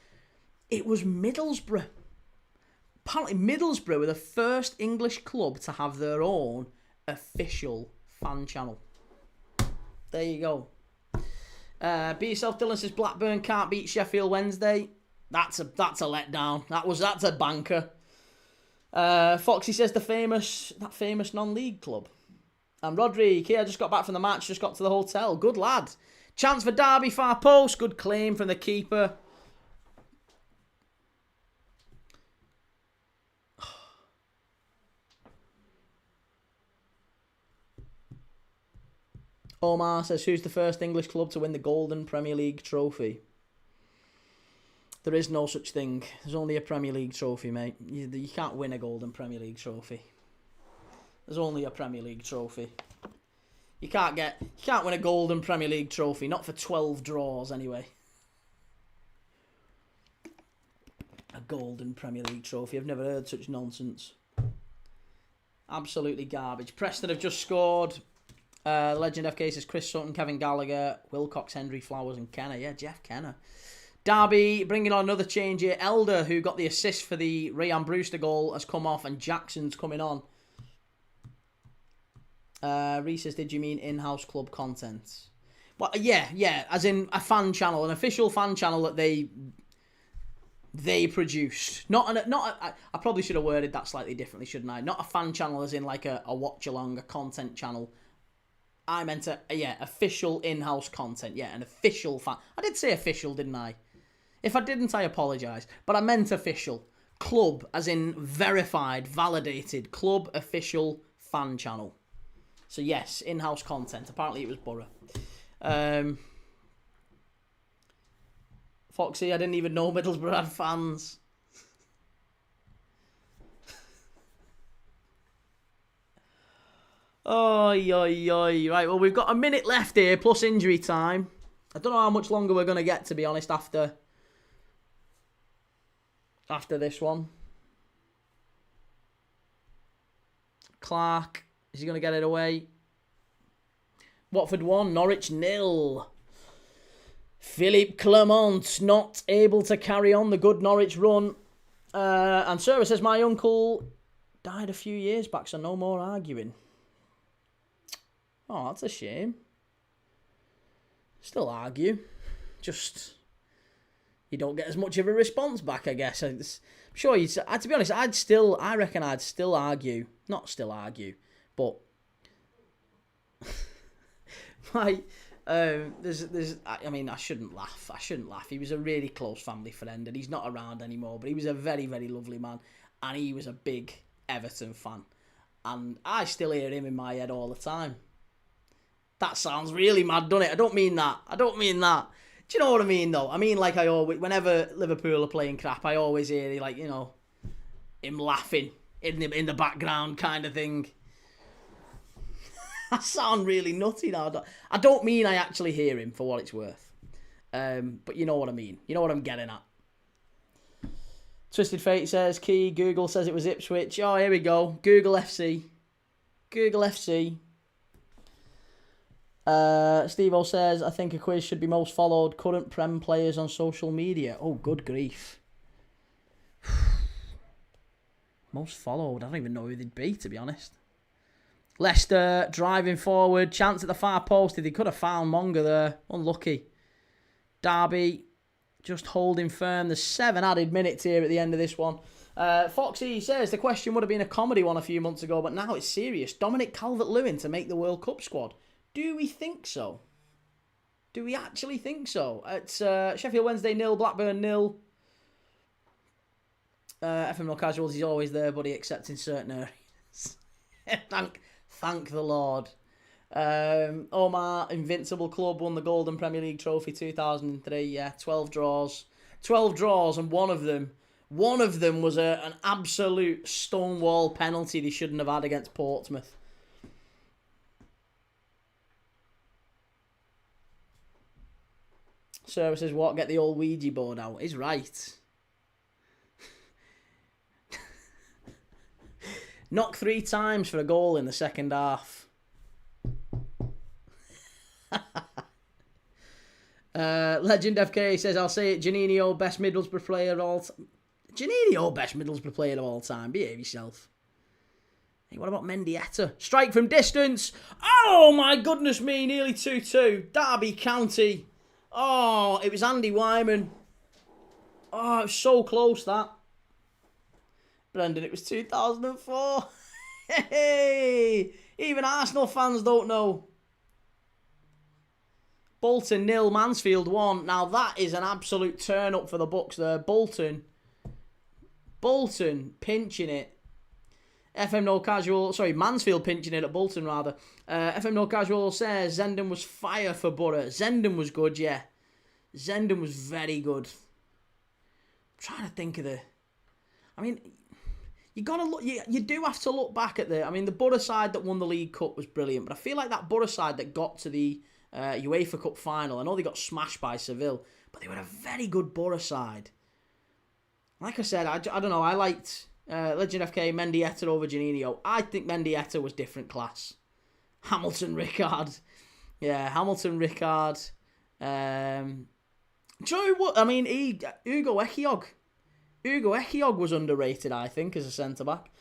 it was Middlesbrough. Apparently Middlesbrough were the first English club to have their own official fan channel. There you go. Be Yourself Dylan says Blackburn can't beat Sheffield Wednesday. That's a letdown. That's a banker. Foxy says that famous non-league club. And Rodri, I just got back from the match, just got to the hotel. Good lad. Chance for Derby, far post. Good claim from the keeper. Omar says, who's the first English club to win the Golden Premier League trophy? There is no such thing. There's only a Premier League trophy, mate. You can't win a Golden Premier League trophy. There's only a Premier League trophy. You can't win a Golden Premier League trophy. Not for 12 draws, anyway. A Golden Premier League trophy. I've never heard such nonsense. Absolutely garbage. Preston have just scored. Legend FK says Chris Sutton, Kevin Gallagher, Wilcox, Henry Flowers and Kenner. Yeah, Jeff Kenner. Derby bringing on another change here. Elder, who got the assist for the Ryan Brewster goal, has come off and Jackson's coming on. Reese says, did you mean in-house club content? Well, yeah, as in a fan channel, an official fan channel that they produced. I probably should have worded that slightly differently, shouldn't I? Not a fan channel as in like a watch-along, a content channel. I meant official in-house content. Yeah, an official fan. I did say official, didn't I? If I didn't, I apologise. But I meant official. Club, as in verified, validated, club official fan channel. So yes, in-house content. Apparently it was Borough. Foxy, I didn't even know Middlesbrough had fans. Oi. Right, well, we've got a minute left here, plus injury time. I don't know how much longer we're going to get, to be honest, after this one. Clark, is he going to get it away? Watford 1, Norwich 0. Philippe Clement not able to carry on the good Norwich run. And Sarah says, my uncle died a few years back, so no more arguing. Oh, that's a shame. Still argue. Just, you don't get as much of a response back, I guess. I'm sure to be honest, I reckon I'd still argue. Not still argue, but I shouldn't laugh. He was a really close family friend and he's not around anymore, but he was a very, very lovely man and he was a big Everton fan. And I still hear him in my head all the time. That sounds really mad, doesn't it? I don't mean that. Do you know what I mean, though? I mean, like, whenever Liverpool are playing crap, I always hear, like, you know, him laughing in the background kind of thing. I sound really nutty now. I don't mean I actually hear him, for what it's worth. But you know what I mean. You know what I'm getting at. Twisted Fate says, Key, Google says it was Ipswich. Oh, here we go. Google FC. Steve-O says, I think a quiz should be most followed current Prem players on social media. Oh, good grief. Most followed. I don't even know who they'd be, to be honest. Leicester driving forward. Chance at the far post. They could have found Monga there. Unlucky. Derby just holding firm. There's 7 added minutes here at the end of this one. Foxy says, the question would have been a comedy one a few months ago, but now it's serious. Dominic Calvert-Lewin to make the World Cup squad. Do we think so? Do we actually think so? It's Sheffield Wednesday 0, Blackburn 0. FM No Casuals, he's always there, buddy, except in certain areas. Thank the Lord. Omar, Invincible Club, won the Golden Premier League trophy 2003. Yeah, 12 draws. 12 draws, and one of them was an absolute stonewall penalty they shouldn't have had against Portsmouth. Sarah says, what? Get the old Ouija board out. He's right. Knock 3 times for a goal in the second half. Legend FK says, I'll say it, Janino, best Middlesbrough player of all time. Janino, best Middlesbrough player of all time. Behave yourself. Hey, what about Mendieta? Strike from distance. Oh, my goodness me. Nearly 2-2. Derby County Oh, it was Andy Wyman. Oh, it was so close, that. Brendan, it was 2004. Hey! Even Arsenal fans don't know. Bolton 0, Mansfield 1. Now that is an absolute turn up for the Bucks there. Bolton pinching it. FM No Casual, sorry, Mansfield pinching it at Bolton rather. FM No Casual says Zenden was fire for Borough. Zenden was good, yeah. Zenden was very good. I'm trying to think of the... I mean, you gotta look. You do have to look back at the... I mean, the Borough side that won the League Cup was brilliant, but I feel like that Borough side that got to the UEFA Cup final, I know they got smashed by Seville, but they were a very good Borough side. Like I said, I don't know, I liked Legend FK, Mendieta over Janino. I think Mendieta was different class. Hamilton Rickard. Yeah, Hamilton Rickard. Do you know what? I mean, Ugo Ekiog. Ugo Ekiog was underrated, I think, as a centre-back.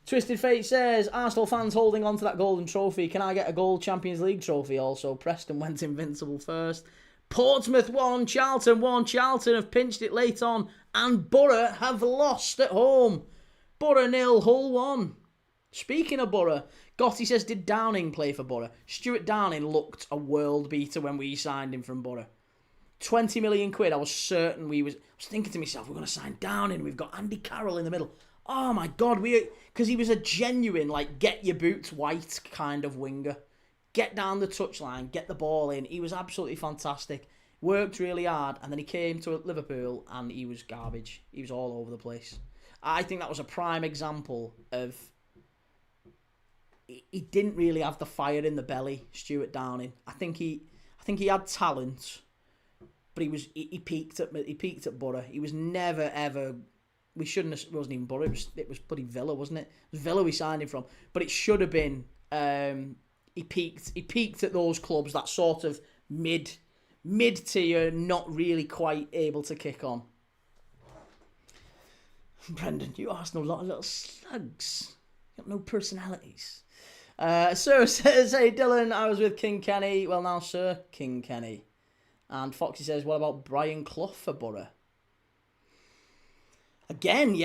Twisted Fate says, Arsenal fans holding on to that golden trophy. Can I get a gold Champions League trophy also? Preston went invincible first. Portsmouth 1, Charlton 1. Charlton have pinched it late on. And Borough have lost at home. Borough 0, Hull 1. Speaking of Borough, Gotti says, did Downing play for Borough? Stuart Downing looked a world beater when we signed him from Borough. 20 million quid, I was certain I was thinking to myself, we're going to sign Downing. We've got Andy Carroll in the middle. Oh my God, because he was a genuine, like, get your boots white kind of winger. Get down the touchline, get the ball in. He was absolutely fantastic. Worked really hard, and then he came to Liverpool, and he was garbage. He was all over the place. I think that was a prime example of... He didn't really have the fire in the belly, Stuart Downing. I think he had talent, but he peaked at Borough. He was never ever... it wasn't even Borough, it was bloody Villa, wasn't it? It was Villa we signed him from. But it should have been, he peaked at those clubs, that sort of mid-tier, not really quite able to kick on. Brendan, you Arsenal, a lot of little slugs. You got no personalities. Sir says, hey Dylan, I was with King Kenny. Well now, Sir King Kenny. And Foxy says, what about Brian Clough for Borough? Again,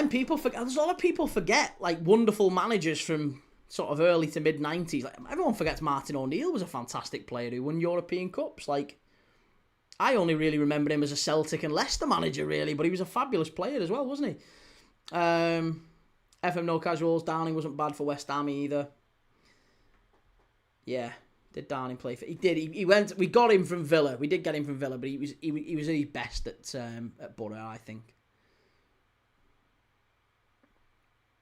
people forget. There's a lot of people forget, like, wonderful managers from sort of early to mid-90s. Like, everyone forgets Martin O'Neill was a fantastic player who won European Cups. Like, I only really remember him as a Celtic and Leicester manager, really, but he was a fabulous player as well, wasn't he? FM No Casuals, Downing wasn't bad for West Ham either. Yeah, did Downing play for... He did. He went... We got him from Villa. We did get him from Villa, but he was at his best at Borough, I think.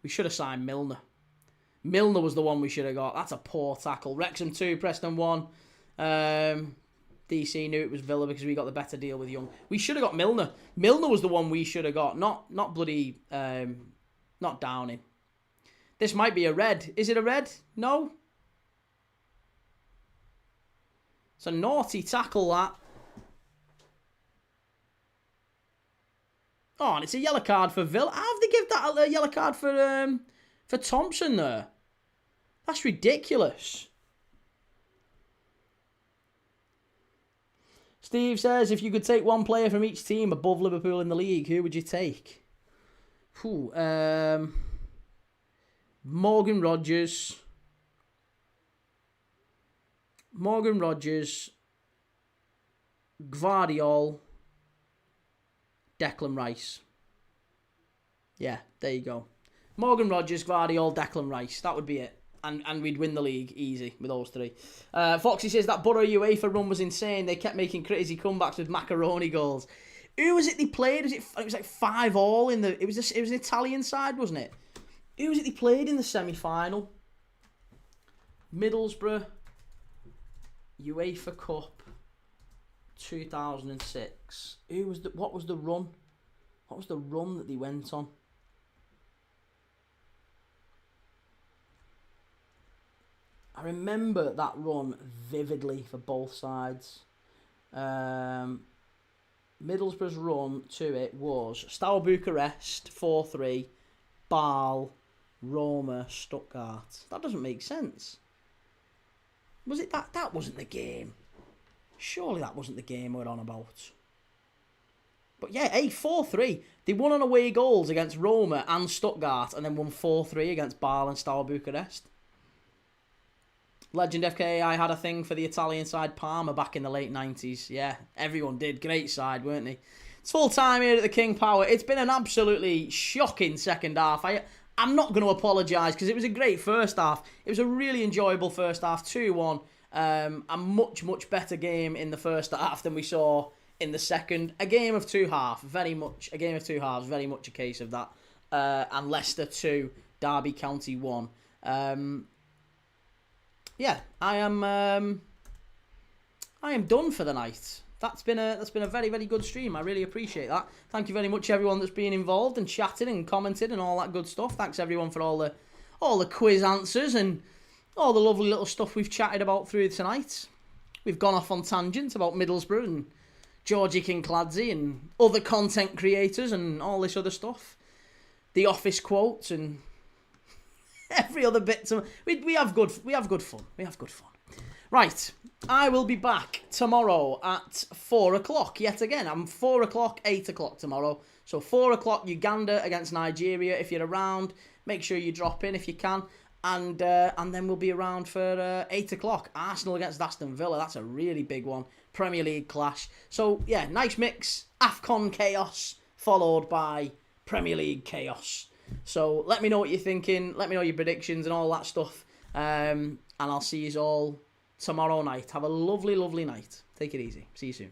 We should have signed Milner. Milner was the one we should have got. That's a poor tackle. Wrexham 2, Preston 1. DC knew it was Villa because we got the better deal with Young. We should have got Milner. Milner was the one we should have got. Not bloody... not Downing. This might be a red. Is it a red? No? It's a naughty tackle, that. Oh, and it's a yellow card for Villa. How have they give that a yellow card for Thompson there? That's ridiculous. Steve says, if you could take one player from each team above Liverpool in the league, who would you take? Morgan Rogers, Gvardiol, Declan Rice. Yeah, there you go. Morgan Rogers, Gvardiol, Declan Rice. That would be it. And we'd win the league easy with those three. Foxy says that Borough UEFA run was insane. They kept making crazy comebacks with macaroni goals. Who was it they played? It was like 5-5 in the... It was an Italian side, wasn't it? Who was it they played in the semi-final? Middlesbrough, UEFA Cup, 2006. What was the run? What was the run that they went on? I remember that run vividly for both sides. Middlesbrough's run to it was Steaua Bucharest 4-3, Bâle, Roma, Stuttgart. That doesn't make sense. Was it that? That wasn't the game. Surely that wasn't the game we're on about. But yeah, 4-3. They won on away goals against Roma and Stuttgart, and then won 4-3 against Bâle and Steaua Bucharest. Legend FKI had a thing for the Italian side Parma back in the late 90s. Yeah, everyone did. Great side, weren't they? It's full time here at the King Power. It's been an absolutely shocking second half. I'm not going to apologise because it was a great first half. It was a really enjoyable first half, 2-1. A much, much better game in the first half than we saw in the second. A game of two halves, very much a case of that. And Leicester 2, Derby County 1. Yeah, I am done for the night. That's been a very, very good stream. I really appreciate that. Thank you very much, everyone that's been involved and chatted and commented and all that good stuff. Thanks everyone for all the quiz answers and all the lovely little stuff we've chatted about through tonight. We've gone off on tangents about Middlesbrough and Georgie Kincladze and other content creators and all this other stuff. The office quotes and every other bit. We have good fun. Right, I will be back tomorrow at 4 o'clock yet again. I'm 4 o'clock, 8 o'clock tomorrow. So 4 o'clock Uganda against Nigeria. If you're around, make sure you drop in if you can. And then we'll be around for 8 o'clock. Arsenal against Aston Villa. That's a really big one. Premier League clash. So, yeah, nice mix. AFCON chaos followed by Premier League chaos. So let me know what you're thinking. Let me know your predictions and all that stuff. And I'll see you all tomorrow night. Have a lovely, lovely night. Take it easy. See you soon.